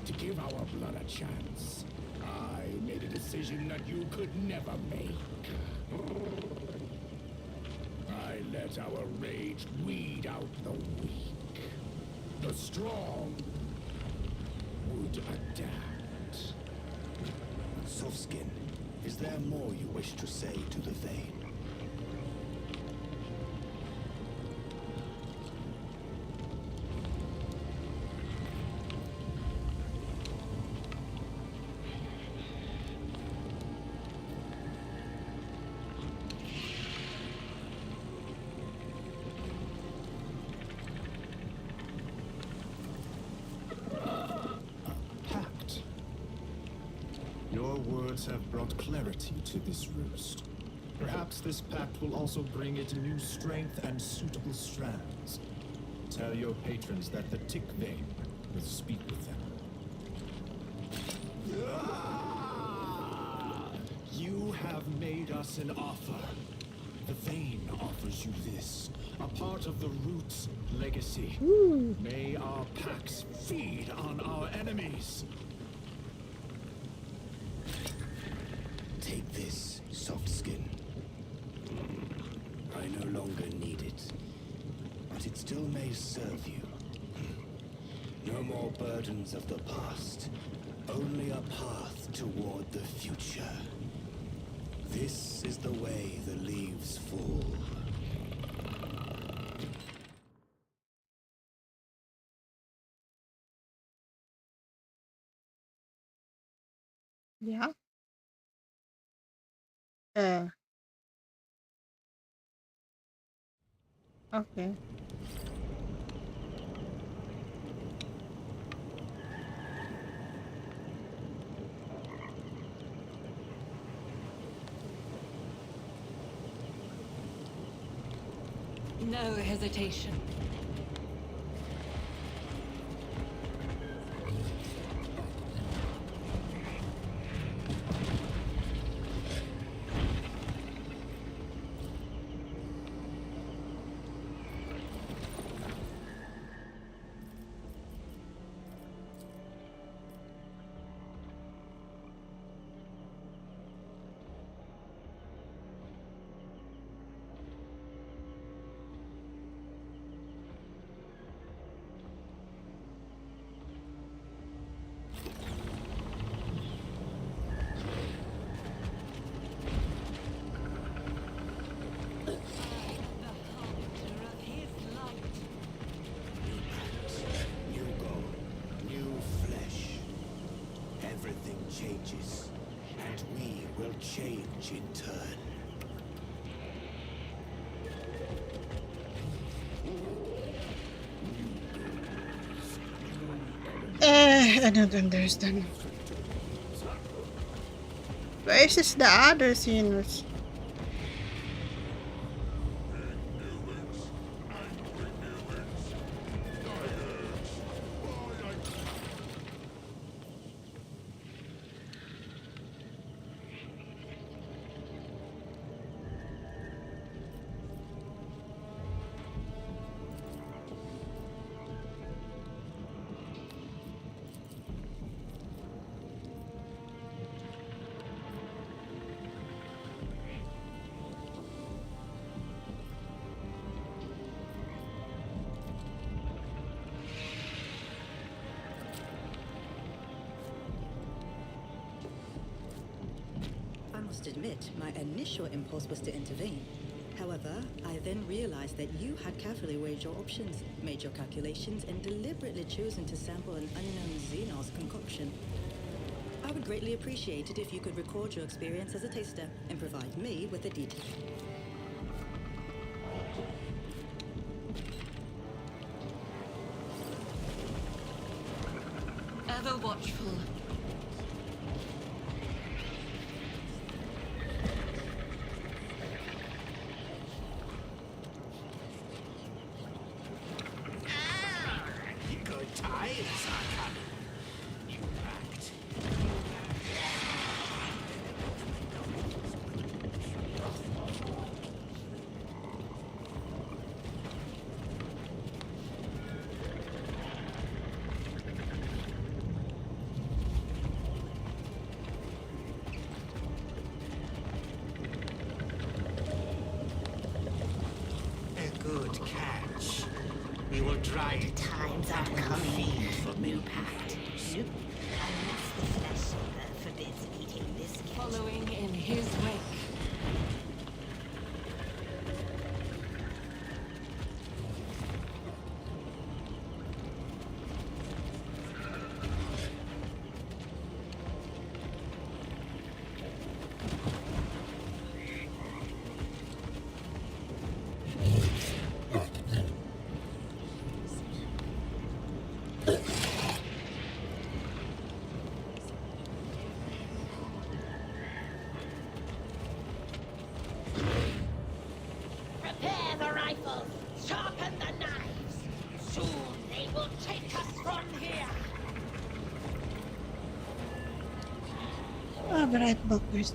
To give our blood a chance, I made a decision that you could never make. I let our rage weed out the weak. The strong would adapt. Softskin, is there more you wish to say to the vein? Your words have brought clarity to this roost. Perhaps this pact will also bring it new strength and suitable strands. Tell your patrons that the Tick vein will speak with them. You have made us an offer. The vein offers you this, a part of the root's legacy. May our packs feed on our enemies. Take this, Softskin. I no longer need it, but it still may serve you. No more burdens of the past, only a path toward the future. This is the way the leaves fall. Yeah. Okay. No hesitation. I don't understand. Where is the other sinners? I must admit, my initial impulse was to intervene. However, I then realized that you had carefully weighed your options, made your calculations, and deliberately chosen to sample an unknown Xenos concoction. I would greatly appreciate it if you could record your experience as a taster and provide me with the details. Ever watchful. Good times are coming. You act. A good catch. We will dry it. Times are coming. New pact. Nope. Unless the flesh eater forbids eating this cat. Following in his wake. Prepare the rifles! Sharpen the knives! Soon they will take us from here! I'll be right back, guys.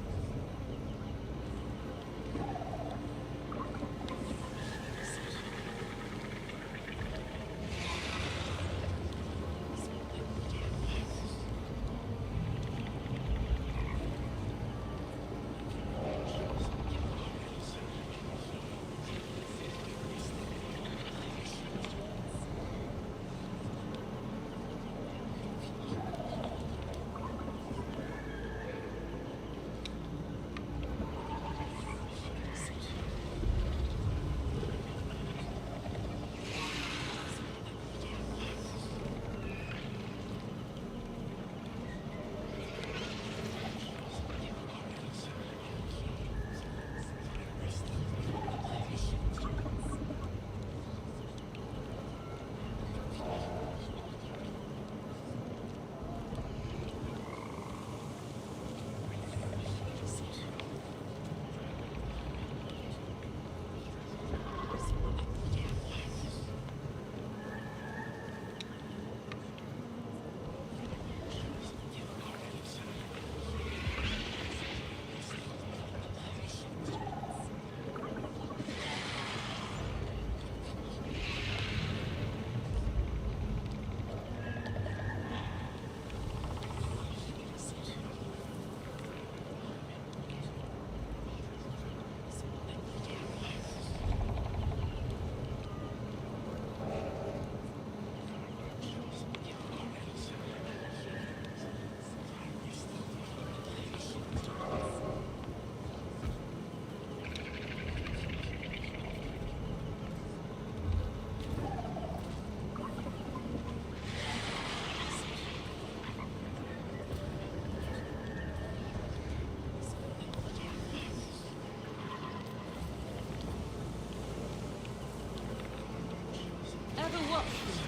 Ever watchful.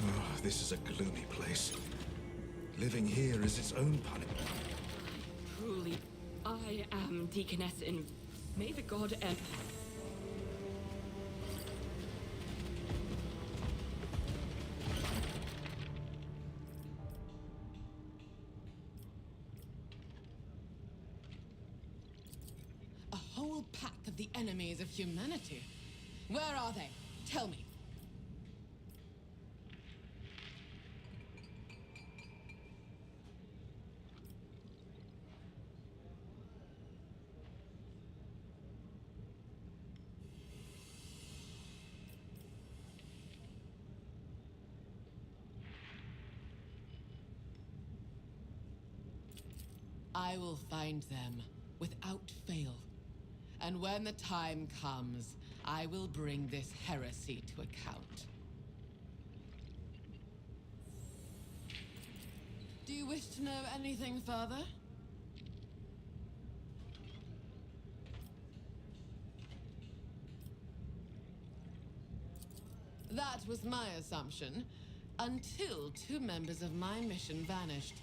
Oh, this is a gloomy place. Living here is its own punishment. Truly, I am Deaconess in... May the god A whole pack of the enemies of humanity. Where are they? Tell me. I will find them, without fail. And when the time comes, I will bring this heresy to account. Do you wish to know anything further? That was my assumption, until two members of my mission vanished.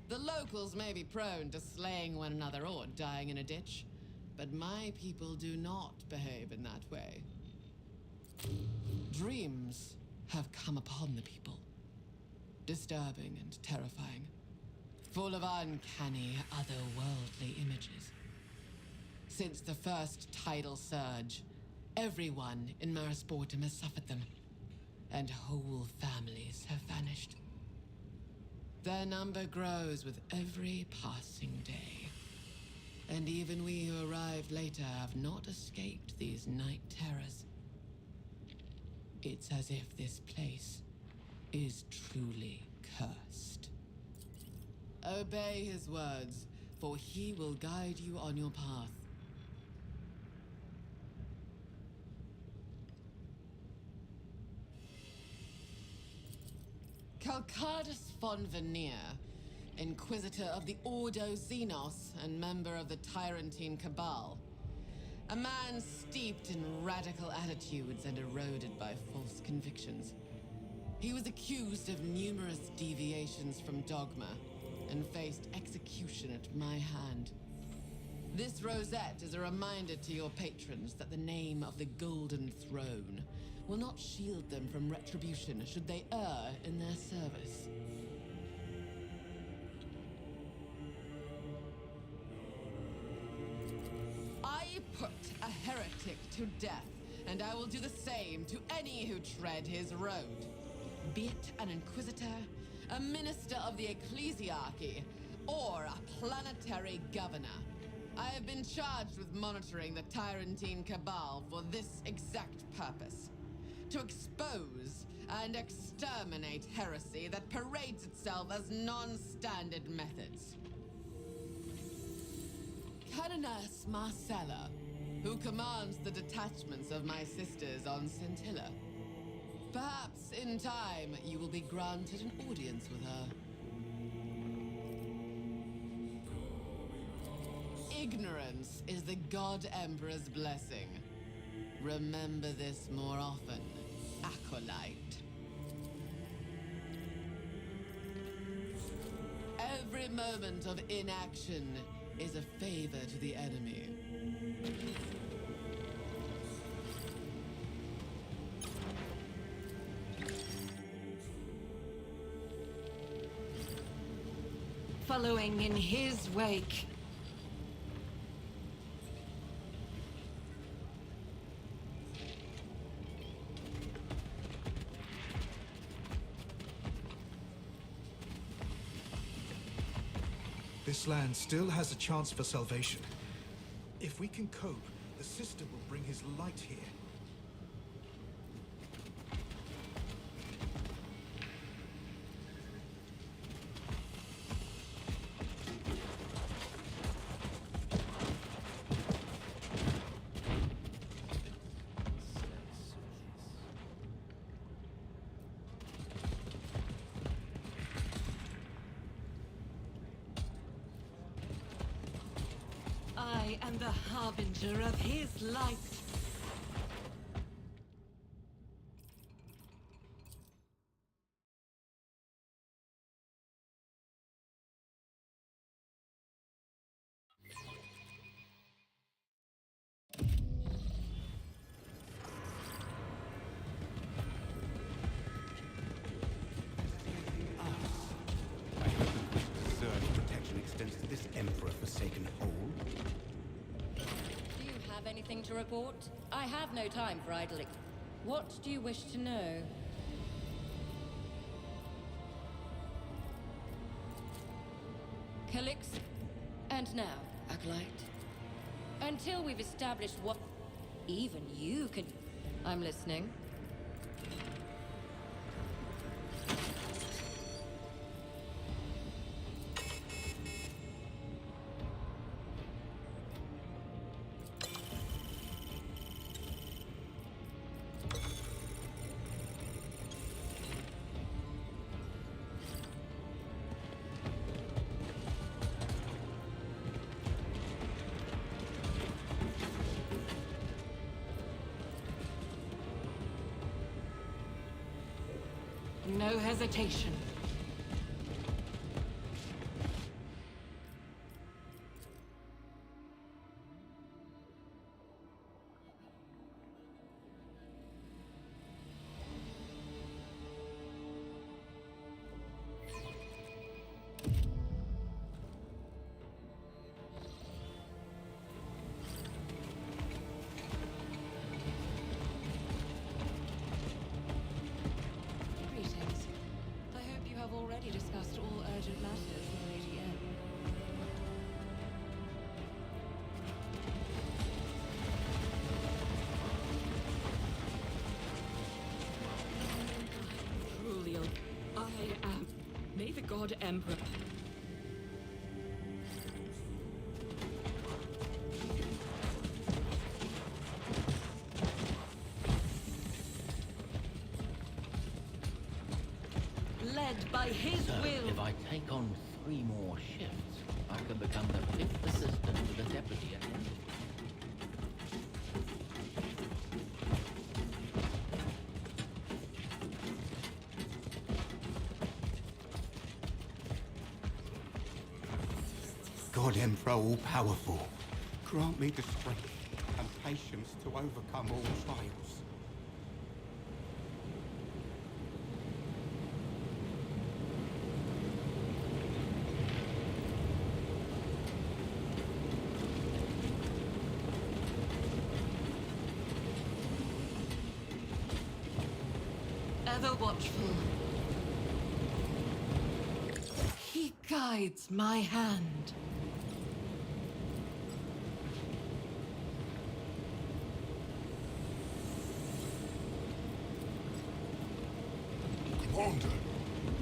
The locals may be prone to slaying one another or dying in a ditch, but my people do not behave in that way. Dreams have come upon the people. Disturbing and terrifying. Full of uncanny, otherworldly images. Since the first tidal surge, everyone in Marisportum has suffered them, and whole families have vanished. Their number grows with every passing day. And even we who arrived later have not escaped these night terrors. It's as if this place is truly cursed. Obey his words, for he will guide you on your path. Calcardus von Veneer, Inquisitor of the Ordo Xenos and member of the Tyrantine Cabal. A man steeped in radical attitudes and eroded by false convictions. He was accused of numerous deviations from dogma and faced execution at my hand. This rosette is a reminder to your patrons that the name of the Golden Throne will not shield them from retribution should they err in their service. I put a heretic to death, and I will do the same to any who tread his road. Be it an inquisitor, a minister of the ecclesiarchy, or a planetary governor. I have been charged with monitoring the Tyrantine Cabal for this exact purpose. To expose and exterminate heresy that parades itself as non-standard methods. Canoness Marcella, who commands the detachments of my sisters on Scintilla. Perhaps in time you will be granted an audience with her. Ignorance is the God Emperor's blessing. Remember this more often, Acolyte. Every moment of inaction is a favor to the enemy. Following in his wake. This land still has a chance for salvation. If we can cope, the sister will bring his light here. I am the harbinger of his light. report? I have no time for idling. What do you wish to know? Calix? And now, Acolyte? Until we've established what even you can... I'm listening. No hesitation. Greetings. I hope you have already discussed all urgent matters with Lady M. Truly, I am. May the God Emperor. Led by his So, will. if I take on 3 more shifts, I can become the 5th assistant to the deputy attendant. God Emperor all-powerful, grant me the strength and patience to overcome all trials. Ever watchful. He guides my hand. Commander,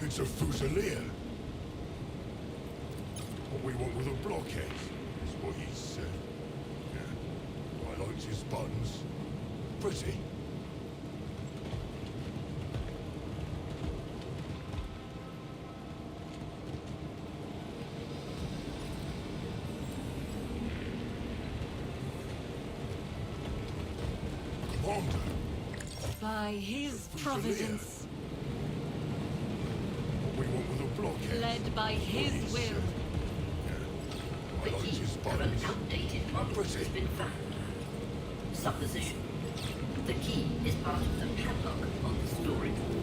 it's a Fusilier. What we want with a blockhead is what he said. Yeah. I liked his buttons. Pretty. Commander, By his providence. what we want with a blockhead. Led by his will. I liked his buttons. Outdated model has been found. Supposition. The key is part of the padlock on the storage wall.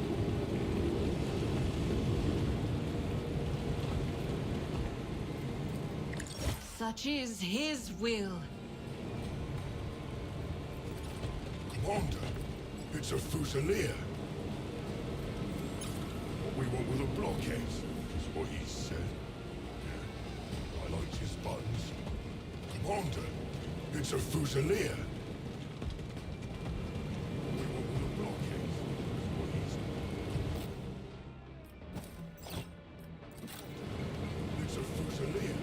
Such is his will. Commander, it's a Fusilier. What we want with a blockhead is what he said. Yeah. I liked his buttons. Commander, it's a Fusilier. What we want with a blockhead is what he said. It's a Fusilier.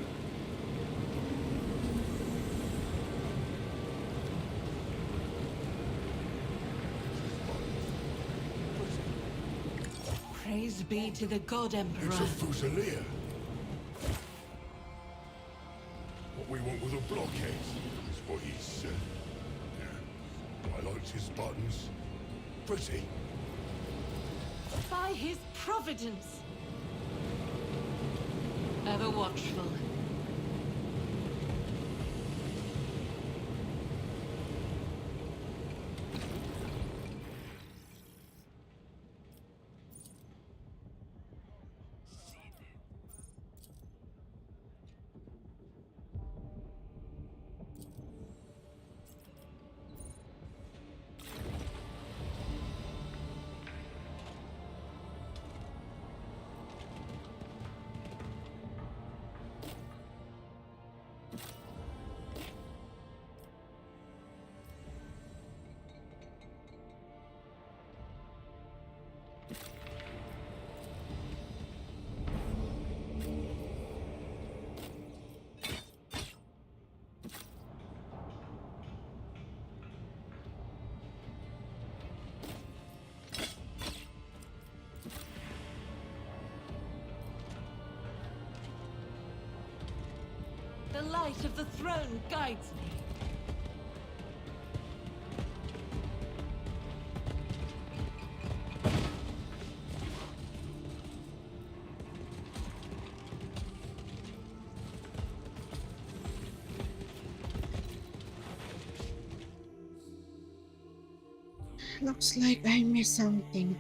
Praise be to the God Emperor. It's a Fusilier. What we want with a blockhead is what he said. Yeah. I liked his buttons. Pretty. By his providence. Ever watchful. The light of the throne guides me. Looks like I missed something.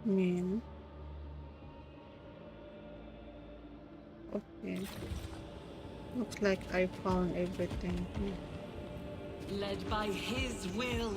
Man. Okay. Looks like I found everything. Led by his will.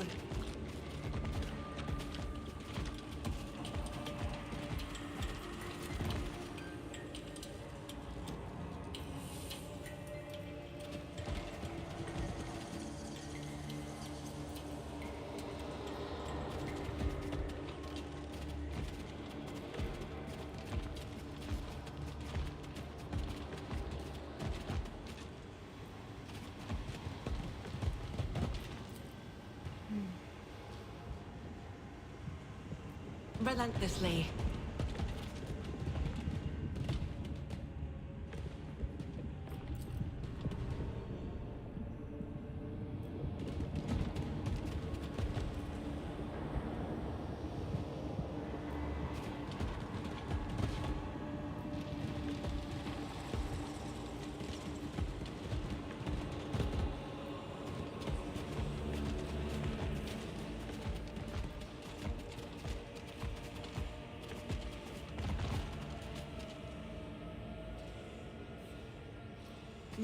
Relentlessly.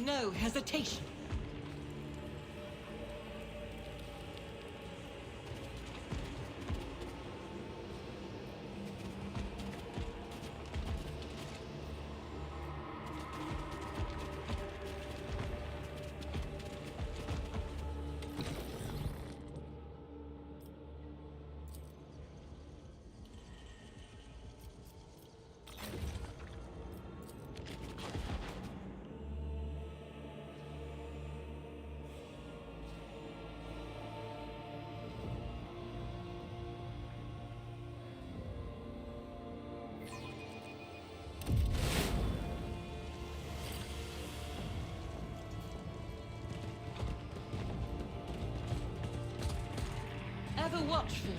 No hesitation. Ever watchful.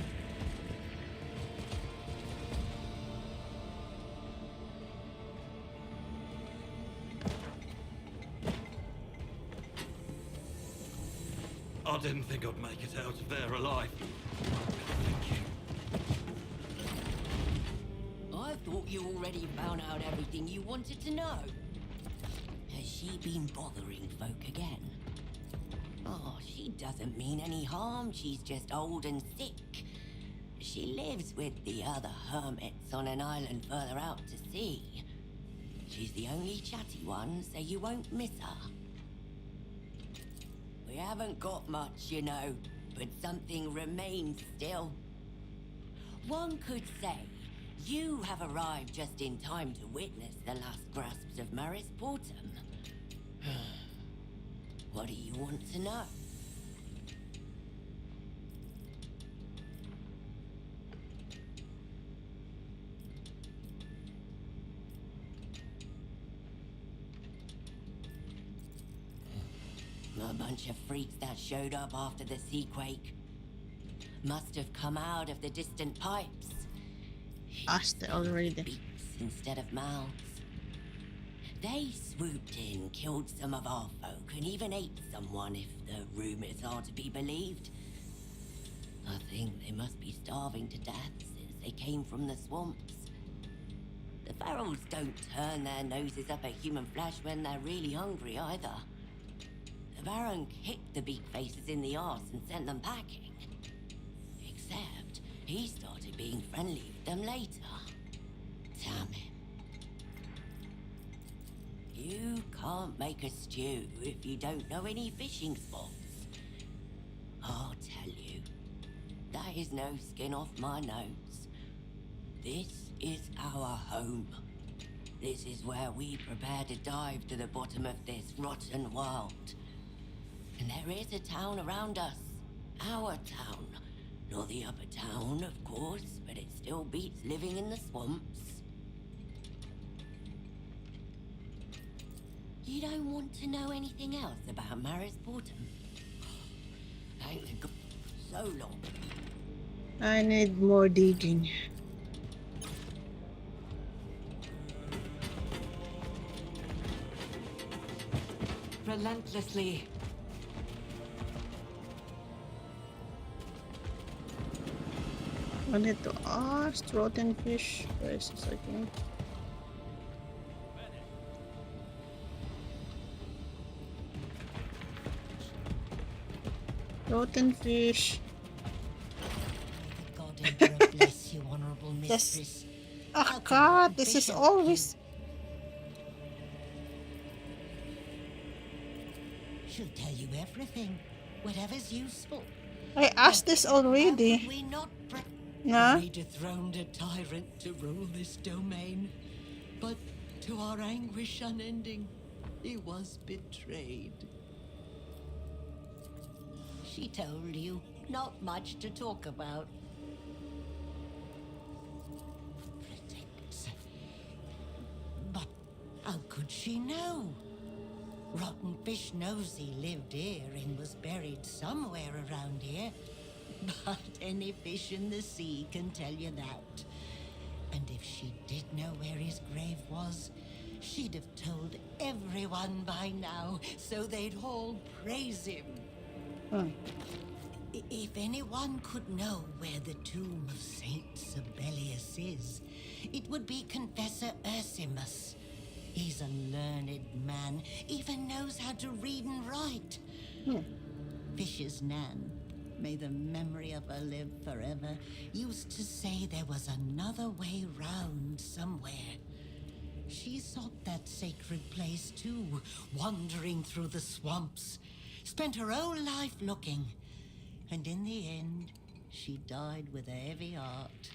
I didn't think I'd make it out of there alive. Thank you. I thought you already found out everything you wanted to know. Has she been bothering folk again? Oh, she doesn't mean any harm. She's just old and sick. She lives with the other hermits on an island further out to sea. She's the only chatty one, so you won't miss her. We haven't got much, you know, but something remains still. One could say you have arrived just in time to witness the last grasps of Maris Portum. What do you want to know? A bunch of freaks that showed up after the seaquake. Must have come out of the distant pipes. Asked already. Beaks instead of mouths. They swooped in, killed some of our folk, and even ate someone, if the rumors are to be believed. I think they must be starving to death since they came from the swamps. The ferals don't turn their noses up at human flesh when they're really hungry either. The Baron kicked the beak faces in the arse and sent them packing. Except he started being friendly with them later. Damn it. You can't make a stew if you don't know any fishing spots. I'll tell you, that is no skin off my nose. This is our home. This is where we prepare to dive to the bottom of this rotten world. And there is a town around us, our town. Not the upper town, of course, but it still beats living in the swamps. You don't want to know anything else about Maris Portum? Thank God, so long. I need more digging. Relentlessly. I need to ask rotten fish. Wait a second. Rotten fish. God Emperor bless you, honorable Yes. mistress. Oh God, this is always. She'll tell you everything, whatever's useful. I asked this already. How could we not Nah. We dethroned a tyrant to rule this domain, but to our anguish unending, he was betrayed. She told you not much to talk about. But how could she know? Rotten Fish knows he lived here and was buried somewhere around here. But any fish in the sea can tell you that. And if she did know where his grave was, she'd have told everyone by now, so they'd all praise him. If anyone could know where the tomb of Saint Sibelius is, it would be Confessor Ursimus. He's a learned man, even knows how to read and write. Fish's Nan, may the memory of her live forever, used to say there was another way round somewhere. She sought that sacred place too, wandering through the swamps, spent her whole life looking, and in the end, she died with a heavy heart.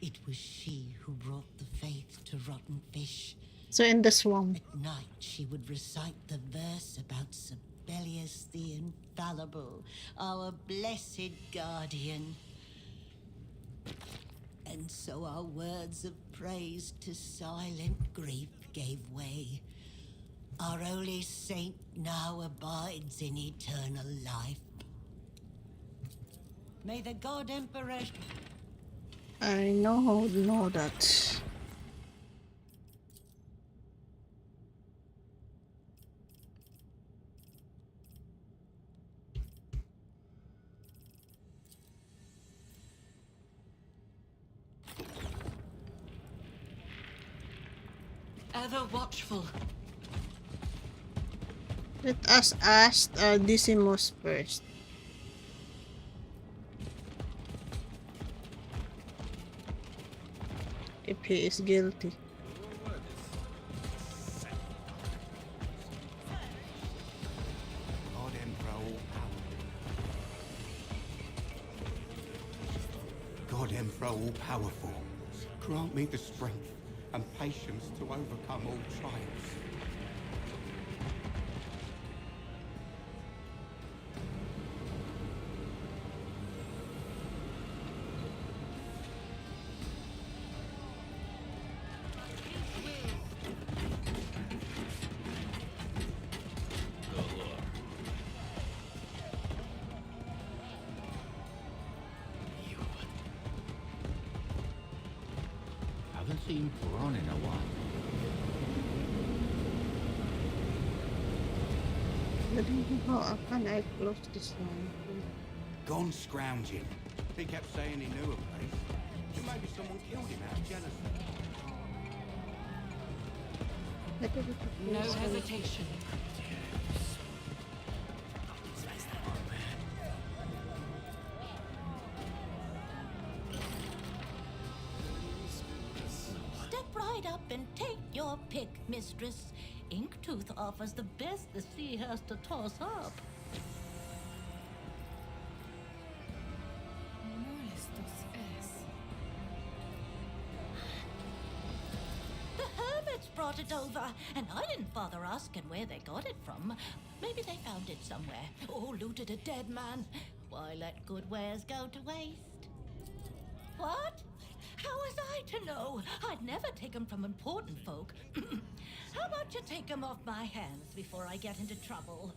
It was she who brought the faith to Rotten Fish. So in the swamp. At night, she would recite the verse about Sibelius the Infallible, our blessed guardian. And so our words of praise to silent grief gave way. Our holy saint now abides in eternal life. May the God Emperor... I know that. Ever watchful. Let us ask Decimus first. If he is guilty. God Emperor all-powerful. God Emperor all-powerful, grant me the strength and patience to overcome all trials. Haven't seen Ron in a while. How can I close this one? Gone scrounging. He kept saying he knew a place. Maybe someone killed him out of jealousy. No hesitation. Step right up and take your pick, mistress. Inktooth offers the best the sea has to toss up. The hermits brought it over, and I didn't bother asking where they got it from. Maybe they found it somewhere, or looted a dead man. Why let good wares go to waste? What? How was I to know? I'd never take 'em from important folk. How about you take 'em off my hands before I get into trouble?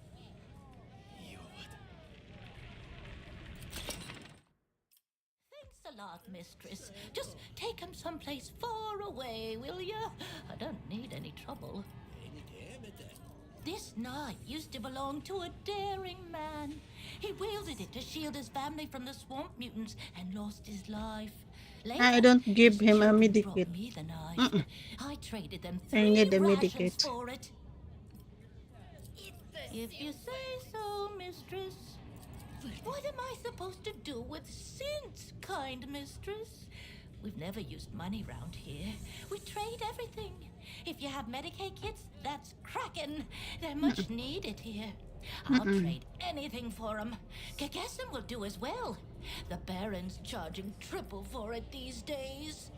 Thanks a lot, mistress. Just take 'em someplace far away, will you? I don't need any trouble. This knife used to belong to a daring man. He wielded it to shield his family from the swamp mutants and lost his life. Later, I don't give his him a children medikit. brought me the knife. I traded them I 3 need a rations medikit. for it. If you say so, mistress. What am I supposed to do with synths, kind mistress? We've never used money round here. We trade everything. If you have Medicaid kits, that's crackin'. They're much needed here. I'll trade anything for 'em. Gegessen will do as well. The Baron's charging triple for it these days.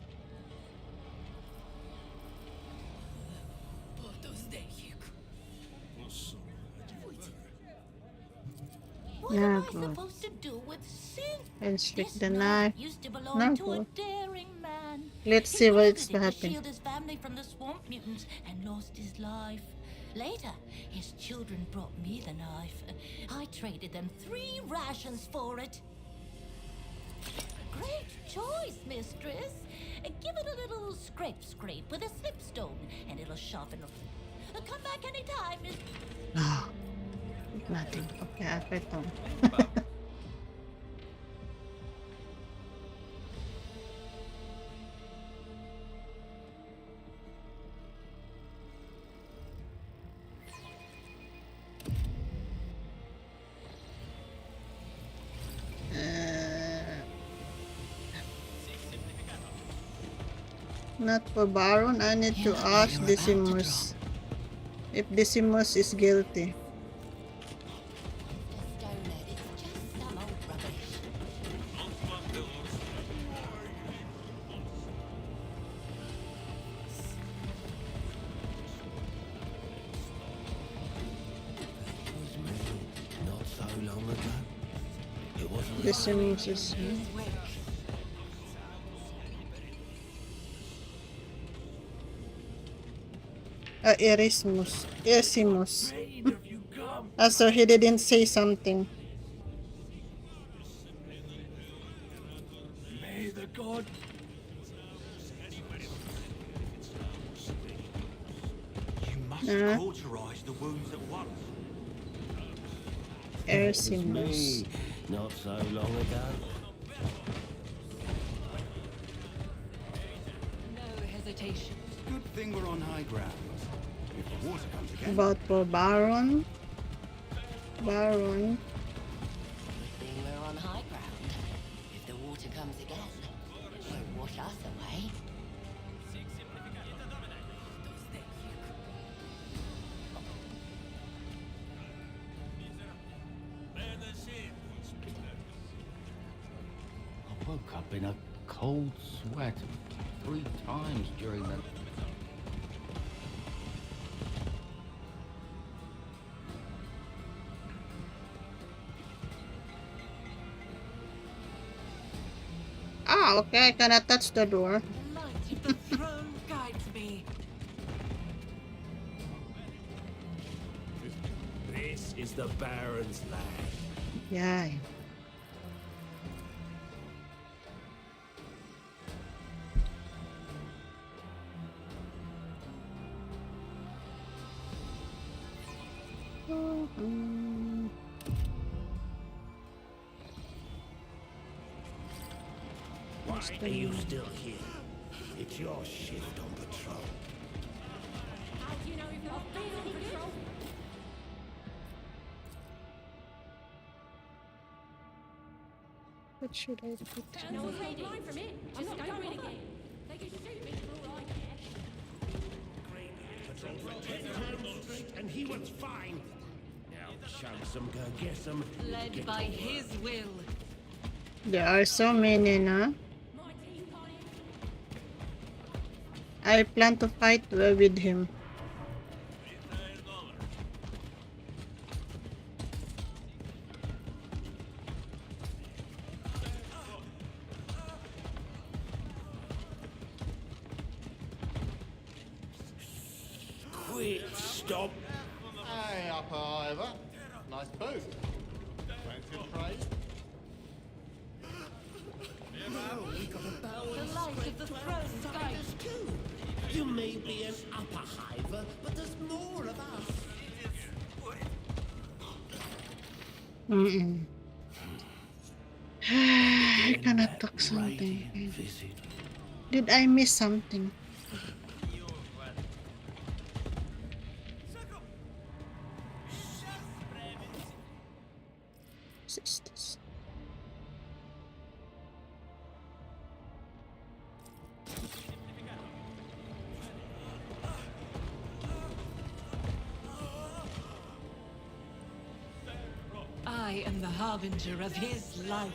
What am I supposed to do with synths? And stick This the knife. used to belong to a No. daring man. Let's He see what's wielded it to happening. shield his family from the swamp mutants and lost his life. Later, his children brought me the knife. I traded them 3 rations for it. Great choice, mistress. Give it a little scrape with a slipstone, and it'll sharpen up. Come back anytime, miss. No. Nothing. Okay, apa ito? Not for Baron. I need to ask Decimus if Decimus is guilty. Not so long ago. It wasn't. Decimus is here. Erasmus. So he didn't say something. May the god. You must cauterize the wounds at once. Erasmus. Not so long ago. No hesitation. Good thing we're on high ground. If the water comes again. About for Baron. Being we're on high ground. If the water comes again, it won't wash us away. I woke up in a cold sweat 3 times during the... Ah, okay, I cannot touch the door. The light of the throne guides me. This is the Baron's land. Yeah. Why are you still here? It's your shift on patrol. How do you know if you're been on patrol? What should I put? No one's got a line from it. I'm not going again. They can shoot me for all I care. And he was fine. Now chunk some, go get some. Led by his will. There are so many, no? I plan to fight with him. Quit, stop. Hey, upper Ivor. Nice boost. Fancy a trade? No, we got a barrel The light of the throne guides too. You may be an upper hiver, but there's more of us. I cannot talk something. Did I miss something? What is this? I am the harbinger of his light.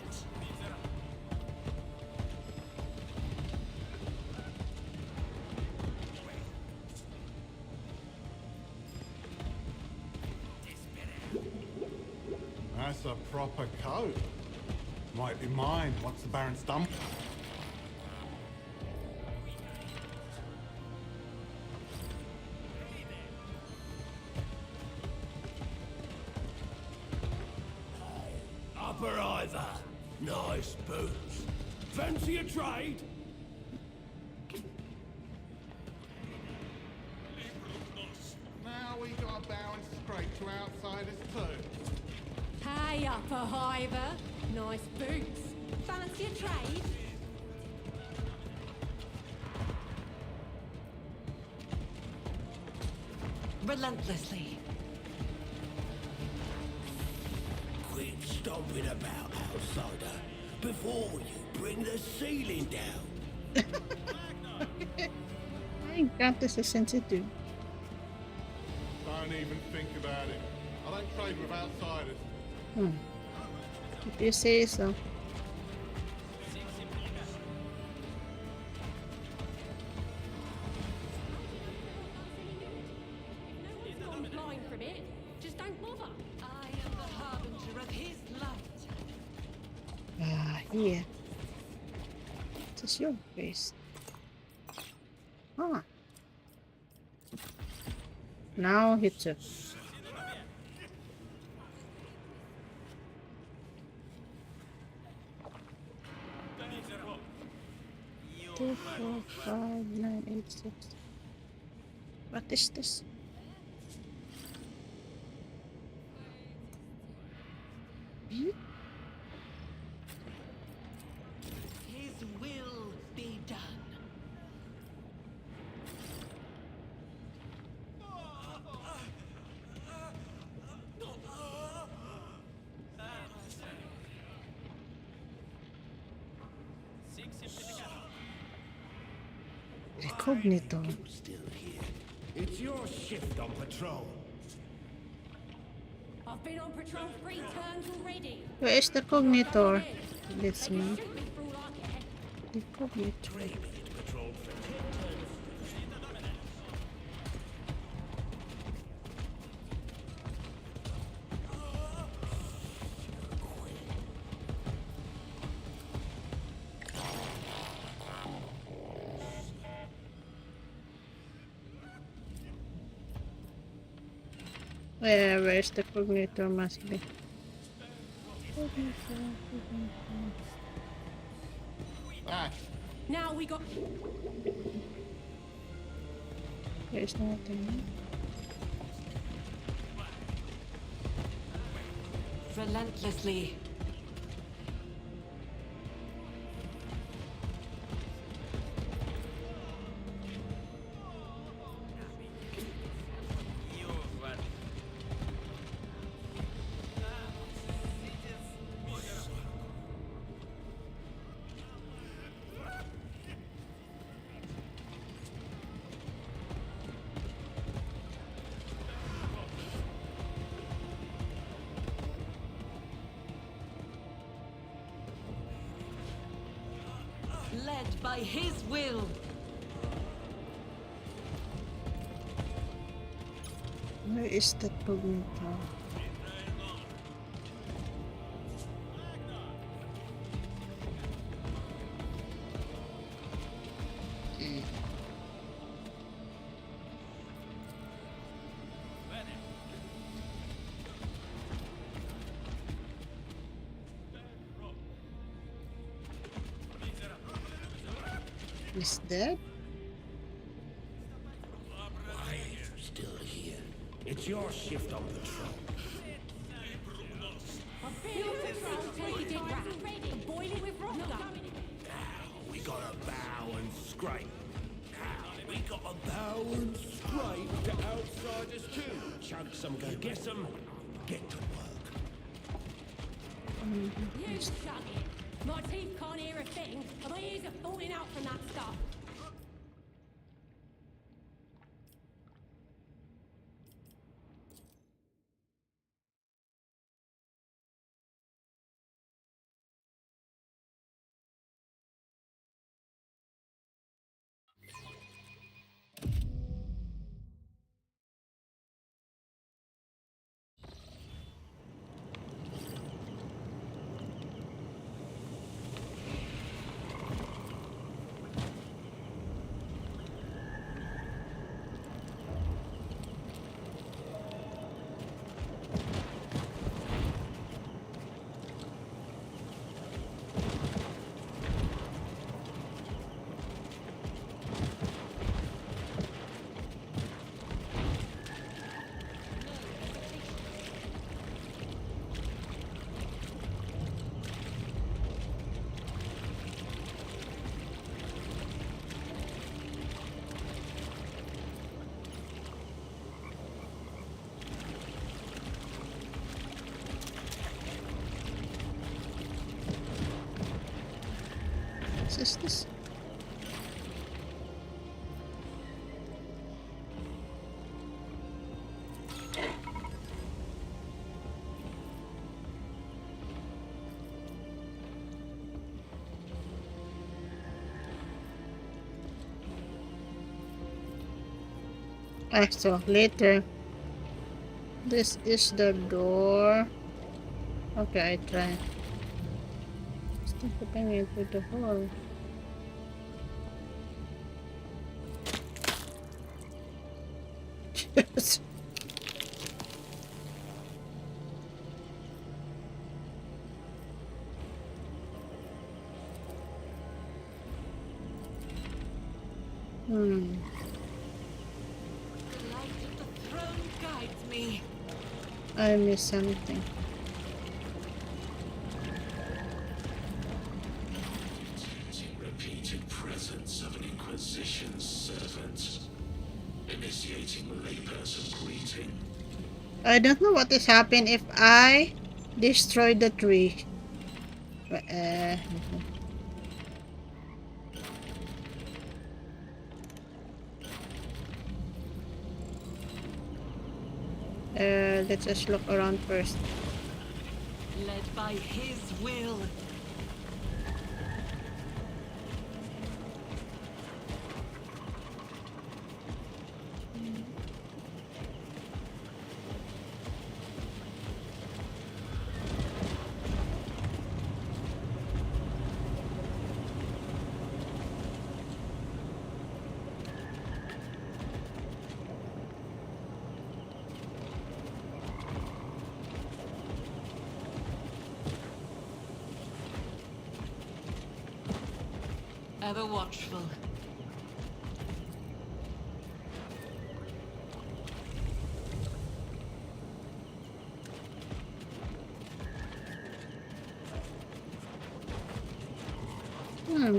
That's a proper coat. Might be mine once the Baron's done. Upper Ivor. Nice boots. Fancy a trade? Now we got a Baron straight to outsiders too. Hey, upper hiver. Nice boots. Fancy a trade? Relentlessly. Quit stomping about, outsider, before you bring the ceiling down. My god, this is sensitive. Don't even think about it. I don't trade with outsiders. If you say so. I'm blind from it. Just don't bother. I am the harbinger of his light. Here. This is your face. Ah. Now he took. 2, 4, 5, 9, 8, 6. What is this? His will be done. Recognitor. Still here. It's your shift on patrol. I've been on patrol 3 turns already. Where is the cognitor? This me. Shoot me for all I care. The cognitor. Patrol for 10 turns. Where's the cognitor must be? Ah, Now we got. There's nothing. Relentlessly. Led by his will. Where is the cognitor? He's dead? Why are you still here? It's your shift on patrol. We gotta bow and scrape. We gotta bow and scrape to outsiders too. Chunk some, go get some. Get to work. You shut it. My teeth can't hear a thing, and my ears are falling out from that stuff. Is this? So later. This is the door. Okay, I try. Still putting it with the hole. Yes. The light of the throne guides me. I missed something. Repeated presence of an Inquisition servant. Initiating layperson greeting. I don't know what is happening if I destroy the tree. Let's just look around first. Led by his will. Ever watchful.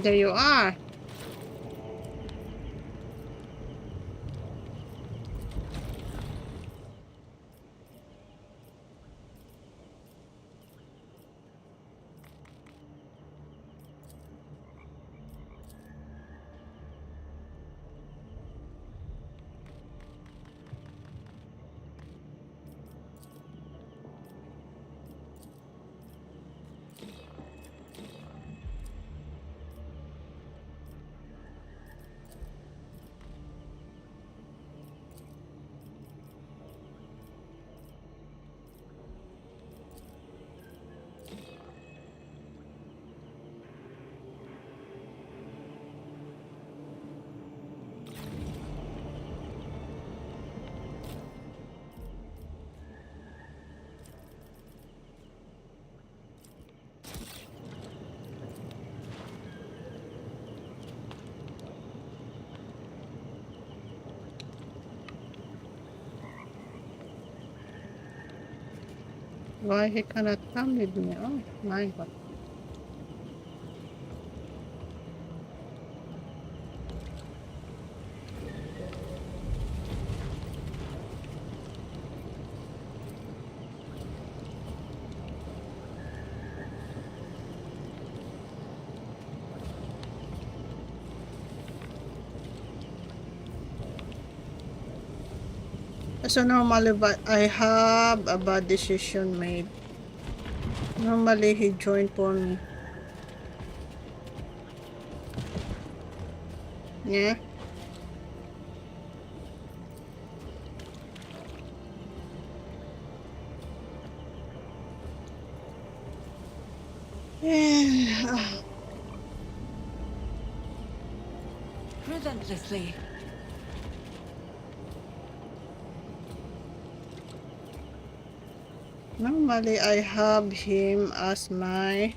There you are. Why he cannot come with me? Oh my god. So normally, but I have a bad decision made. Normally, he joined for me. Yeah. Yeah. Relentlessly. Normally, I have him as my.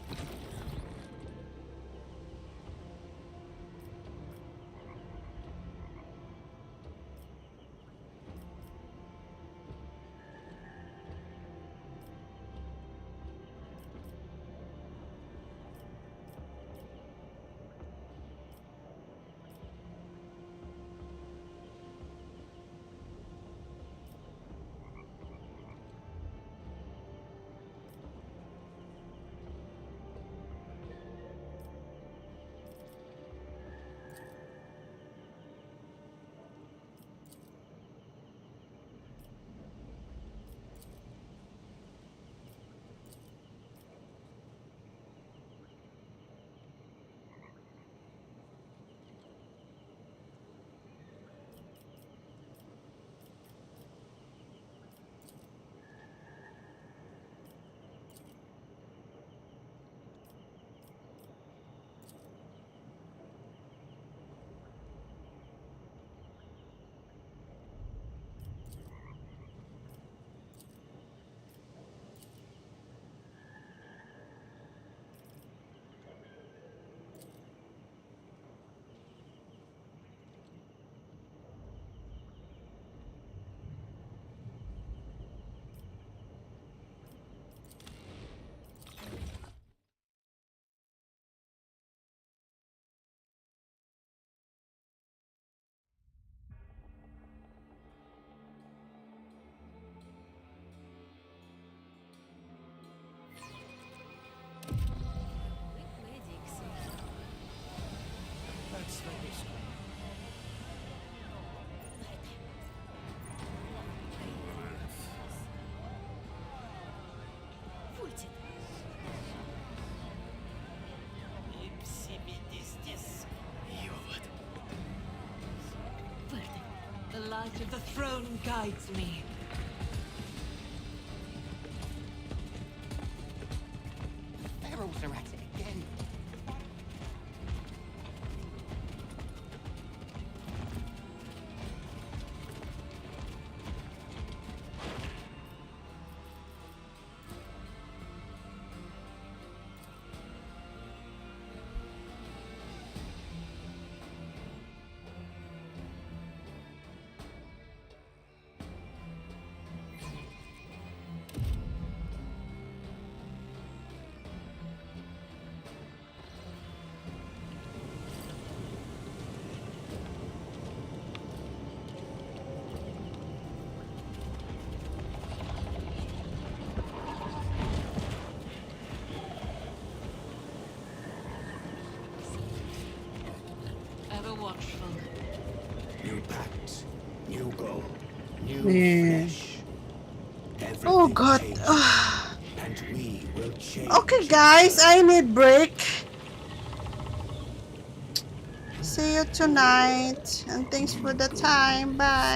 The light of the throne guides me. Ferals are at it again. Ever watchful. New pact, new goal, new Yeah. flesh. Oh Everything god. changes, and we will change. Okay, guys, I need break. See you tonight, and thanks for the time. Bye.